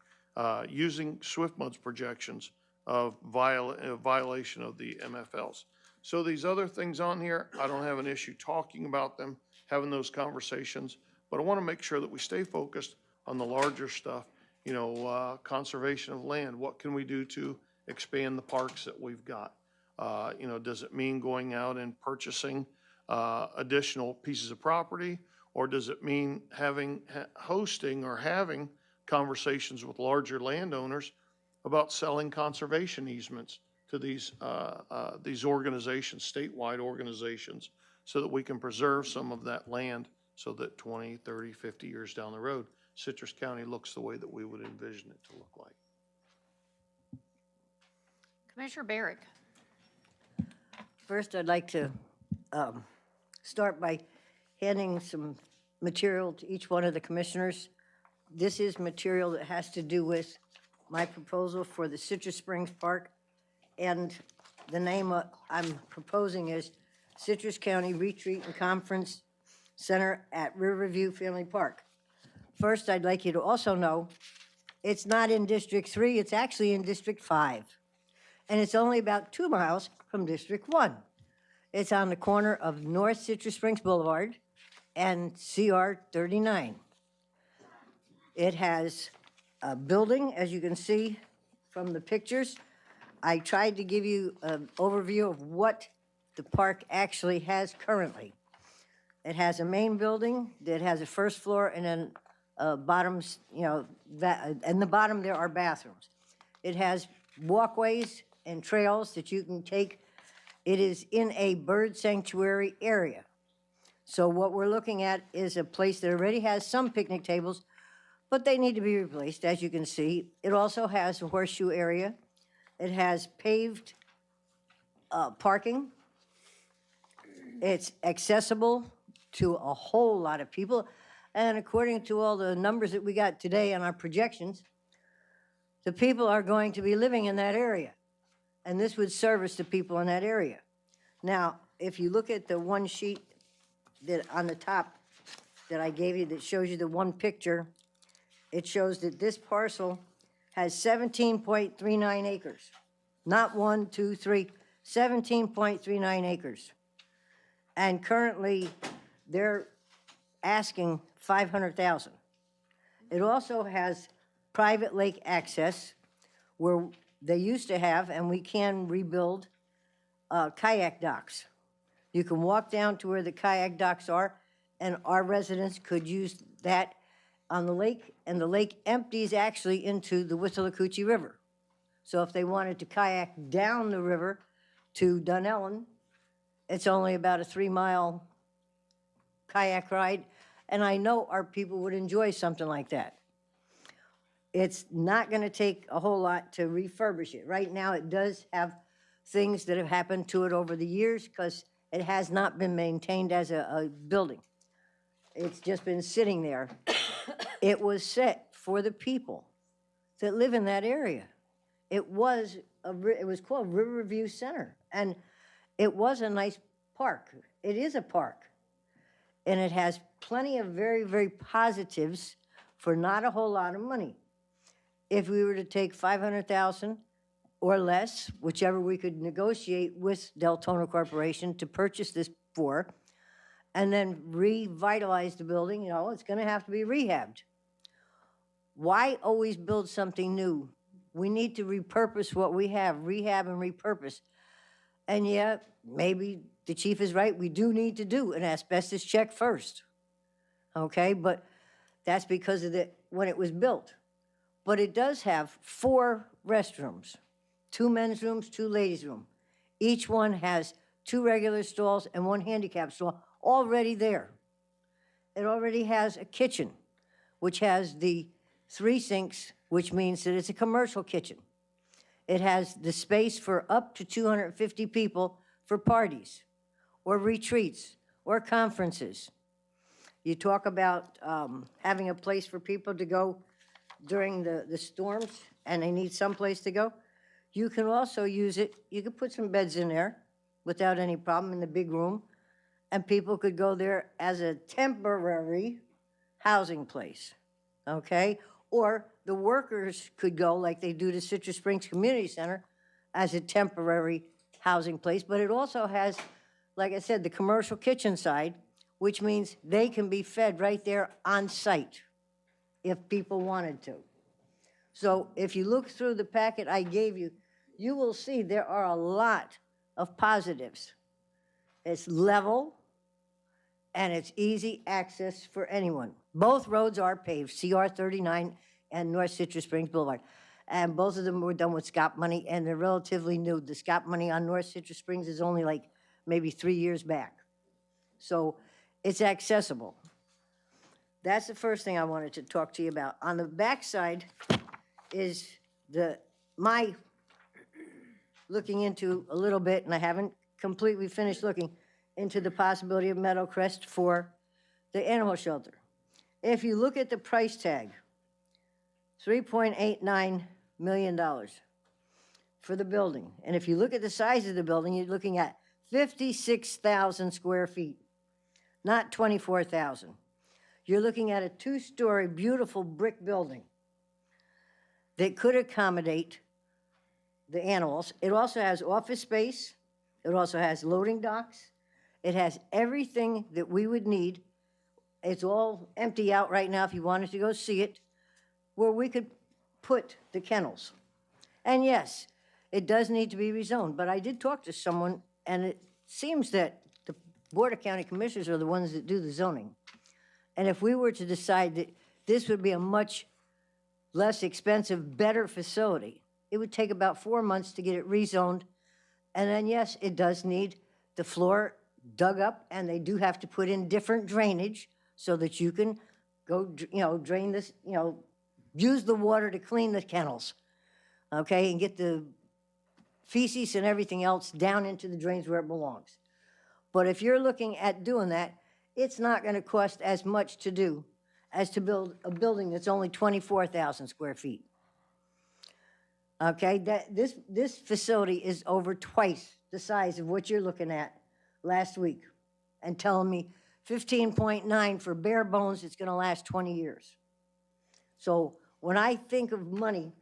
Speaker 8: using SwiftMud's projections of violation of the MFLs. So these other things on here, I don't have an issue talking about them, having those conversations, but I want to make sure that we stay focused on the larger stuff, you know, conservation of land. What can we do to expand the parks that we've got? You know, does it mean going out and purchasing additional pieces of property, or does it mean hosting or having conversations with larger landowners about selling conservation easements to these organizations, statewide organizations, so that we can preserve some of that land so that 20, 30, 50 years down the road, Citrus County looks the way that we would envision it to look like.
Speaker 1: Commissioner Barrick.
Speaker 14: First, I'd like to start by handing some material to each one of the commissioners. This is material that has to do with my proposal for the Citrus Springs Park, and the name I'm proposing is Citrus County Retreat and Conference Center at Riverview Family Park. First, I'd like you to also know it's not in District 3, it's actually in District 5. And it's only about 2 miles from District 1. It's on the corner of North Citrus Springs Boulevard and CR 39. It has a building, as you can see from the pictures. I tried to give you an overview of what the park actually has currently. It has a main building that has a first floor and then bottoms, you know, and the bottom there are bathrooms. It has walkways and trails that you can take. It is in a bird sanctuary area. So what we're looking at is a place that already has some picnic tables, but they need to be replaced, as you can see. It also has a horseshoe area. It has paved parking. It's accessible to a whole lot of people. And according to all the numbers that we got today on our projections, the people are going to be living in that area. And this would service the people in that area. Now, if you look at the one sheet that on the top that I gave you that shows you the one picture, it shows that this parcel has 17.39 acres. Not 1, 2, 3, 17.39 acres. And currently, they're asking $500,000. It also has private lake access where they used to have, and we can rebuild kayak docks. You can walk down to where the kayak docks are and our residents could use that on the lake, and the lake empties actually into the Withlacoochee River. So if they wanted to kayak down the river to Dunellen, it's only about a 3-mile kayak ride, and I know our people would enjoy something like that. It's not going to take a whole lot to refurbish it. Right now, it does have things that have happened to it over the years because it has not been maintained as a building. It's just been sitting there. It was set for the people that live in that area. It was called Riverview Center, and it was a nice park. It is a park, and it has plenty of very, very positives for not a whole lot of money. If we were to take $500,000 or less, whichever we could negotiate with Deltona Corporation to purchase this for, and then revitalize the building, you know, it's going to have to be rehabbed. Why always build something new? We need to repurpose what we have, rehab and repurpose. And yeah, maybe the chief is right. We do need to do an asbestos check first. Okay, but that's because of when it was built. But it does have 4 restrooms, 2 men's rooms, 2 ladies' rooms. Each one has 2 regular stalls and 1 handicap stall already there. It already has a kitchen, which has the 3 sinks, which means that it's a commercial kitchen. It has the space for up to 250 people for parties or retreats or conferences. You talk about having a place for people to go during the storms and they need some place to go. You can also use it, you could put some beds in there without any problem in the big room, and people could go there as a temporary housing place, okay? Or the workers could go like they do to Citrus Springs Community Center as a temporary housing place. But it also has, like I said, the commercial kitchen side, which means they can be fed right there on site if people wanted to. So if you look through the packet I gave you, you will see there are a lot of positives. It's level and it's easy access for anyone. Both roads are paved, CR 39 and North Citrus Springs Boulevard. And both of them were done with SCOP money, and they're relatively new. The SCOP money on North Citrus Springs is only like maybe 3 years back. So it's accessible. That's the first thing I wanted to talk to you about. On the backside is my looking into a little bit, and I haven't completely finished looking into the possibility of Meadowcrest for the animal shelter. If you look at the price tag, $3.89 million for the building. And if you look at the size of the building, you're looking at 56,000 square feet, not 24,000. You're looking at a 2-story, beautiful brick building that could accommodate the animals. It also has office space. It also has loading docks. It has everything that we would need. It's all empty out right now if you wanted to go see it, where we could put the kennels. And yes, it does need to be rezoned, but I did talk to someone, and it seems that the Board of County Commissioners are the ones that do the zoning. And if we were to decide that this would be a much less expensive, better facility, it would take about 4 months to get it rezoned. And then, yes, it does need the floor dug up, and they do have to put in different drainage so that you can go, drain this, use the water to clean the kennels, okay, and get the feces and everything else down into the drains where it belongs. But if you're looking at doing that, it's not going to cost as much to do as to build a building that's only 24,000 square feet. Okay, this facility is over twice the size of what you're looking at last week, and telling me 15.9 for bare bones, it's going to last 20 years. So when I think of money,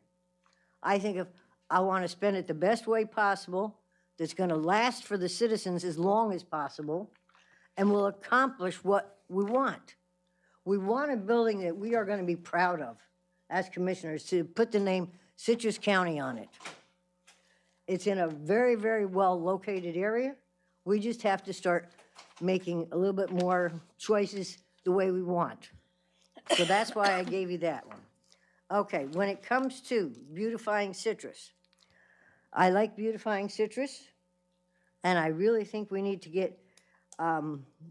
Speaker 14: I think of I want to spend it the best way possible that's going to last for the citizens as long as possible and will accomplish what we want. We want a building that we are going to be proud of as commissioners, to put the name Citrus County on it. It's in a very, very well located area. We just have to start making a little bit more choices the way we want. So that's why I gave you that one. Okay, when it comes to beautifying citrus, I like beautifying citrus, and I really think we need to get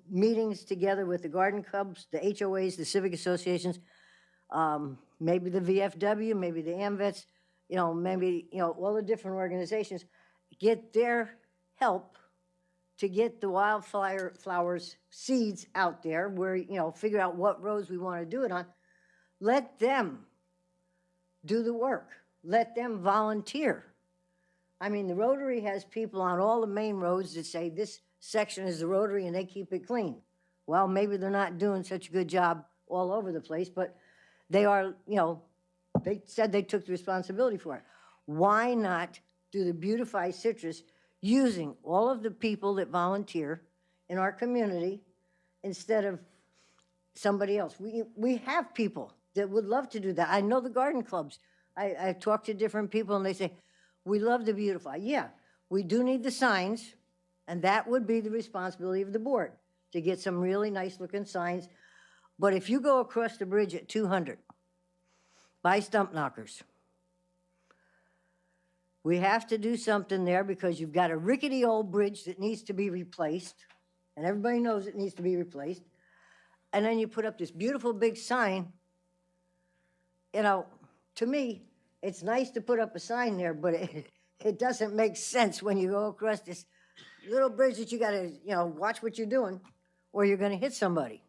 Speaker 14: meetings together with the garden clubs, the HOAs, the civic associations, maybe the VFW, maybe the AMVETS, maybe, all the different organizations, get their help to get the flowers seeds out there where, figure out what roads we want to do it on. Let them do the work. Let them volunteer. I mean, the Rotary has people on all the main roads that say this section is the Rotary and they keep it clean. Well, maybe they're not doing such a good job all over the place, but they are, they said they took the responsibility for it. Why not do the Beautify Citrus using all of the people that volunteer in our community instead of somebody else? We have people that would love to do that. I know the garden clubs. I've talked to different people and they say, we love to beautify. Yeah, we do need the signs, and that would be the responsibility of the board to get some really nice looking signs. But if you go across the bridge at 200 by Stump Knockers, we have to do something there because you've got a rickety old bridge that needs to be replaced, and everybody knows it needs to be replaced. And then you put up this beautiful big sign. To me, it's nice to put up a sign there, but it doesn't make sense when you go across this little bridge that you got to, watch what you're doing or you're going to hit somebody.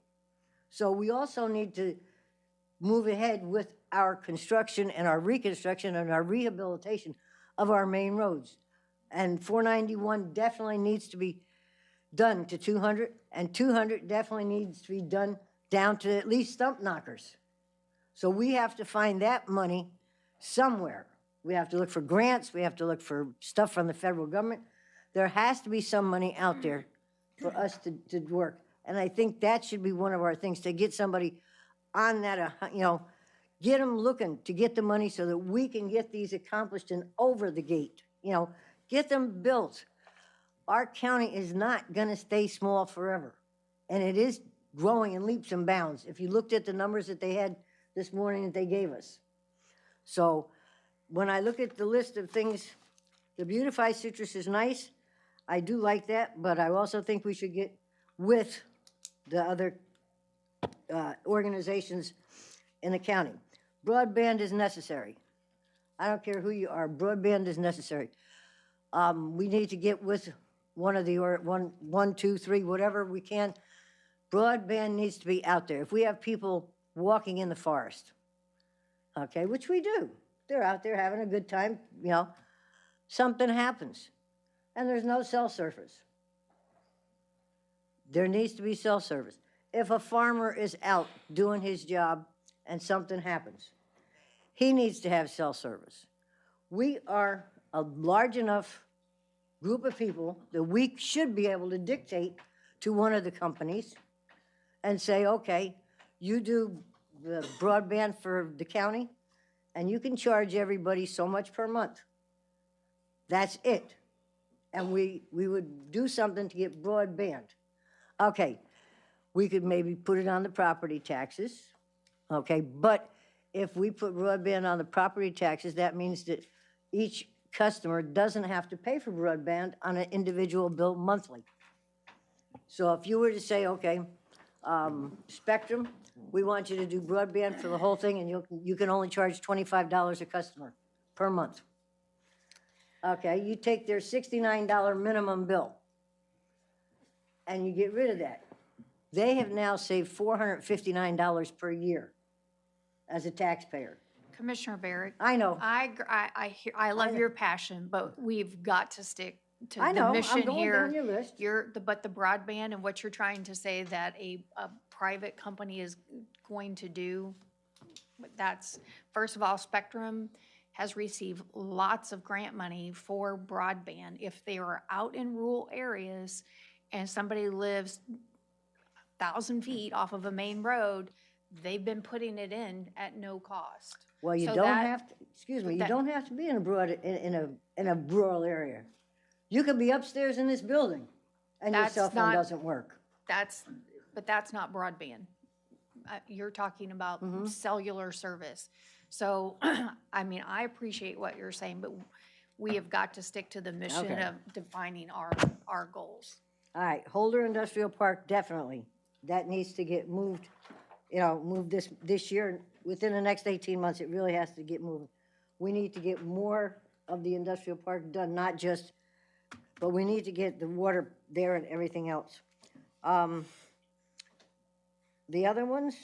Speaker 14: So we also need to move ahead with our construction and our reconstruction and our rehabilitation of our main roads. And 491 definitely needs to be done to 200, and 200 definitely needs to be done down to at least Stump Knockers. So we have to find that money somewhere. We have to look for grants. We have to look for stuff from the federal government. There has to be some money out there for us to work. And I think that should be one of our things, to get somebody on that, get them looking to get the money so that we can get these accomplished and over the gate, get them built. Our county is not going to stay small forever. And it is growing in leaps and bounds. If you looked at the numbers that they had this morning that they gave us. So when I look at the list of things, the Beautify Citrus is nice. I do like that, but I also think we should get with the other organizations in the county. Broadband is necessary. I don't care who you are, broadband is necessary. We need to get with one of the, one, two, three, whatever we can. Broadband needs to be out there. If we have people walking in the forest, okay, which we do. They're out there having a good time, something happens, and there's no cell service. There needs to be cell service. If a farmer is out doing his job and something happens, he needs to have cell service. We are a large enough group of people that we should be able to dictate to one of the companies and say, okay, you do the broadband for the county, and you can charge everybody so much per month. That's it. And we would do something to get broadband. Okay, we could maybe put it on the property taxes, okay? But if we put broadband on the property taxes, that means that each customer doesn't have to pay for broadband on an individual bill monthly. So if you were to say, okay, Spectrum, we want you to do broadband for the whole thing, and you can only charge $25 a customer per month. Okay, you take their $69 minimum bill, and you get rid of that. They have now saved $459 per year as a taxpayer.
Speaker 1: Commissioner Barrett.
Speaker 14: I know.
Speaker 1: I love your passion, but we've got to stick to
Speaker 14: I know,
Speaker 1: the mission
Speaker 14: I'm going
Speaker 1: here.
Speaker 14: down your list.
Speaker 1: But the broadband and what you're trying to say that a private company is going to do, that's, first of all, Spectrum has received lots of grant money for broadband. If they are out in rural areas and somebody lives 1,000 feet off of a main road, they've been putting it in at no cost.
Speaker 14: Well, you
Speaker 1: So
Speaker 14: don't
Speaker 1: that-
Speaker 14: have to, excuse me, you
Speaker 1: that-
Speaker 14: don't have to be in a rural area. You could be upstairs in this building And your
Speaker 1: That's
Speaker 14: cell phone
Speaker 1: not-
Speaker 14: doesn't work.
Speaker 1: But that's not broadband. You're talking about cellular service. So, I mean, I appreciate what you're saying, but we have got to stick to the mission
Speaker 14: Okay.
Speaker 1: of defining our goals.
Speaker 14: All right, Holder Industrial Park, definitely. That needs to get moved, moved this year. Within the next 18 months, it really has to get moved. We need to get more of the industrial park done, not just, but we need to get the water there and everything else. The other ones,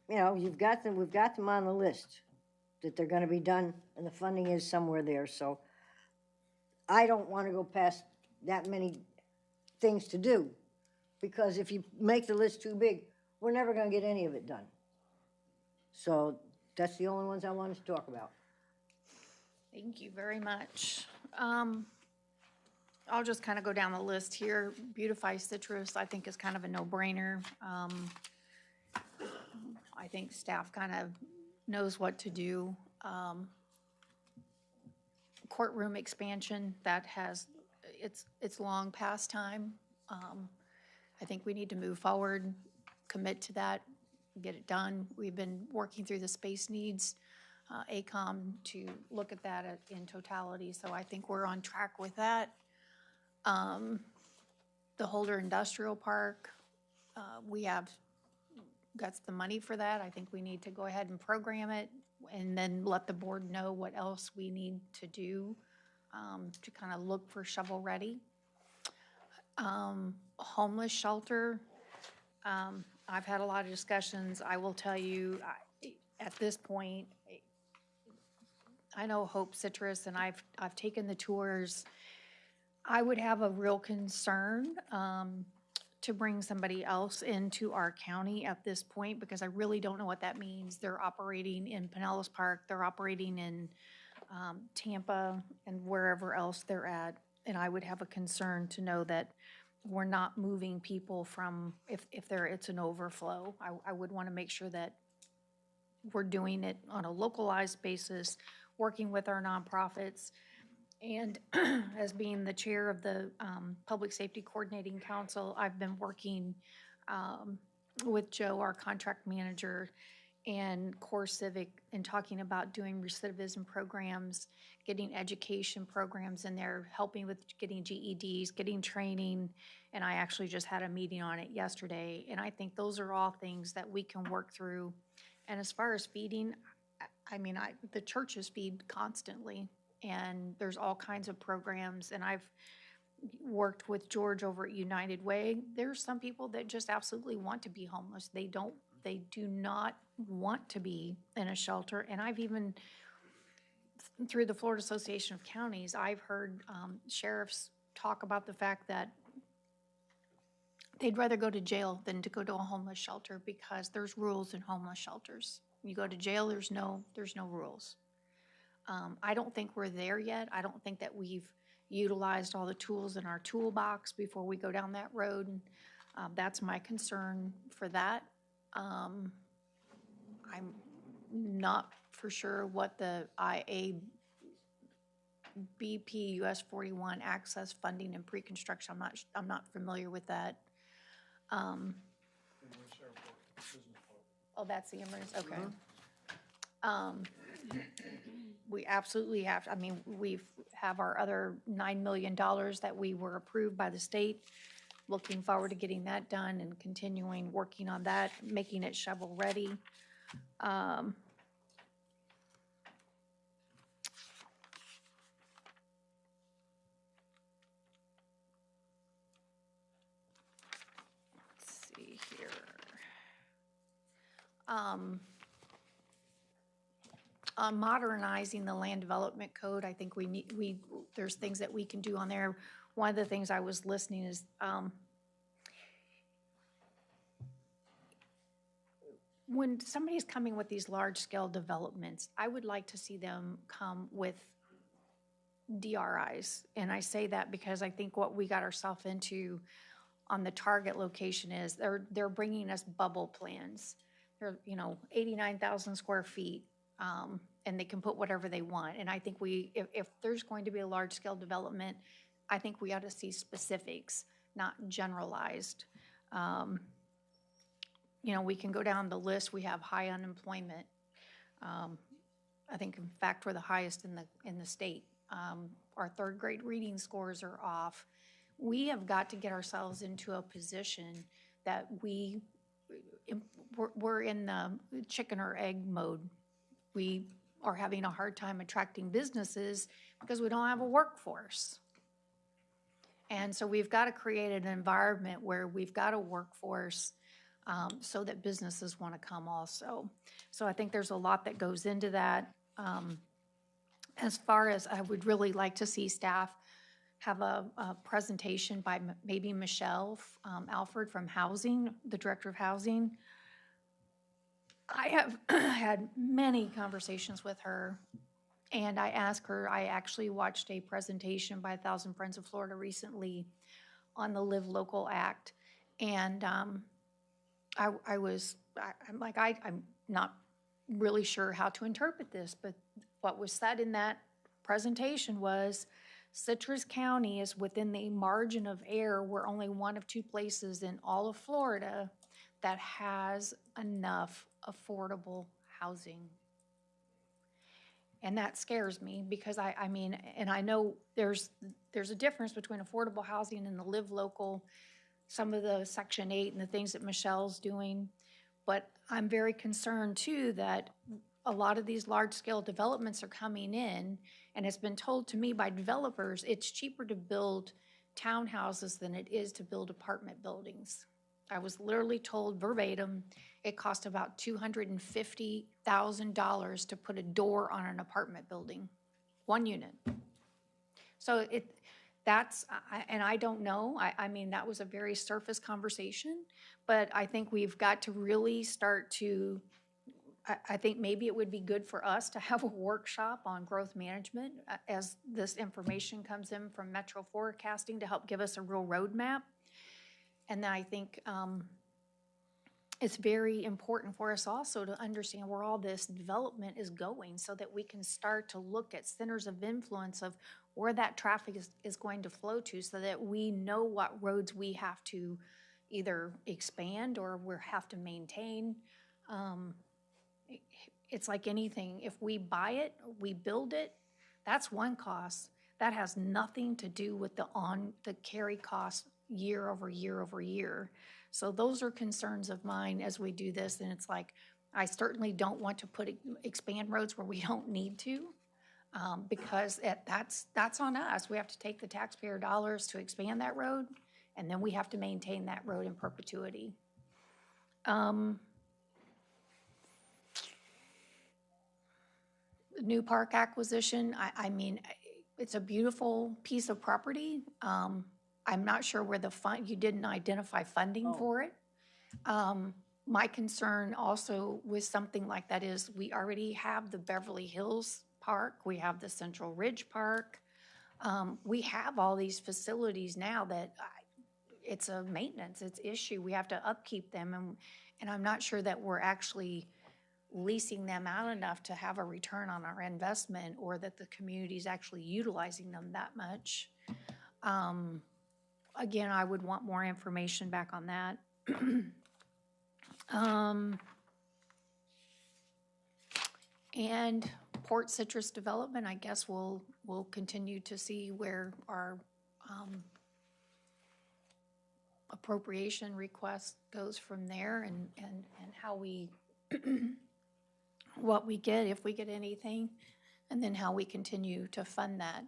Speaker 14: we've got them on the list, that they're gonna be done, and the funding is somewhere there, so I don't wanna go past that many things to do, because if you make the list too big, we're never gonna get any of it done. So that's the only ones I wanted to talk about.
Speaker 1: Thank you very much. I'll just kind of go down the list here. Beautify Citrus, I think, is kind of a no-brainer. I think staff kind of knows what to do. Courtroom expansion, it's long past time. I think we need to move forward, commit to that, get it done. We've been working through the space needs, ACOM, to look at that in totality, so I think we're on track with that. The Holder Industrial Park, we have got the money for that. I think we need to go ahead and program it and then let the board know what else we need to do to kind of look for shovel-ready. Homeless shelter, I've had a lot of discussions. I will tell you, at this point, I know Hope Citrus, and I've taken the tours. I would have a real concern to bring somebody else into our county at this point, because I really don't know what that means. They're operating in Pinellas Park, they're operating in Tampa, and wherever else they're at. And I would have a concern to know that we're not moving people from, if it's an overflow. I would want to make sure that we're doing it on a localized basis, working with our nonprofits. And as being the chair of the Public Safety Coordinating Council, I've been working with Joe, our contract manager, and Core Civic, and talking about doing recidivism programs, getting education programs in there, helping with getting GEDs, getting training, and I actually just had a meeting on it yesterday, and I think those are all things that we can work through. And as far as feeding, I mean, the churches feed constantly, and there's all kinds of programs, and I've worked with George over at United Way. There's some people that just absolutely want to be homeless. They do not want to be in a shelter, and I've even, through the Florida Association of Counties, I've heard sheriffs talk about the fact that they'd rather go to jail than to go to a homeless shelter, because there's rules in homeless shelters. You go to jail, there's no rules. I don't think we're there yet. I don't think that we've utilized all the tools in our toolbox before we go down that road. That's my concern for that. I'm not for sure what the IABP US 41 access funding and pre-construction, I'm not familiar with that. Oh, that's the emergency, okay. We absolutely have, I mean, we have our other $9 million that we were approved by the state. Looking forward to getting that done and continuing working on that, making it shovel ready. Let's see here. Modernizing the land development code, I think there's things that we can do on there. One of the things I was listening is, when somebody's coming with these large-scale developments, I would like to see them come with DRIs. And I say that because I think what we got ourselves into on the target location is they're bringing us bubble plans. They're 89,000 square feet. And they can put whatever they want. And I think if there's going to be a large-scale development, I think we ought to see specifics, not generalized. You know, we can go down the list. We have high unemployment. I think, in fact, we're the highest in the state. Our third grade reading scores are off. We have got to get ourselves into a position that we're in the chicken or egg mode. We are having a hard time attracting businesses because we don't have a workforce. And so we've got to create an environment where we've got a workforce so that businesses want to come also. So I think there's a lot that goes into that. As far as I would really like to see staff have a presentation by maybe Michelle Alford from Housing, the Director of Housing. I have had many conversations with her, and I asked her, I actually watched a presentation by 1,000 Friends of Florida recently on the Live Local Act, and I'm not really sure how to interpret this, but what was said in that presentation was Citrus County is within the margin of error. We're only one of 2 places in all of Florida that has enough affordable housing. And that scares me because I mean, and I know there's a difference between affordable housing and the Live Local, some of the Section 8 and the things that Michelle's doing. But I'm very concerned too that a lot of these large-scale developments are coming in, and it's been told to me by developers it's cheaper to build townhouses than it is to build apartment buildings. I was literally told verbatim it cost about $250,000 to put a door on an apartment building, 1 unit. So and I don't know. I mean, that was a very surface conversation, but I think we've got to really start to, I think maybe it would be good for us to have a workshop on growth management as this information comes in from Metro Forecasting to help give us a real roadmap. And I think it's very important for us also to understand where all this development is going so that we can start to look at centers of influence of where that traffic is going to flow to so that we know what roads we have to either expand or we have to maintain. It's like anything. If we buy it, we build it, that's one cost. That has nothing to do with the carry cost year over year over year. So those are concerns of mine as we do this. And it's like, I certainly don't want to expand roads where we don't need to, because that's on us. We have to take the taxpayer dollars to expand that road, and then we have to maintain that road in perpetuity. New park acquisition, I mean, it's a beautiful piece of property. I'm not sure where you didn't identify funding for it. My concern also with something like that is we already have the Beverly Hills Park, we have the Central Ridge Park. We have all these facilities now that it's a maintenance, it's issue. We have to upkeep them, and I'm not sure that we're actually leasing them out enough to have a return on our investment, or that the community's actually utilizing them that much. Again, I would want more information back on that. And Port Citrus development, I guess we'll continue to see where our appropriation request goes from there, and how we what we get, if we get anything, and then how we continue to fund that.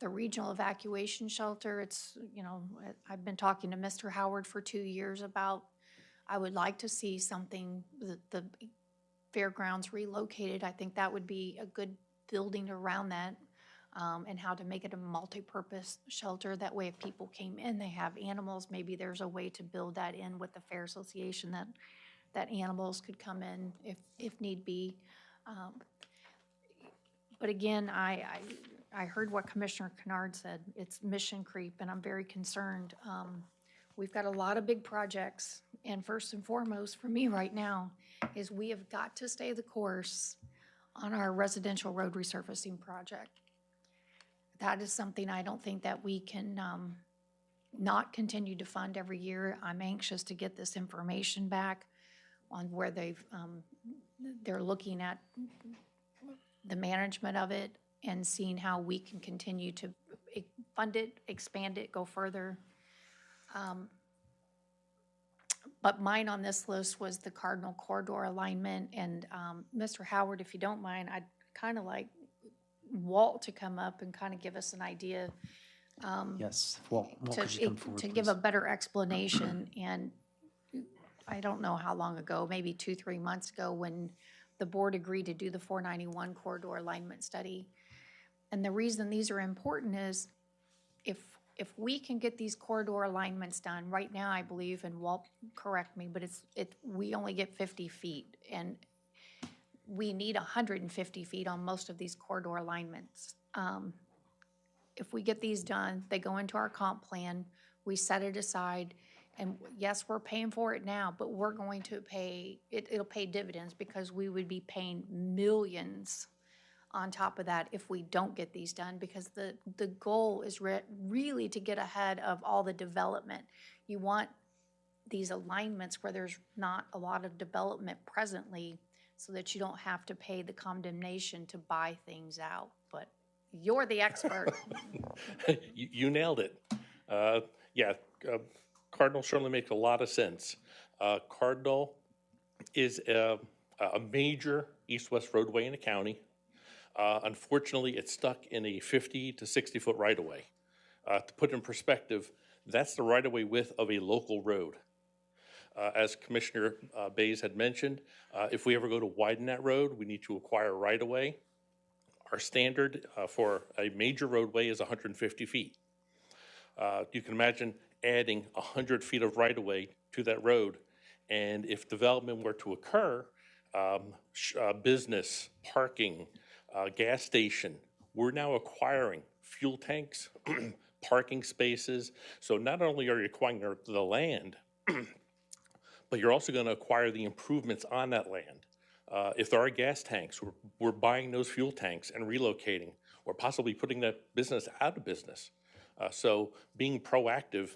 Speaker 1: The regional evacuation shelter, it's, you know, I've been talking to Mr. Howard for 2 years about, I would like to see something, the fairgrounds relocated. I think that would be a good building around that, and how to make it a multi-purpose shelter. That way if people came in, they have animals, maybe there's a way to build that in with the Fair Association, that animals could come in if need be. But again, I heard what Commissioner Kennard said. It's mission creep, and I'm very concerned. We've got a lot of big projects, and first and foremost for me right now is we have got to stay the course on our residential road resurfacing project. That is something I don't think that we can not continue to fund every year. I'm anxious to get this information back on where they're looking at the management of it and seeing how we can continue to fund it, expand it, go further. But mine on this list was the Cardinal Corridor alignment. And Mr. Howard, if you don't mind, I'd kind of like Walt to come up and kind of give us an idea.
Speaker 5: Yes, Walt, could you come forward,
Speaker 1: to
Speaker 5: please?
Speaker 1: give a better explanation. And I don't know how long ago, maybe 2-3 months ago, when the board agreed to do the 491 corridor alignment study. And the reason these are important is if we can get these corridor alignments done right now, I believe, and Walt, correct me, but we only get 50 feet, and we need 150 feet on most of these corridor alignments. If we get these done, they go into our comp plan, we set it aside, and yes, we're paying for it now, but we're going to pay, it'll pay dividends because we would be paying millions on top of that if we don't get these done, because the goal is really to get ahead of all the development. You want these alignments where there's not a lot of development presently so that you don't have to pay the condemnation to buy things out. But you're the expert.
Speaker 16: You nailed it. Cardinal certainly makes a lot of sense. Cardinal is a major east-west roadway in the county. Unfortunately, it's stuck in a 50 to 60 foot right-of-way. To put in perspective, that's the right-of-way width of a local road. As Commissioner Bays had mentioned, if we ever go to widen that road, we need to acquire right-of-way. Our standard for a major roadway is 150 feet. You can imagine adding 100 feet of right-of-way to that road, and if development were to occur, business, parking, gas station, we're now acquiring fuel tanks, parking spaces. So not only are you acquiring the land, but you're also going to acquire the improvements on that land. If there are gas tanks, we're buying those fuel tanks and relocating, or possibly putting that business out of business. So being proactive,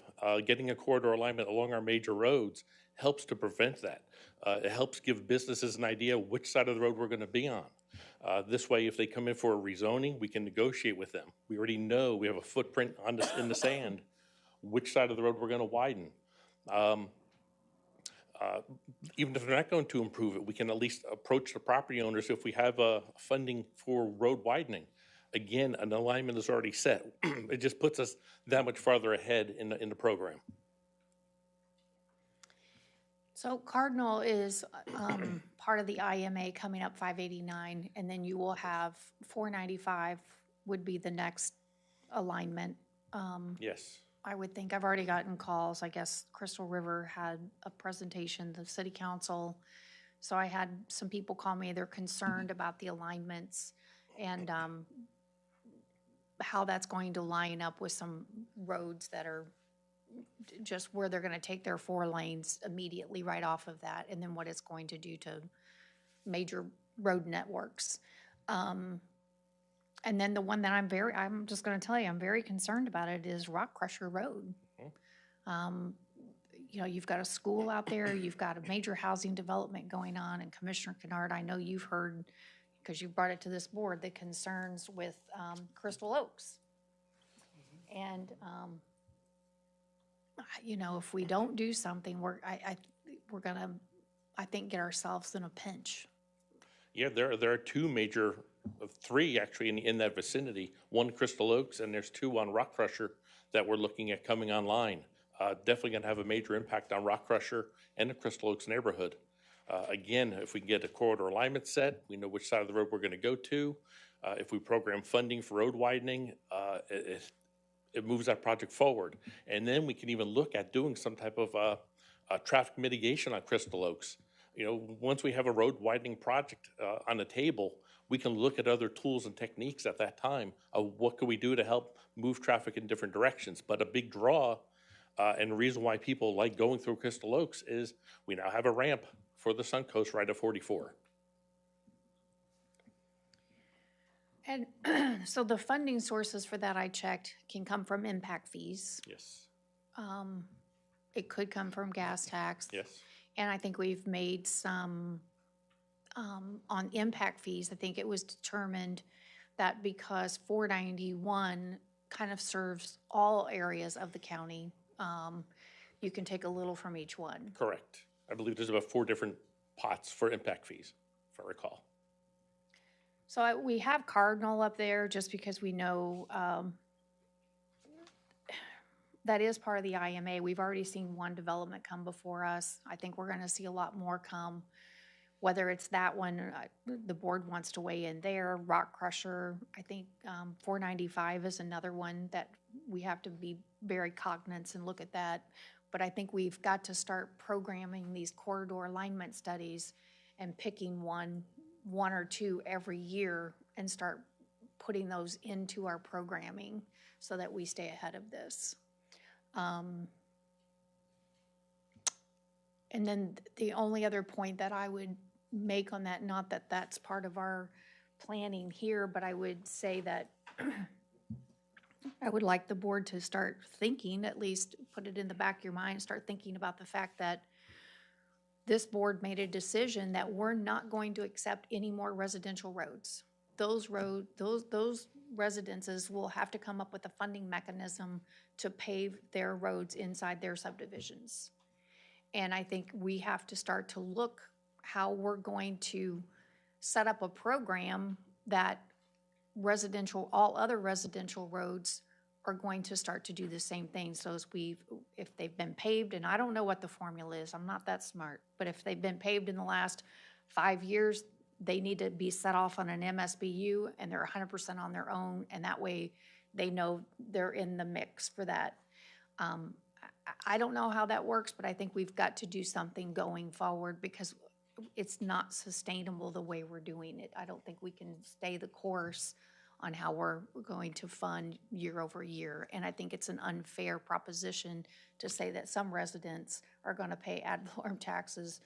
Speaker 16: getting a corridor alignment along our major roads helps to prevent that. It helps give businesses an idea which side of the road we're going to be on. This way, if they come in for a rezoning, we can negotiate with them. We already know we have a footprint in the sand, which side of the road we're going to widen. Even if they're not going to improve it, we can at least approach the property owners if we have funding for road widening. Again, an alignment is already set. It just puts us that much farther ahead in the program.
Speaker 1: So Cardinal is part of the IMA coming up 589, and then you will have 495 would be the next alignment.
Speaker 16: Yes.
Speaker 1: I would think. I've already gotten calls. I guess Crystal River had a presentation, the city council. So I had some people call me. They're concerned about the alignments and how that's going to line up with some roads that are just where they're going to take their 4 lanes immediately right off of that, and then what it's going to do to major road networks. And then the one that I'm just going to tell you, I'm very concerned about it is Rock Crusher Road. You've got a school out there, you've got a major housing development going on, and Commissioner Kennard, I know you've heard, because you brought it to this board, the concerns with Crystal Oaks. And, if we don't do something, we're going to, I think, get ourselves in a pinch.
Speaker 16: Yeah, there are 2 major, 3 actually in that vicinity. One Crystal Oaks, and there's 2 on Rock Crusher that we're looking at coming online. Definitely going to have a major impact on Rock Crusher and the Crystal Oaks neighborhood. Again, if we can get a corridor alignment set, we know which side of the road we're going to go to. If we program funding for road widening, it moves that project forward. And then we can even look at doing some type of traffic mitigation on Crystal Oaks. Once we have a road widening project on the table, we can look at other tools and techniques at that time of what can we do to help move traffic in different directions. But a big draw and the reason why people like going through Crystal Oaks is we now have a ramp for the Suncoast right at 44.
Speaker 1: And so the funding sources for that I checked can come from impact fees.
Speaker 16: Yes.
Speaker 1: It could come from gas tax.
Speaker 16: Yes.
Speaker 1: And I think we've made some, on impact fees, I think it was determined that because 491 kind of serves all areas of the county, you can take a little from each one.
Speaker 16: Correct. I believe there's about 4 different pots for impact fees, if I recall.
Speaker 1: So we have Cardinal up there just because we know that is part of the IMA. We've already seen one development come before us. I think we're going to see a lot more come. Whether it's that one, the board wants to weigh in there. Rock Crusher, I think 495 is another one that we have to be very cognizant and look at that. But I think we've got to start programming these corridor alignment studies and picking one or two every year and start putting those into our programming so that we stay ahead of this. And then the only other point that I would make on that, not that that's part of our planning here, but I would say that I would like the board to start thinking, at least put it in the back of your mind, start thinking about the fact that this board made a decision that we're not going to accept any more residential roads. Those residences will have to come up with a funding mechanism to pave their roads inside their subdivisions. And I think we have to start to look how we're going to set up a program that all other residential roads are going to start to do the same thing. So if they've been paved, and I don't know what the formula is, I'm not that smart, but if they've been paved in the last 5 years, they need to be set off on an MSBU and they're 100% on their own, and that way they know they're in the mix for that. I don't know how that works, but I think we've got to do something going forward because it's not sustainable the way we're doing it. I don't think we can stay the course on how we're going to fund year over year. And I think it's an unfair proposition to say that some residents are going to pay ad valorem taxes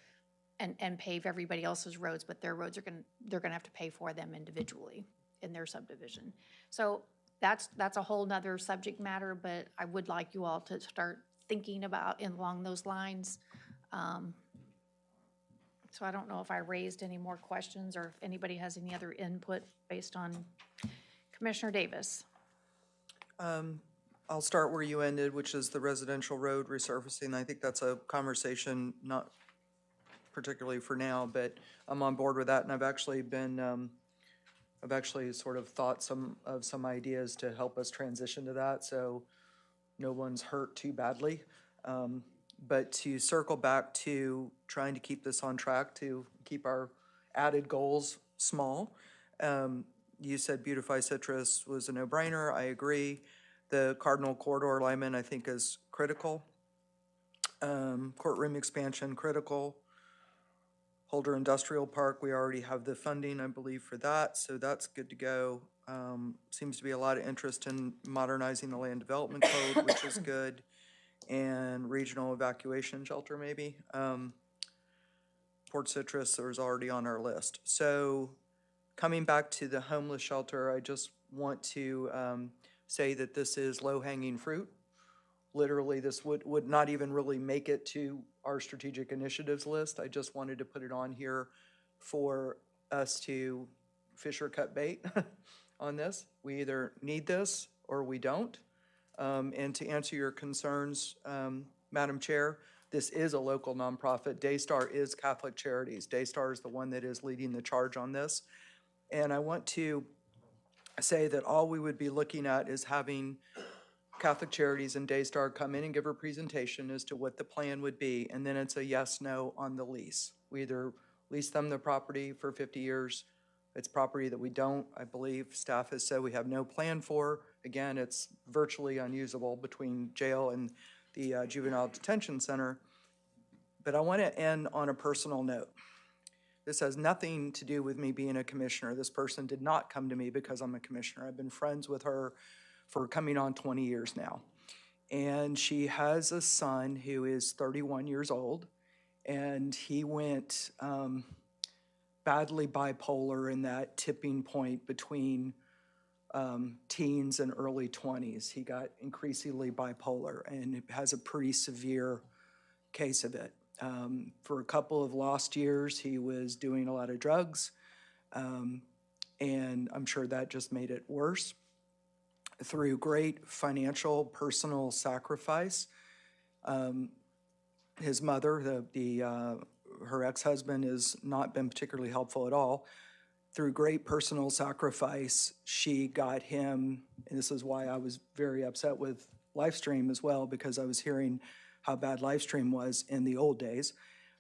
Speaker 1: and pave everybody else's roads, but their roads they're going to have to pay for them individually in their subdivision. So that's a whole nother subject matter, but I would like you all to start thinking about along those lines. So I don't know if I raised any more questions or if anybody has any other input based on Commissioner Davis.
Speaker 2: I'll start where you ended, which is the residential road resurfacing. I think that's a conversation, not particularly for now, but I'm on board with that. And I've actually sort of thought some ideas to help us transition to that, so no one's hurt too badly. But to circle back to trying to keep this on track, to keep our added goals small, you said Beautify Citrus was a no-brainer. I agree. The Cardinal Corridor alignment, I think, is critical. Courtroom expansion, critical. Holder Industrial Park, we already have the funding, I believe, for that, so that's good to go. Seems to be a lot of interest in modernizing the land development code, which is good, and regional evacuation shelter, maybe. Port Citrus is already on our list. So coming back to the homeless shelter, I just want to say that this is low-hanging fruit. Literally, this would not even really make it to our strategic initiatives list. I just wanted to put it on here for us to fish or cut bait on this. We either need this or we don't. And to answer your concerns, Madam Chair, this is a local nonprofit. Daystar is Catholic Charities. Daystar is the one that is leading the charge on this. And I want to say that all we would be looking at is having Catholic Charities and Daystar come in and give a presentation as to what the plan would be, and then it's a yes, no on the lease. We either lease them the property for 50 years. It's property that we don't, I believe staff has said we have no plan for. Again, it's virtually unusable between jail and the juvenile detention center. But I want to end on a personal note. This has nothing to do with me being a commissioner. This person did not come to me because I'm a commissioner. I've been friends with her for coming on 20 years now. And she has a son who is 31 years old, and he went badly bipolar in that tipping point between teens and early 20s. He got increasingly bipolar and has a pretty severe case of it. For a couple of lost years, he was doing a lot of drugs, and I'm sure that just made it worse. Through great financial, personal sacrifice, his mother, her ex-husband, has not been particularly helpful at all. Through great personal sacrifice, she got him, and this is why I was very upset with Livestream as well, because I was hearing how bad Livestream was in the old days.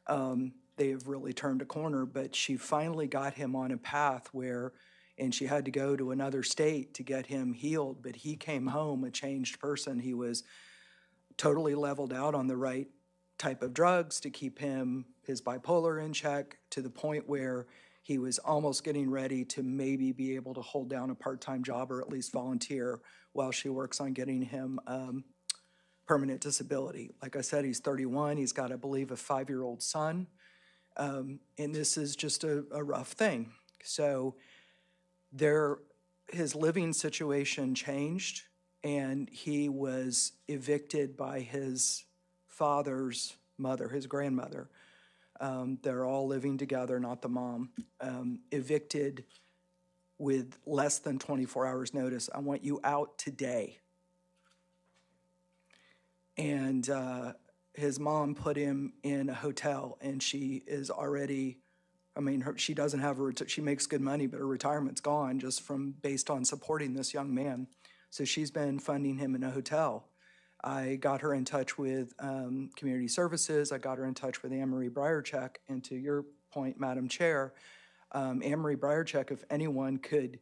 Speaker 2: They have really turned a corner, but she finally got him on a path where, and she had to go to another state to get him healed, but he came home a changed person. He was totally leveled out on the right type of drugs to keep his bipolar in check, to the point where he was almost getting ready to maybe be able to hold down a part-time job or at least volunteer while she works on getting him permanent disability. Like I said, he's 31. He's got, I believe, a 5-year-old son. And this is just a rough thing. So his living situation changed, and he was evicted by his father's mother, his grandmother. They're all living together, not the mom. Evicted with less than 24 hours notice. I want you out today. And his mom put him in a hotel, and she is already, she doesn't have she makes good money, but her retirement's gone just based on supporting this young man. So she's been funding him in a hotel. I got her in touch with Community Services. I got her in touch with Anne-Marie Briercheck. And to your point, Madam Chair, Anne-Marie Briercheck, if anyone could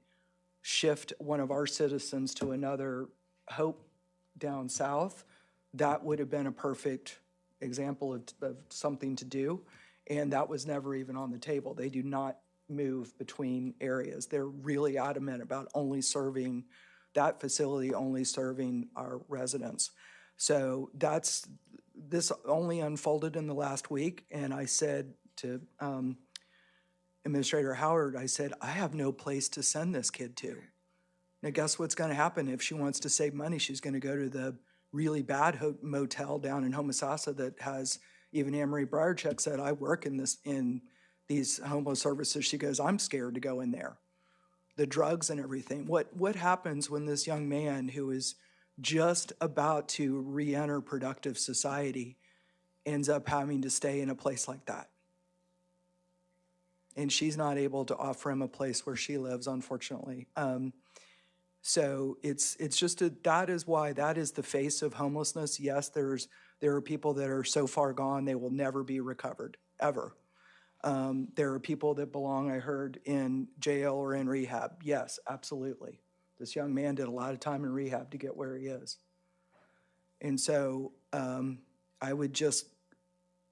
Speaker 2: shift one of our citizens to another Hope down south, that would have been a perfect example of something to do. And that was never even on the table. They do not move between areas. They're really adamant about only serving that facility, only serving our residents. So this only unfolded in the last week, and I said to Administrator Howard, I said, I have no place to send this kid to. Now, guess what's going to happen? If she wants to save money, she's going to go to the really bad motel down in Homosassa that has, even Anne-Marie Briercheck said, I work in these homo services. She goes, I'm scared to go in there. The drugs and everything. What happens when this young man who is just about to re-enter productive society ends up having to stay in a place like that? And she's not able to offer him a place where she lives, unfortunately. So it's just that is why that is the face of homelessness. Yes, there are people that are so far gone they will never be recovered, ever. There are people that belong, I heard, in jail or in rehab. Yes, absolutely. This young man did a lot of time in rehab to get where he is. And so I would just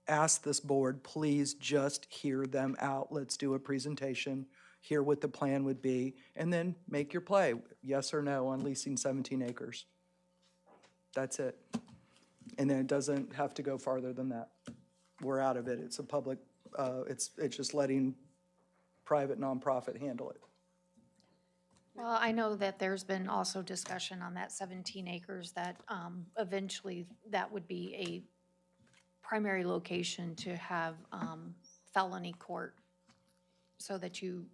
Speaker 2: ask this board, please just hear them out. Let's do a presentation, hear what the plan would be, and then make your play, yes or no, on leasing 17 acres. That's it. And then it doesn't have to go farther than that. We're out of it. It's a public, it's just letting private nonprofit handle it.
Speaker 1: Well, I know that there's been also discussion on that 17 acres that eventually that would be a primary location to have felony court so that you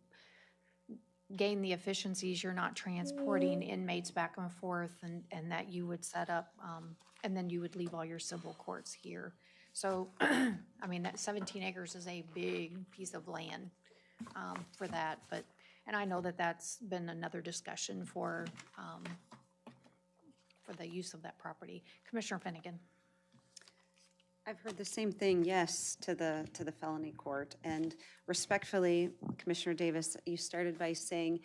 Speaker 1: gain the efficiencies. You're not transporting inmates back and forth, and that you would set up, and then you would leave all your civil courts here. So, I mean, that 17 acres is a big piece of land for that, and I know that that's been another discussion for the use of that property. Commissioner Finnegan.
Speaker 3: I've heard the same thing, yes, to the felony court. And respectfully, Commissioner Davis, you started by saying,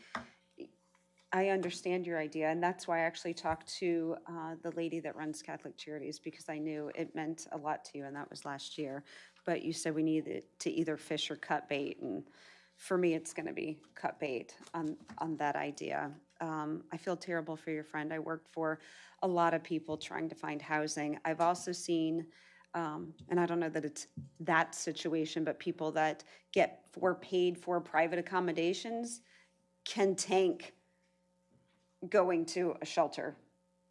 Speaker 3: I understand your idea, and that's why I actually talked to the lady that runs Catholic Charities, because I knew it meant a lot to you, and that was last year. But you said we needed to either fish or cut bait, and for me, it's going to be cut bait on that idea. I feel terrible for your friend. I worked for a lot of people trying to find housing. I've also seen, and I don't know that it's that situation, but people that were paid for private accommodations can tank going to a shelter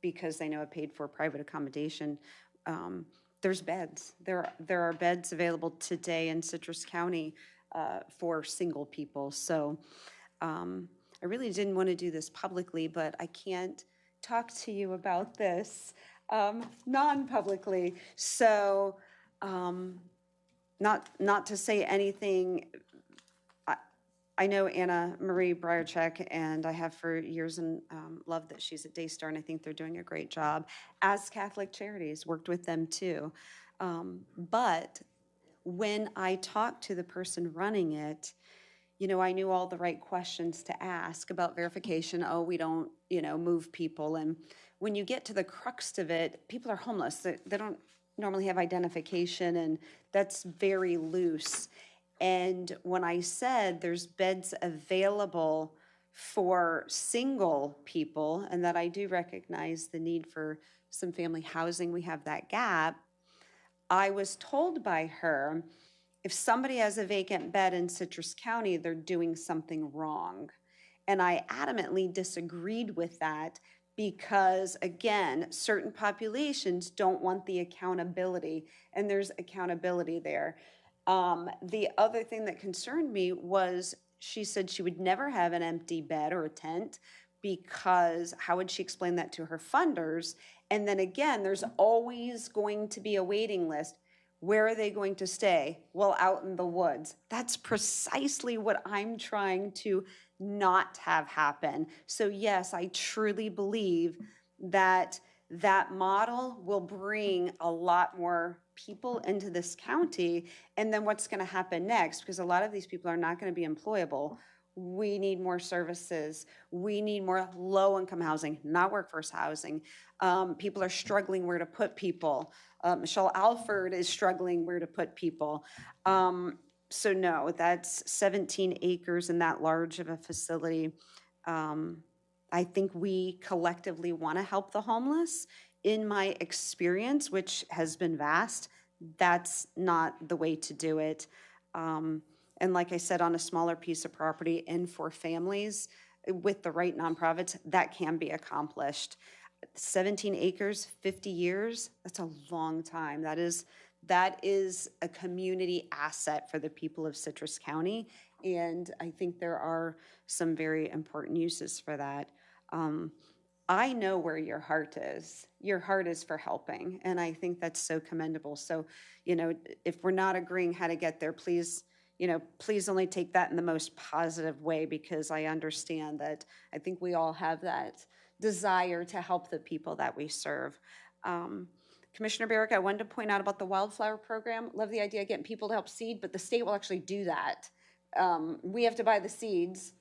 Speaker 3: because they know a paid-for private accommodation. There's beds. There are beds available today in Citrus County for single people. So I really didn't want to do this publicly, but I can't talk to you about this non-publicly. So not to say anything. I know Anna Marie Briarcheck, and I have for years, and love that she's at Daystar, and I think they're doing a great job. As Catholic Charities, worked with them too. But when I talked to the person running it, you know, I knew all the right questions to ask about verification. Oh, we don't, you know, move people. And when you get to the crux of it, people are homeless. They don't normally have identification, and that's very loose. And when I said there's beds available for single people, and that I do recognize the need for some family housing, we have that gap, I was told by her, if somebody has a vacant bed in Citrus County, they're doing something wrong. And I adamantly disagreed with that because, again, certain populations don't want the accountability, and there's accountability there. The other thing that concerned me was she said she would never have an empty bed or a tent because how would she explain that to her funders? And then again, there's always going to be a waiting list. Where are they going to stay? Well, out in the woods. That's precisely what I'm trying to not have happen. So yes, I truly believe that that model will bring a lot more people into this county. And then what's going to happen next? Because a lot of these people are not going to be employable. We need more services. We need more low-income housing, not workforce housing. People are struggling where to put people. Michelle Alford is struggling where to put people. So no, that's 17 acres and that large of a facility. I think we collectively want to help the homeless. In my experience, which has been vast, that's not the way to do it. And like I said, on a smaller piece of property and for families with the right nonprofits, that can be accomplished. 17 acres, 50 years, that's a long time. That is a community asset for the people of Citrus County. And I think there are some very important uses for that. I know where your heart is. Your heart is for helping, and I think that's so commendable. So, you know, if we're not agreeing how to get there, please, you know, please only take that in the most positive way, because I understand that I think we all have that desire to help the people that we serve. Commissioner Barrick, I wanted to point out about the wildflower program. Love the idea of getting people to help seed, but the state will actually do that. We have to buy the seeds.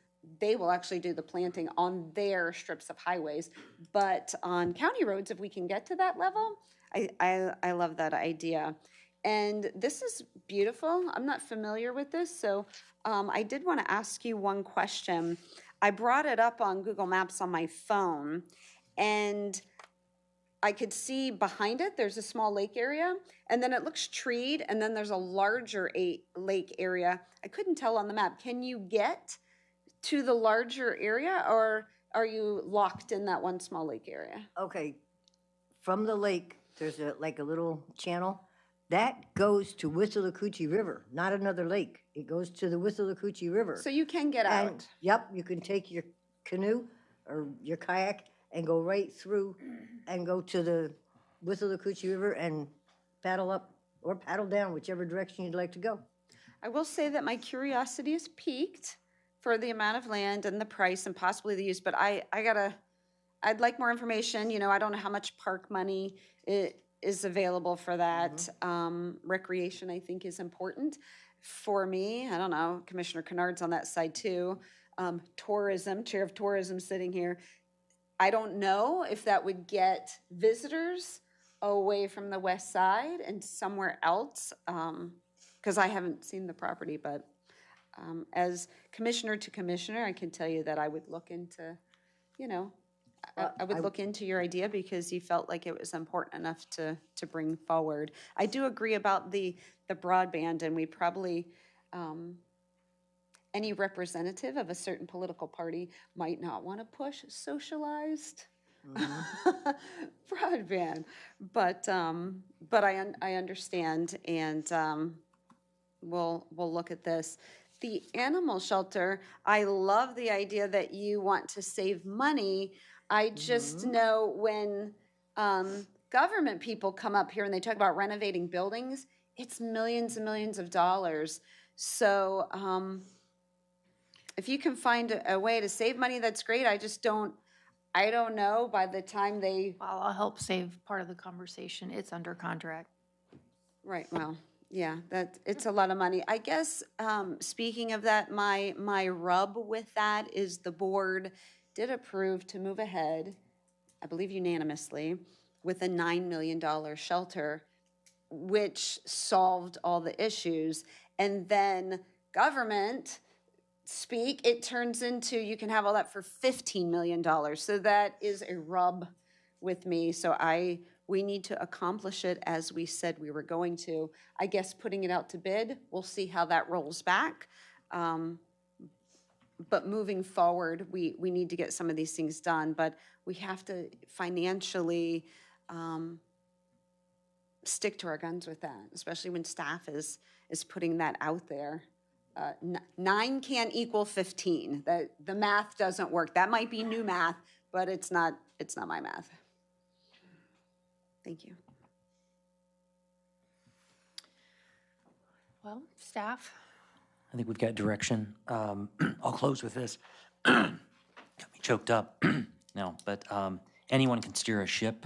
Speaker 3: They will actually do the planting on their strips of highways. But on county roads, if we can get to that level, I love that idea. And this is beautiful. I'm not familiar with this, so I did want to ask you one question. I brought it up on Google Maps on my phone, and I could see behind it, there's a small lake area, and then it looks treed, and then there's a larger lake area. I couldn't tell on the map. Can you get to the larger area, or are you locked in that one small lake area?
Speaker 14: Okay, from the lake, there's like a little channel. That goes to Withlacoochee River, not another lake. It goes to the Withlacoochee River.
Speaker 3: So you can get out.
Speaker 14: And, yep, you can take your canoe or your kayak and go right through and go to the Withlacoochee River and paddle up or paddle down, whichever direction you'd like to go.
Speaker 3: I will say that my curiosity is piqued for the amount of land and the price and possibly the use, but I'd like more information. You know, I don't know how much park money is available for that. Recreation, I think, is important for me. I don't know, Commissioner Kennard's on that side too. Tourism, Chair of Tourism sitting here. I don't know if that would get visitors away from the west side and somewhere else, because I haven't seen the property, but as commissioner to commissioner, I can tell you that I would look into, you know, I would look into your idea because you felt like it was important enough to bring forward. I do agree about the broadband, and we probably, any representative of a certain political party might not want to push socialized broadband, but I understand, and we'll look at this. The animal shelter, I love the idea that you want to save money. I just know when government people come up here and they talk about renovating buildings, it's millions and millions of dollars. So if you can find a way to save money, that's great. I don't know by the time they.
Speaker 1: Well, I'll help save part of the conversation. It's under contract.
Speaker 3: Right, well, yeah, it's a lot of money. I guess, speaking of that, my rub with that is the board did approve to move ahead, I believe unanimously, with a $9 million shelter, which solved all the issues. And then government speak, it turns into you can have all that for $15 million. So that is a rub with me. So we need to accomplish it as we said we were going to. I guess putting it out to bid, we'll see how that rolls back. But moving forward, we need to get some of these things done, but we have to financially stick to our guns with that, especially when staff is putting that out there. 9 can't equal 15. The math doesn't work. That might be new math, but it's not my math. Thank you.
Speaker 1: Well, staff?
Speaker 5: I think we've got direction. I'll close with this. Got me choked up. No, but anyone can steer a ship,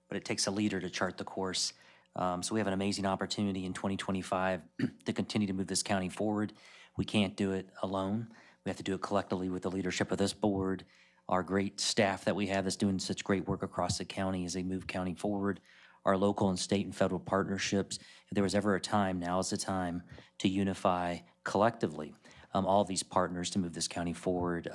Speaker 5: but it takes a leader to chart the course. So we have an amazing opportunity in 2025 to continue to move this county forward. We can't do it alone. We have to do it collectively with the leadership of this board, our great staff that we have that's doing such great work across the county as they move county forward, our local and state and federal partnerships. If there was ever a time, now is the time to unify collectively all these partners to move this county forward.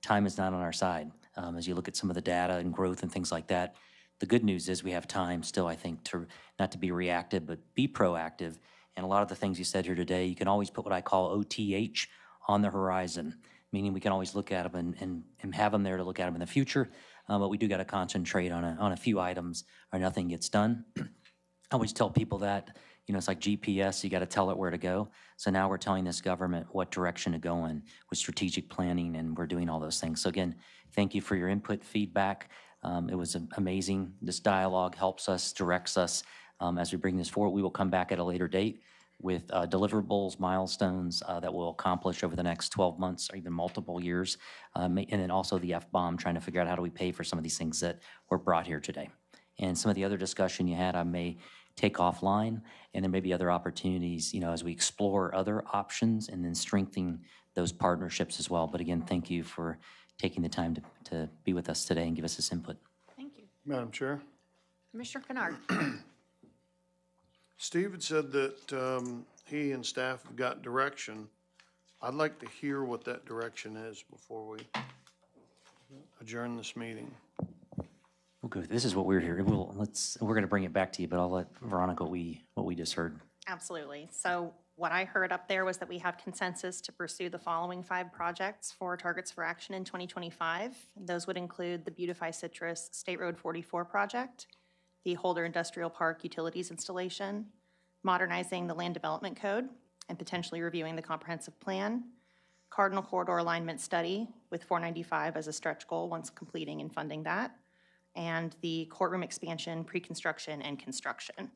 Speaker 5: Time is not on our side. As you look at some of the data and growth and things like that, the good news is we have time still, I think, to not to be reactive, but be proactive. And a lot of the things you said here today, you can always put what I call OTH on the horizon, meaning we can always look at them and have them there to look at them in the future. But we do got to concentrate on a few items or nothing gets done. I always tell people that, it's like GPS, you got to tell it where to go. So now we're telling this government what direction to go in with strategic planning, and we're doing all those things. So again, thank you for your input, feedback. It was amazing. This dialogue helps us, directs us as we bring this forward. We will come back at a later date with deliverables, milestones that we'll accomplish over the next 12 months or even multiple years. And then also the F-bomb, trying to figure out how do we pay for some of these things that were brought here today. And some of the other discussion you had, I may take offline, and there may be other opportunities, as we explore other options and then strengthen those partnerships as well. But again, thank you for taking the time to be with us today and give us this input.
Speaker 1: Thank you.
Speaker 8: Madam Chair.
Speaker 1: Commissioner Kennard?
Speaker 8: Steve had said that he and staff have got direction. I'd like to hear what that direction is before we adjourn this meeting.
Speaker 5: Okay, this is what we're here. We're going to bring it back to you, but I'll let Veronica what we just heard.
Speaker 6: Absolutely. So what I heard up there was that we have consensus to pursue the following 5 projects for targets for action in 2025. Those would include the Beautify Citrus State Road 44 project, the Holder Industrial Park utilities installation, modernizing the land development code, and potentially reviewing the comprehensive plan, Cardinal Corridor alignment study with 495 as a stretch goal once completing and funding that, and the courtroom expansion, pre-construction, and construction.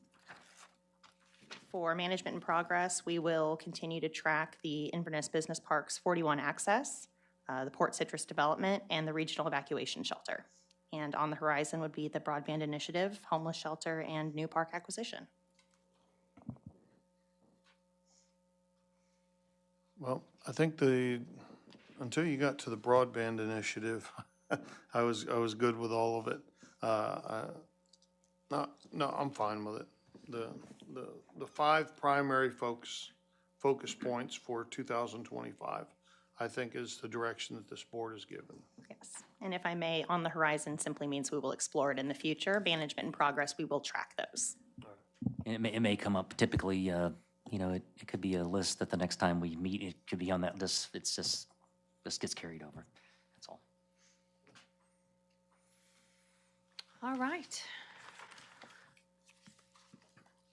Speaker 6: For management in progress, we will continue to track the Inverness Business Park's 41 access, the Port Citrus development, and the regional evacuation shelter. And on the horizon would be the broadband initiative, homeless shelter, and new park acquisition.
Speaker 8: Well, I think until you got to the broadband initiative, I was good with all of it. No, I'm fine with it. The 5 primary focus points for 2025, I think, is the direction that this board is given.
Speaker 6: Yes, and if I may, on the horizon simply means we will explore it in the future. Management in progress, we will track those.
Speaker 5: And it may come up typically you know, it could be a list that the next time we meet, it could be on that list. It's just, this gets carried over. That's all.
Speaker 1: All right.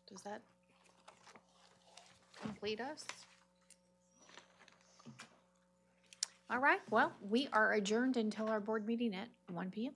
Speaker 1: Does that complete us? All right, well, we are adjourned until our board meeting at 1 p.m.